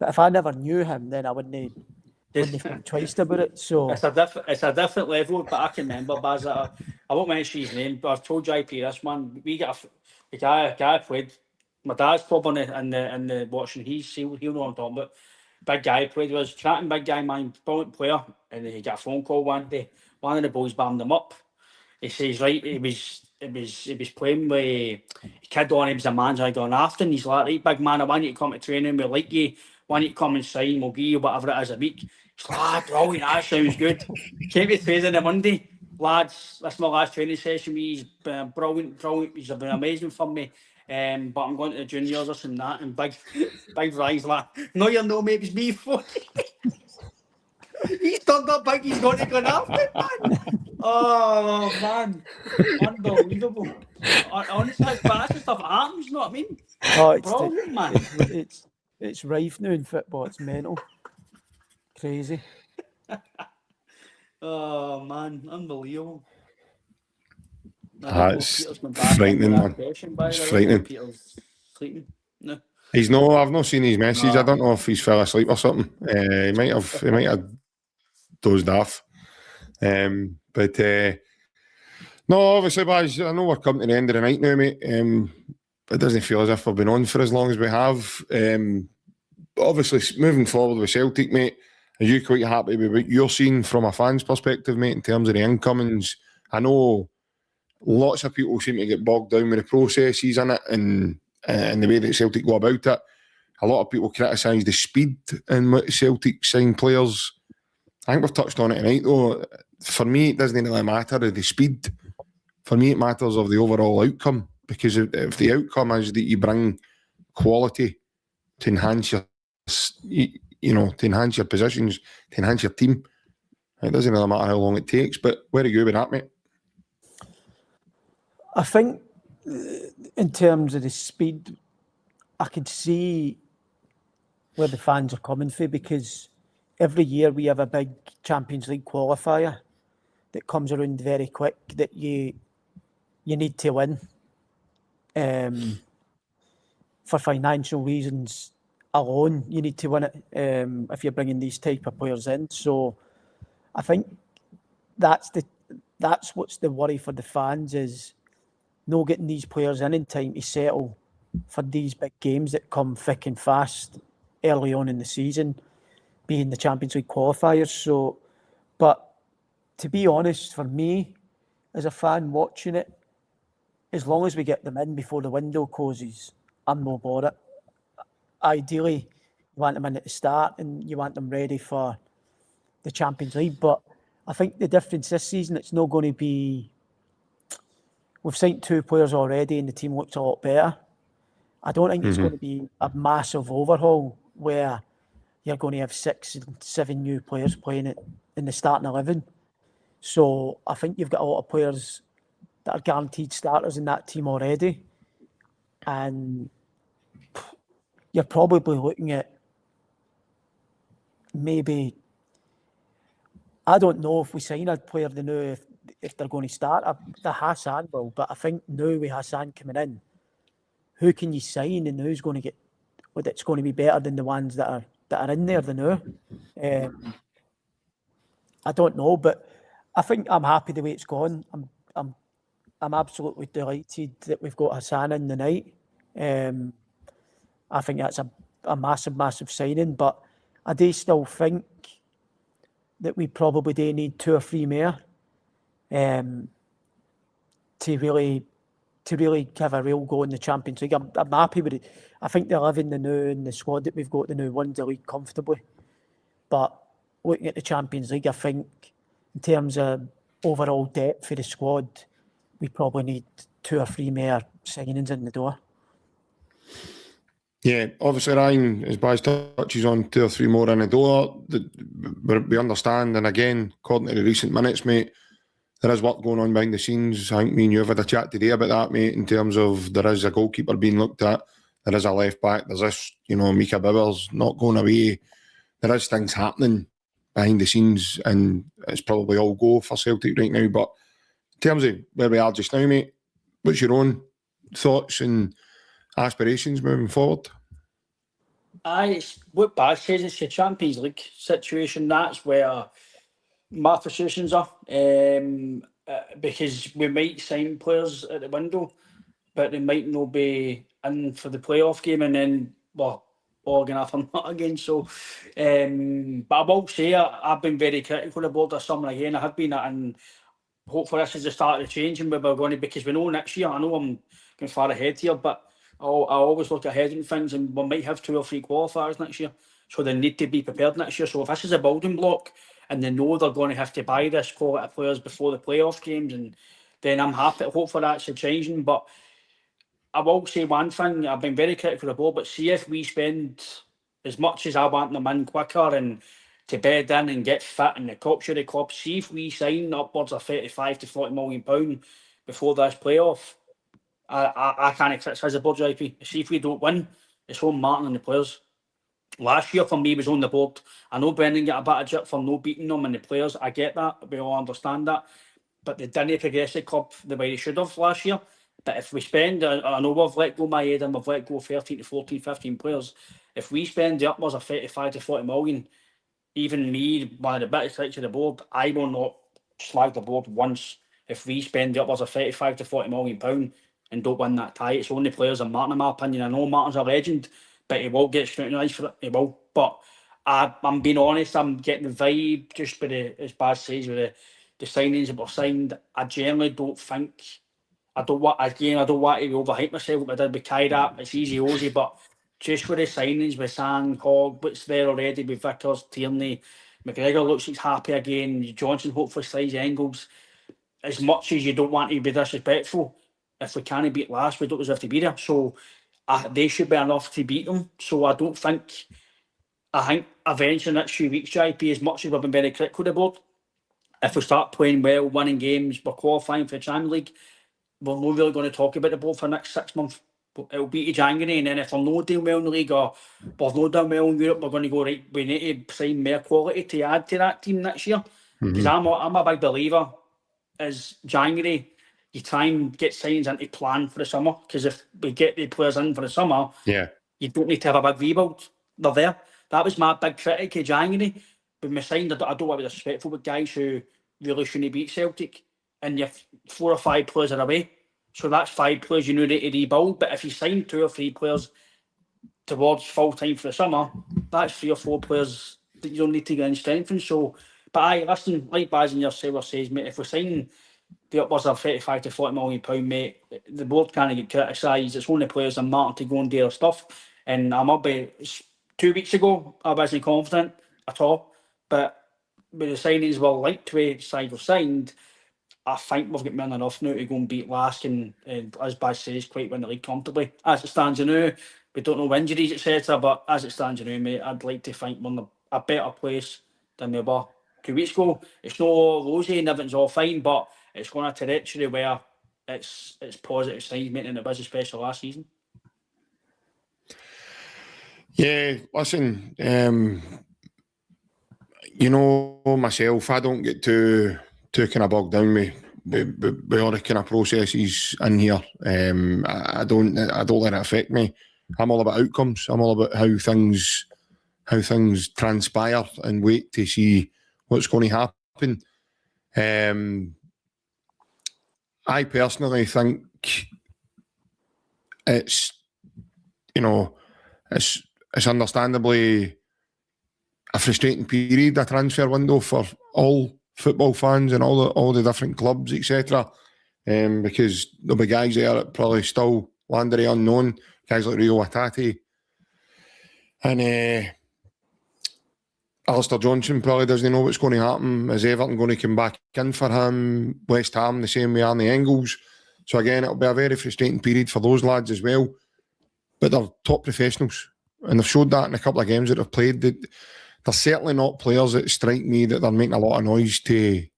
But if I never knew him, then I wouldn't think twice about it. So it's a different level. But I can remember, Baz, I won't mention his name, but I've told JP this, man. We got a guy played. My dad's probably in the watching. He'll know what I'm talking about. Big guy played with us, chatting big guy, man, brilliant player. And he got a phone call one day. One of the boys bammed him up. He says, right, he was playing with a kid on. He was a manager going after, and he's like, right, big man, I want you to come to training. We like you. Want you to come and sign? We'll give you whatever it is a week. He's like, brilliant. That sounds good. Came to training on Monday, lads. This is my last training session. He's been brilliant. He's been amazing for me. But I'm going to the juniors or something that. And big Ryan's like, no, you're no, mate. It's me for. He's turned up big. He's going to go after it, man. Oh man, unbelievable. Honestly, that's the stuff that happens. You know what I mean? Oh, it's brilliant, man. It's rife now in football. It's mental, crazy. Oh man, unbelievable. It's frightening, man. It's frightening. Peter's sleeping. No. I've not seen his message. I don't know if he's fell asleep or something. He might have dozed off. But no, obviously, guys, I know we're coming to the end of the night now, mate. It doesn't feel as if we've been on for as long as we have. Obviously, moving forward with Celtic, mate, are you quite happy with what you're seeing from a fan's perspective, mate, in terms of the incomings? I know lots of people seem to get bogged down with the processes in it and the way that Celtic go about it. A lot of people criticise the speed in which Celtic sign players. I think we've touched on it tonight, though. For me, it doesn't really matter of the speed. For me, it matters of the overall outcome, because if the outcome is that you bring quality to enhance your, to enhance your positions, to enhance your team, it doesn't really matter how long it takes. But where are you with that, mate? I think in terms of the speed, I could see where the fans are coming from, because every year we have a big Champions League qualifier that comes around very quick that you need to win. For financial reasons alone, you need to win it if you're bringing these type of players in. So I think that's what's the worry for the fans, is not getting these players in time to settle for these big games that come thick and fast early on in the season, being the Champions League qualifiers. So, but to be honest, for me, as a fan watching it, as long as we get them in before the window closes, I'm no bother it. Ideally, you want them in at the start and you want them ready for the Champions League. But I think the difference this season, it's not going to be... We've signed 2 players already and the team looks a lot better. I don't think it's going to be a massive overhaul where you're going to have 6 and 7 new players playing it in the starting 11. So I think you've got a lot of players that are guaranteed starters in that team already. And you're probably looking at maybe... I don't know if we sign a player they know if they're going to start. The Hassan will, but I think now with Hassan coming in, who can you sign and who's going to get... It's going to be better than the ones that are in there, they know. I don't know, but I think I'm happy the way it's gone. I'm absolutely delighted that we've got Hassan in the night. I think that's a massive signing, but I do still think that we probably do need 2 or 3 more to really have a real go in the Champions League. I'm happy with it. I think the 11 and the squad that we've got the new wins the league comfortably. But looking at the Champions League, I think in terms of overall depth for the squad, we probably need 2 or 3 more signings in the door. Yeah, obviously, Ryan, as Baz touches on 2 or 3 more in the door, we understand, and again, according to the recent minutes, mate, there is work going on behind the scenes. I think me and you have had a chat today about that, mate, in terms of there is a goalkeeper being looked at, there is a left back, there's this, Mika Bibber's not going away. There is things happening behind the scenes, and it's probably all go for Celtic right now. But in terms of where we are just now, mate, what's your own thoughts and aspirations moving forward? What Baz says, it's a Champions League situation. That's where my frustrations are, because we might sign players at the window, but they might not be in for the playoff game, and then all going off or not again. So, but I will say I've been very critical of the board this summer again. I have been, and hopefully this is the start of the change, and we're going to, because we know next year, I know I'm going far ahead here, but I always look ahead in things, and we might have 2 or 3 qualifiers next year, so they need to be prepared next year. So if this is a building block and they know they're going to have to buy this quality players before the playoff games, and then I'm happy. Hopefully that's a changing. But I will say one thing, I've been very critical of the board, but see if we spend as much as I want them in quicker and to bed in and get fit in the culture of the club, see if we sign upwards of 35 to 40 million pound before this playoff, I can't criticise the board, JP. See if we don't win, it's on Martin and the players. Last year for me was on the board. I know Brendan got a bit of jip for no beating them and the players. I get that. We all understand that. But they didn't progress the club the way they should have last year. But if we spend, I know we've let go my head and we've let go 13 to 14, 15 players. If we spend the upwards of 35 to 40 million, even me, one of the biggest critics of the board, I will not slag the board once if we spend the upwards of 35 to 40 million pound and don't win that tie. It's only players and Martin, in my opinion. I know Martin's a legend, but he will get scrutinised for it. He will. But I'm being honest, I'm getting the vibe just with the, as Baz says, with the signings that were signed. I generally don't think, I don't want to overhype myself like I did with Kairat. It's easy Ozzy, but just with the signings with Sang, Hogg, what's there already with Vickers, Tierney, McGregor looks like he's happy again, Johnson hopefully slides Engels. As much as you don't want to be disrespectful, if we can't beat last, we don't deserve to be there. So they should be enough to beat them. So I think eventually in the next few weeks, JP, as much as we've been very critical of the board, if we start playing well, winning games, we're qualifying for the Champions League, we're not really going to talk about the board for the next 6 months. It'll be to January, and then if we're not doing well in the league or we've not done well in Europe, we're going to go, right, we need to sign more quality to add to that team next year. Because I'm a big believer, is January, you try and get signings into plan for the summer, because if we get the players in for the summer, you don't need to have a big rebuild. They're there. That was my big critic of January. When we signed, I don't want to be disrespectful with guys who really shouldn't beat Celtic, and you have 4 or 5 players are away. So that's 5 players you need to rebuild. But if you sign 2 or 3 players towards full time for the summer, that's 3 or 4 players that you don't need to get in strengthen. So, but listen, like Baz and yourself says, mate, if we sign the upwards of 35 to 40 million pound, mate. The board can't get criticised. It's only players and Martin to go and do their stuff. And I might be 2 weeks ago, I wasn't confident at all. But with the signings we're like to side we've signed, I think we've got more than enough now to go and beat Lask and as Baz says, quite win the league comfortably. As it stands now, we don't know injuries, etc. But as it stands now, mate, I'd like to think we're in a better place than we were 2 weeks ago. It's not all rosy and everything's all fine, but it's going a trajectory where it's positive signs, mate, and it was especially last season. Yeah, listen, you know myself, I don't get too kind of bogged down with all the kind of processes in here. I don't let it affect me. I'm all about outcomes. I'm all about how things transpire and wait to see what's going to happen. I personally think it's, you know, it's understandably a frustrating period, a transfer window for all football fans and all the different clubs, etc. Because there'll be guys there that probably still land the unknown, guys like Rio Atati. And Alistair Johnson probably doesn't know what's going to happen. Is Everton going to come back in for him? West Ham the same way, Arnie Engels. So again, it'll be a very frustrating period for those lads as well. But they're top professionals. And they've showed that in a couple of games that they've played. They're certainly not players that strike me that they're making a lot of noise to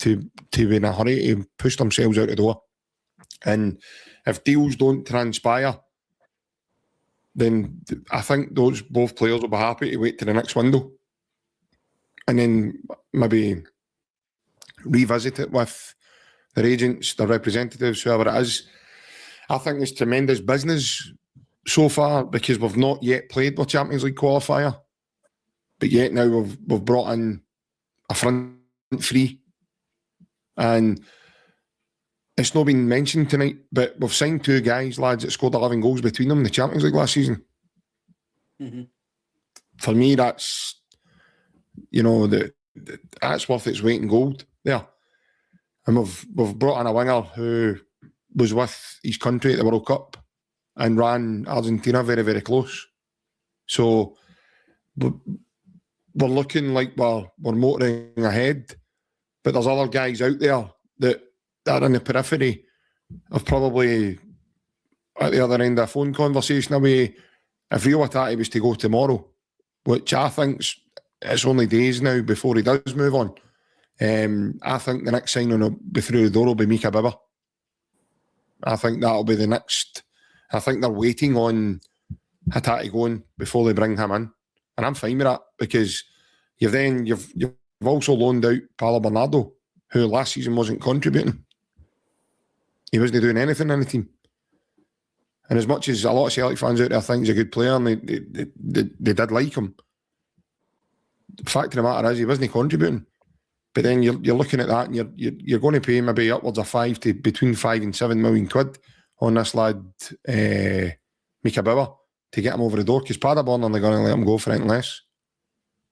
be in a hurry to push themselves out the door. And if deals don't transpire, then I think both players will be happy to wait to the next window. And then maybe revisit it with their agents, their representatives, whoever it is. I think it's tremendous business so far because we've not yet played the Champions League qualifier. But yet now we've brought in a front three. And it's not been mentioned tonight, but we've signed 2 guys, lads, that scored 11 goals between them in the Champions League last season. Mm-hmm. For me, that's, you know, that's worth its weight in gold there. And we've brought in a winger who was with his country at the World Cup and ran Argentina very, very close. So we're looking like we're motoring ahead, but there's other guys out there that are in the periphery of probably at the other end of a phone conversation away. If Rio Atati was to go tomorrow, which I think's it's only days now before he does move on, I think the next signing will be through the door will be Mika Bibber. I think that'll be the next. I think they're waiting on Hatati going before they bring him in. And I'm fine with that because you've also loaned out Paolo Bernardo, who last season wasn't contributing. He wasn't doing anything in the team. And as much as a lot of Celtic fans out there think he's a good player and they did like him, the fact of the matter is he wasn't contributing. But then you're looking at that and you're going to pay maybe upwards of between 5 and 7 million quid on this lad, Mika Bauer, to get him over the door because Paderborn are going to let him go for anything less.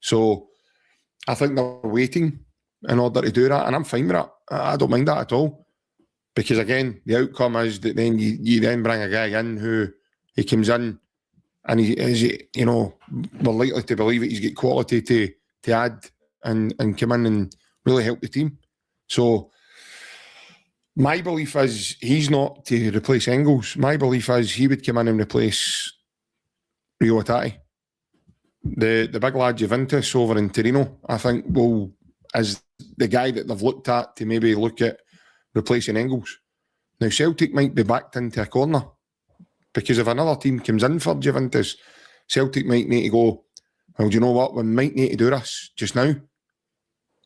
So I think they're waiting in order to do that, and I'm fine with that. I don't mind that at all. Because again, the outcome is that then you then bring a guy in who he comes in and we're likely to believe that he's got quality to add and come in and really help the team. So my belief is he's not to replace Engels. My belief is he would come in and replace Rio Atati. The big lad Juventus over in Torino, I think, is the guy that they've looked at to maybe look at replacing Engels. Now, Celtic might be backed into a corner because if another team comes in for Juventus, Celtic might need to go, well, do you know what? We might need to do this just now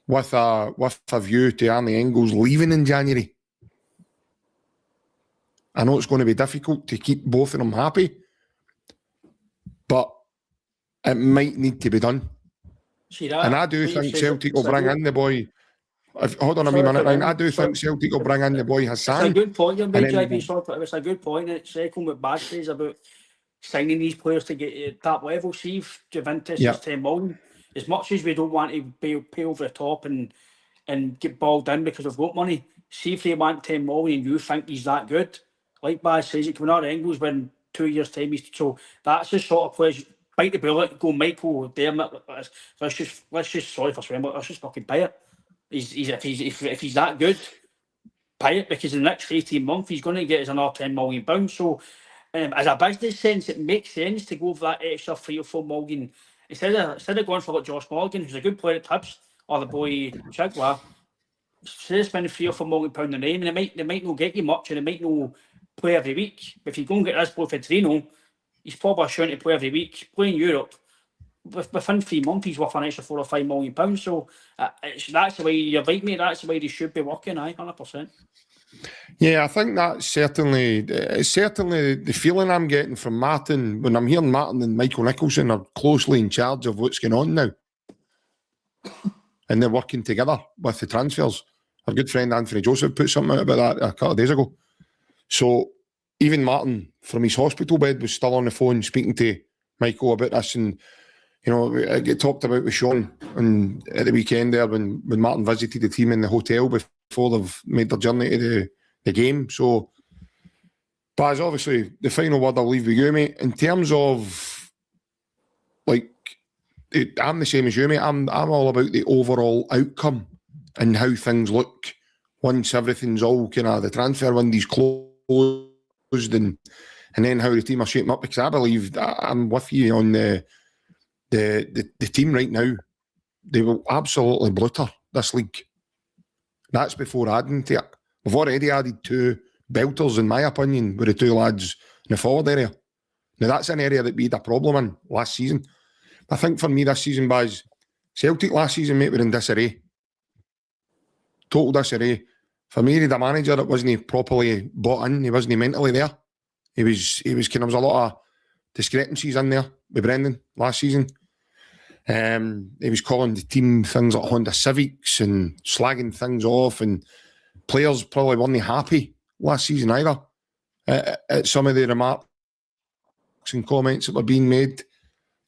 with a view to Arnie Engels leaving in January. I know it's going to be difficult to keep both of them happy, but it might need to be done. And I do think Celtic will bring in the boy. Hold on a minute, Ryan. I do think Celtic will bring in the boy Hassan. It's a good point, it's a good point. It's echoing what Baz says about signing these players to get to that level. See if Juventus is 10 million. As much as we don't want to pay over the top and get balled in because we've got money, see if they want 10 million and you think he's that good, like Baz says, it can win Engels when 2 years' time. So that's the sort of players, bite the bullet, go Michael, Dermot, let's just sorry for swearing, but let's just fucking pay it. If he's that good, pay it, because in the next 18 months he's going to get us another £10 million. So as a business sense, it makes sense to go for that extra 3 or 4 million instead of going for like Josh Morgan, who's a good player at Hibs, or the boy Chigwell. Instead of spending £3 or £4 million on the name, and they might not get you much, and they might not play every week. But if you go and get this boy for Trino, he's probably sure to play every week, play in Europe. Within 3 months, he's worth an extra £4 or £5 million. So that's the way you're right, mate. That's the way they should be working. 100%. Yeah, I think that's certainly the feeling I'm getting from Martin when I'm hearing Martin and Michael Nicholson are closely in charge of what's going on now. And they're working together with the transfers. Our good friend Anthony Joseph put something out about that a couple of days ago. So even Martin from his hospital bed was still on the phone speaking to Michael about this. And, you know, I get talked about with Sean and at the weekend there when Martin visited the team in the hotel before they've made their journey to the game. So, Baz, obviously, the final word I'll leave with you, mate. In terms of, like, I'm the same as you, mate. I'm all about the overall outcome and how things look once everything's all kind of the transfer window's closed and then how the team are shaping up. Because I believe I'm with you on the team right now. They will absolutely blutter this league. That's before adding to it. We've already added 2 belters, in my opinion, with the 2 lads in the forward area. Now that's an area that we had a problem in last season. I think for me this season, Baz, Celtic last season, mate, were in disarray. Total disarray. For me, the manager that wasn't properly bought in, he wasn't mentally there. He was kind of, there was a lot of discrepancies in there with Brendan last season. He was calling the team things like Honda Civics and slagging things off, and players probably weren't happy last season either at some of the remarks and comments that were being made.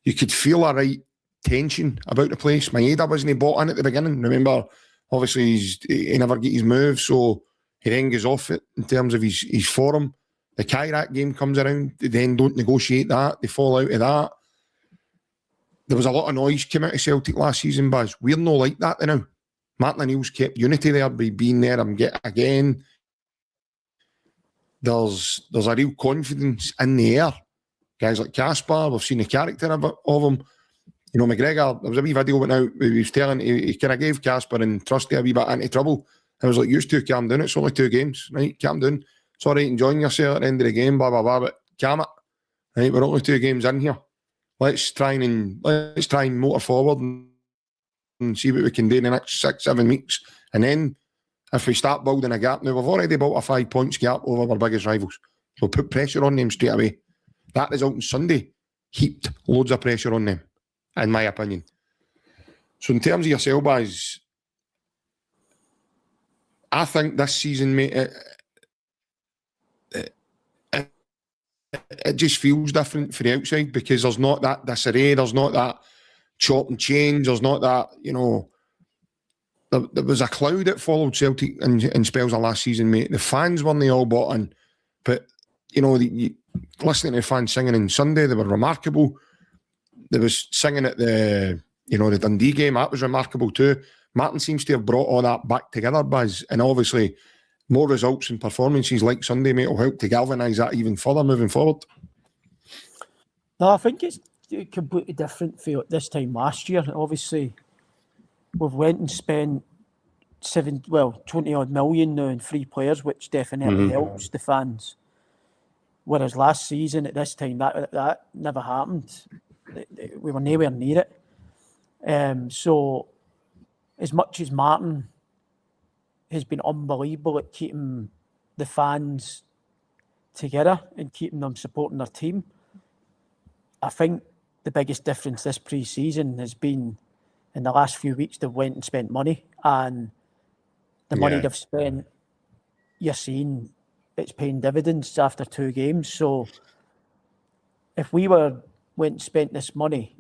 You could feel a right tension about the place. Maeda wasn't bought in at the beginning. Remember, obviously, he never get his move, so he then goes off it in terms of his form. The Kairat game comes around, they then don't negotiate that, they fall out of that. There was a lot of noise came out of Celtic last season, Baz. We're not like that now. Martin O'Neill's kept unity there by being there again. There's a real confidence in the air. Guys like Casper, we've seen the character of him. You know, McGregor, there was a wee video went out, he was telling, he kind of gave Casper and Trusty a wee bit into trouble. I was like, you two calm down, it's only 2 games, right? Calm down. It's all right, enjoying yourself at the end of the game, blah, blah, blah, but calm it. Right, we're only 2 games in here. Let's try and motor forward and see what we can do in the next 6-7 weeks. And then if we start building a gap, now we've already built a 5 points gap over our biggest rivals. So put pressure on them straight away. That result on Sunday heaped loads of pressure on them, in my opinion. So in terms of yourself, guys, I think this season, mate, it just feels different for the outside because there's not that disarray, there's not that chop and change, there's not that, you know, there was a cloud that followed Celtic in spells of last season, mate. The fans weren't all bought in, but, you know, listening to the fans singing on Sunday, they were remarkable. They was singing at the Dundee game, that was remarkable too. Martin seems to have brought all that back together, Baz, and obviously more results and performances like Sunday, mate, will help to galvanise that even further moving forward. No, I think it's completely different for this time last year. Obviously, we've went and spent 20 odd million now on 3 players, which definitely helps the fans. Whereas last season at this time, that never happened. We were nowhere near it. So, as much as Martin has been unbelievable at keeping the fans together and keeping them supporting their team, I think the biggest difference this pre-season has been in the last few weeks they've went and spent money, and the money they've spent, you're seeing it's paying dividends after 2 games. So if we went and spent this money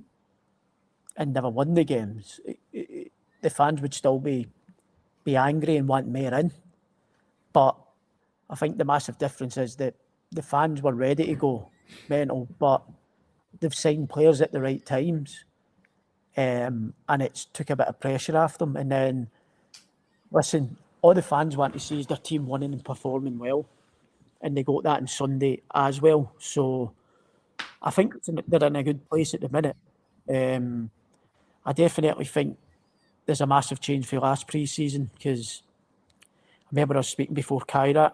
and never won the games, the fans would still be angry and want more in. But I think the massive difference is that the fans were ready to go mental, but they've signed players at the right times, and it's took a bit of pressure off them. And then, listen, all the fans want to see is their team winning and performing well, and they got that on Sunday as well. So I think they're in a good place at the minute. I definitely think there's a massive change for last pre-season, because I remember I was speaking before Kyrat,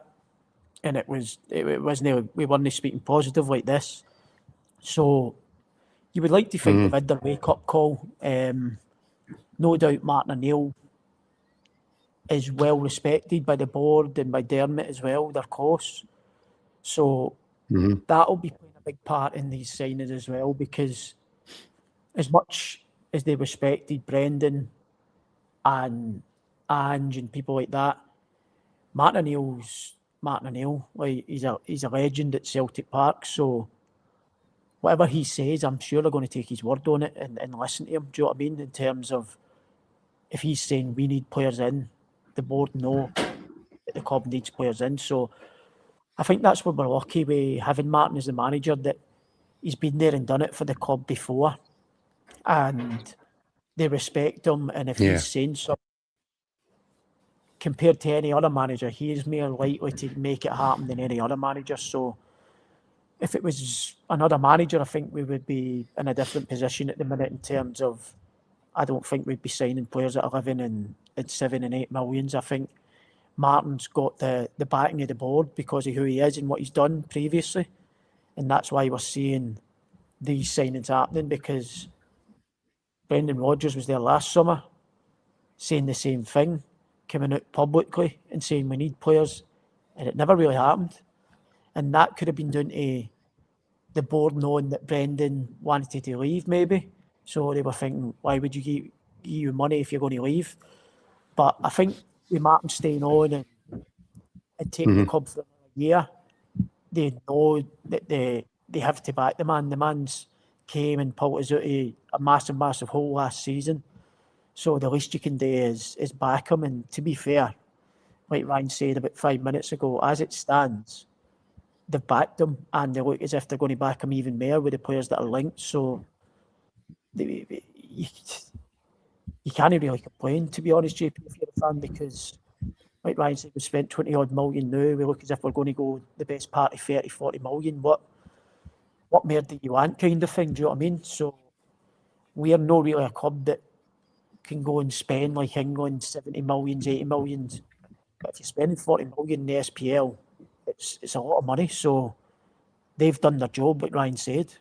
and it wasn't, we weren't speaking positive like this. So you would like to think they've had their wake-up call. No doubt Martin O'Neill is well respected by the board and by Dermot as well, their course. So that'll be playing a big part in these signings as well, because as much as they respected Brendan and Ange and people like that, Martin O'Neill. Like, he's a legend at Celtic Park. So whatever he says, I'm sure they're going to take his word on it and listen to him. Do you know what I mean? In terms of, if he's saying we need players in, the board know that the club needs players in. So I think that's what we're lucky with having Martin as the manager, that he's been there and done it for the club before, and they respect him. And if he's saying something, compared to any other manager, he is more likely to make it happen than any other manager. So if it was another manager, I think we would be in a different position at the minute in terms of, I don't think we'd be signing players at 11 and 7 and 8 millions. I think Martin's got the backing of the board because of who he is and what he's done previously. And that's why we're seeing these signings happening, because Brendan Rodgers was there last summer saying the same thing, coming out publicly and saying we need players, and it never really happened. And that could have been down to the board knowing that Brendan wanted to leave, maybe. So they were thinking, why would you give you money if you're going to leave? But I think with Martin staying on and taking the club for a year, they know that they have to back the man. The man's came and pulled us out of a massive, massive hole last season. So the least you can do is back him. And to be fair, like Ryan said about 5 minutes ago, as it stands, they've backed him, and they look as if they're going to back him even more with the players that are linked. So you can't really complain, to be honest, JP, if you're a fan, because like Ryan said, we spent 20 odd million now. We look as if we're going to go the best part of 30, 40 million. What more do you want, kind of thing? Do you know what I mean? So we're not really a club that can go and spend like England 70 millions, 80 millions. But if you're spending 40 million in the SPL, it's a lot of money. So they've done their job, like Ryan said.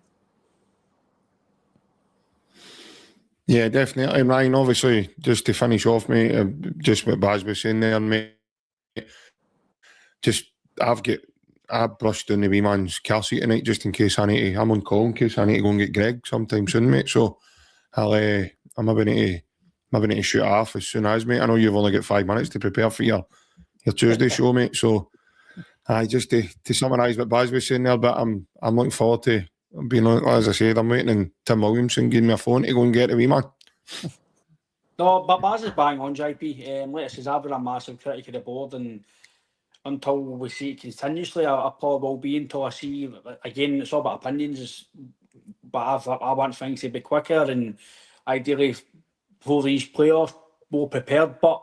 Yeah, definitely. Ryan, obviously, just to finish off, mate, just what Baz was saying there, mate, just I brushed down the wee man's car seat tonight just in case I'm on call in case I need to go and get Greg sometime soon, mate. So I'm maybe need to shoot off as soon as, mate. I know you've only got 5 minutes to prepare for your Tuesday show, mate. So just to summarise what Baz was saying there, but I'm looking forward to being on, as I said, I'm waiting on Tim Williamson giving me a phone to go and get the wee man. No, but Baz is bang on, JP. Like I said, I've been a massive critic of the board, and until we see it continuously, I probably will be until I see, again, it's all about opinions, but I want things to be quicker and ideally for these playoffs more prepared. But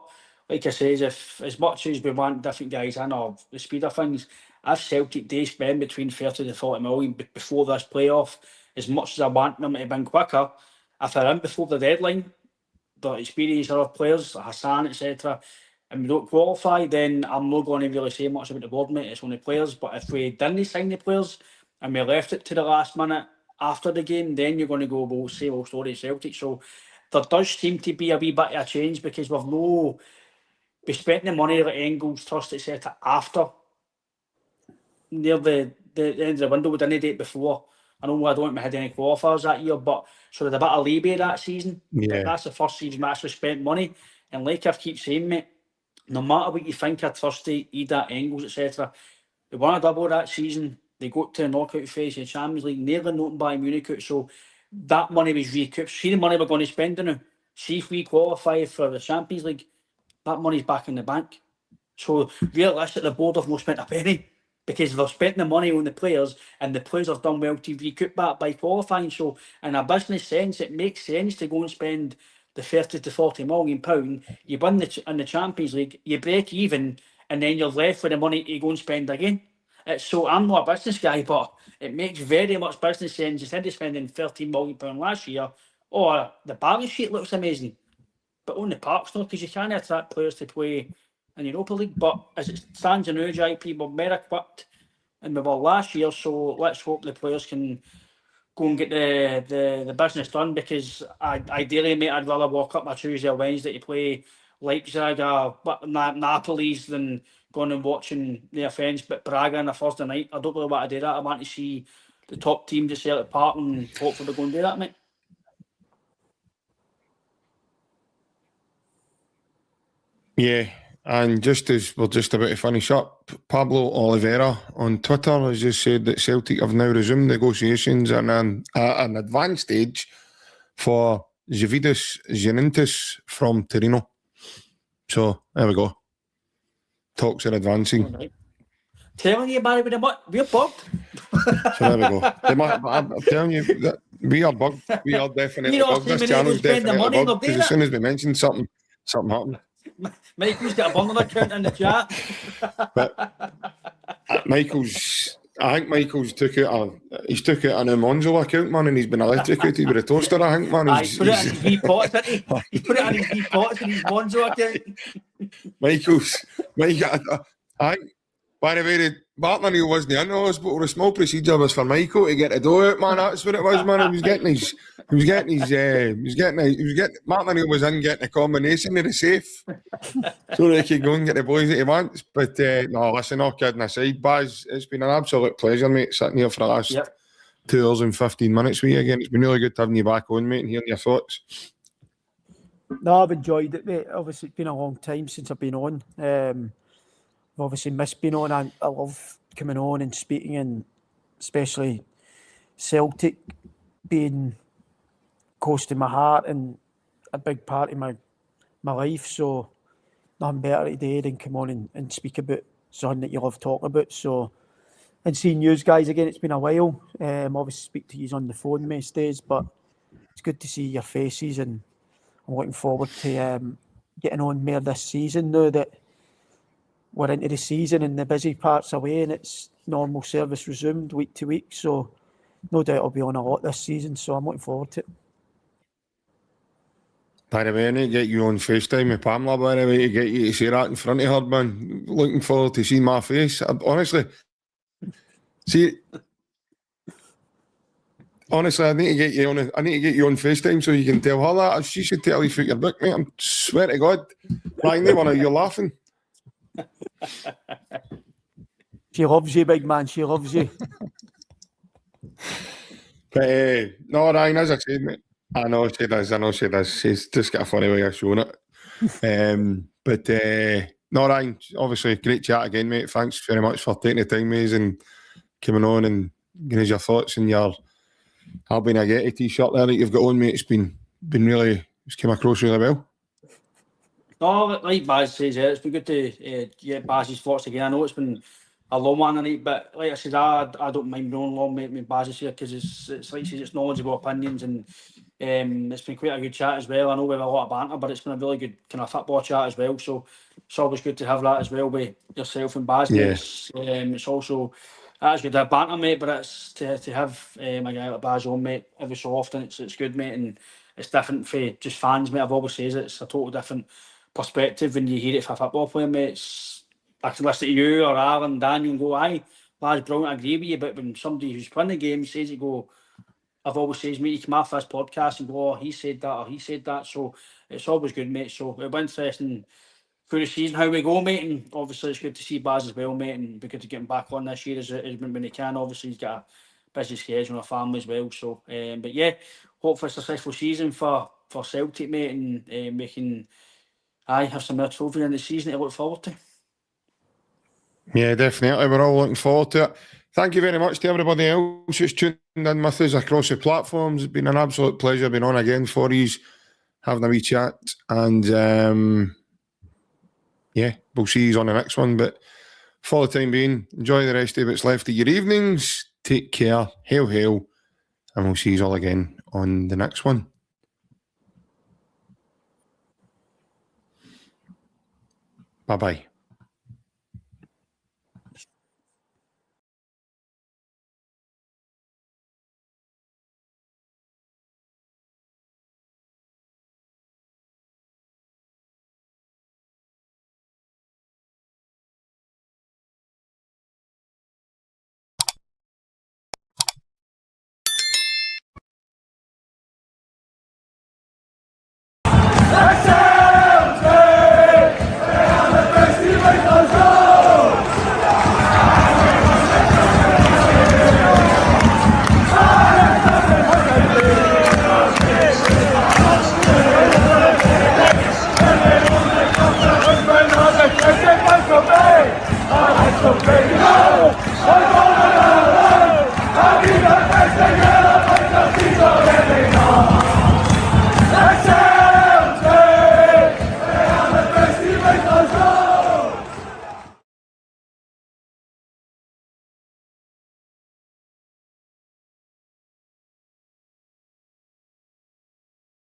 like I say, if as much as we want different guys in or the speed of things, if Celtic do spend between 30 to 40 million before this playoff, as much as I want them to have been quicker, if they're in before the deadline, the experience of our players, Hassan, etc., and we don't qualify, then I'm not going to really say much about the board, mate. It's only players. But if we didn't sign the players and we left it to the last minute after the game, then you're going to go, well, say, well, sorry, Celtic. So there does seem to be a wee bit of a change, because we spent the money like Engels, Trust, etc. after near the end of the window. We didn't do it before. I don't think we had any qualifiers that year, but so there's a bit of leeway that season. Yeah. That's the first season we actually spent money. And like I keep saying, mate, no matter what you think of Trusty, Ida, Engels, etc., they won a double that season. They got to the knockout phase of the Champions League, nearly not by Munich. So that money was recouped. See the money we're going to spend now. See if we qualify for the Champions League, that money's back in the bank. So realistically, the board have not spent a penny because they've spent the money on the players and the players have done well to recoup that by qualifying. So in a business sense, it makes sense to go and spend the 30 to 40 million pound. You win in the Champions League, you break even, and then you're left with the money to go and spend again. So I'm not a business guy, but it makes very much business sense instead of spending £13 million last year. Or the balance sheet looks amazing, but on the park's not, because you can't attract players to play in Europa League. But as it stands in our JP, we're better equipped than we were last year. So let's hope the players can go and get the business done, because ideally, mate, I'd rather walk up my Tuesday or Wednesday to play Leipzig or Napoli's than going and watching the offence but Braga on a Thursday night. I don't really want to do that. I want to see the top team to Celtic Park, and hopefully we're going to do that, mate. Yeah, and just as we're just about to finish up, Pablo Oliveira on Twitter has just said that Celtic have now resumed negotiations and at an advanced stage for Javidis Giannintis from Torino. So there we go. Talks are advancing. Right. Telling you, Barry, we're bugged. So there we go. I'm telling you that we are bugged. We are definitely bugged. This channel's definitely bugged, because as soon as we mention something happened. Michael's got a burner account in the chat. But I think Michael's took out a new Monzo account, man, and he's been electrocuted with a toaster, I think, man. He's put it in his wee pots, didn't he? He's put it in his wee pots in his Monzo account. I think, by the way, Martin O'Neill wasn't in the hospital. The small procedure was for Michael to get the dough out, man. That's what it was, man. Martin O'Neill was in getting a combination of the safe so that he could go and get the boys that he wants. But no, listen, all kidding aside, Baz, it's been an absolute pleasure, mate, sitting here for the last 2 hours and 15 minutes with you again. It's been really good having you back on, mate, and hearing your thoughts. No, I've enjoyed it, mate. Obviously, it's been a long time since I've been on. I've obviously missed being on. I love coming on and speaking, and especially Celtic being close to my heart and a big part of my life. So nothing better today than come on and speak about something that you love talking about. So, and seeing you guys again, it's been a while. Obviously speak to you on the phone most days, but it's good to see your faces, and I'm looking forward to getting on more this season now that we're into the season and the busy part's away and it's normal service resumed week to week. So no doubt I'll be on a lot this season. So I'm looking forward to it. By the way, I need to get you on FaceTime with Pamela, by the way, to get you to say that in front of her, man. Looking forward to seeing my face. Honestly, I need to get you on FaceTime so you can tell her that. She should tell you through your book, mate. I swear to God. Ryan, you're laughing. She loves you, big man. She loves you. But no, Ryan, as I said, mate, I know she does. She's just got a funny way of showing it. But no, Ryan, obviously, great chat again, mate. Thanks very much for taking the time, mate, and coming on and giving us your thoughts and your Albinagetti t-shirt there that you've got on, mate. It's been really, it's come across really well. No, like Baz says, it's been good to get Baz's thoughts again. I know it's been a long one tonight, but like I said, I don't mind going long, mate, with Baz's here, because it's like I said, it's knowledgeable opinions, and it's been quite a good chat as well. I know we have a lot of banter, but it's been a really good kind of football chat as well. So it's always good to have that as well with yourself and Baz. Yeah. It's also that's good to have banter, mate, but it's to have a guy like Baz on, mate, every so often. It's good, mate, and it's different for just fans, mate. I've always said it's a total different perspective when you hear it for a football player, mate. I can listen to you or Alan, Daniel, and go, aye, Baz, brilliant, I agree with you. But when somebody who's playing the game says it, go, I've always said, mate, you come off this podcast and go, oh, he said that or he said that. So it's always good, mate. So it'll be interesting through the season how we go, mate. And obviously it's good to see Baz as well, mate. And it'll be good to get him back on this year as when he can. Obviously he's got a busy schedule and a family as well. So, but yeah, hope for a successful season for Celtic, mate. And we can have some more trophies in the season to look forward to. Yeah, definitely. We're all looking forward to it. Thank you very much to everybody else who's tuned in with us across the platforms. It's been an absolute pleasure being on again for you, having a wee chat. And yeah, we'll see you on the next one. But for the time being, enjoy the rest of what's left of your evenings. Take care. Hail, hail. And we'll see you all again on the next one. Bye-bye.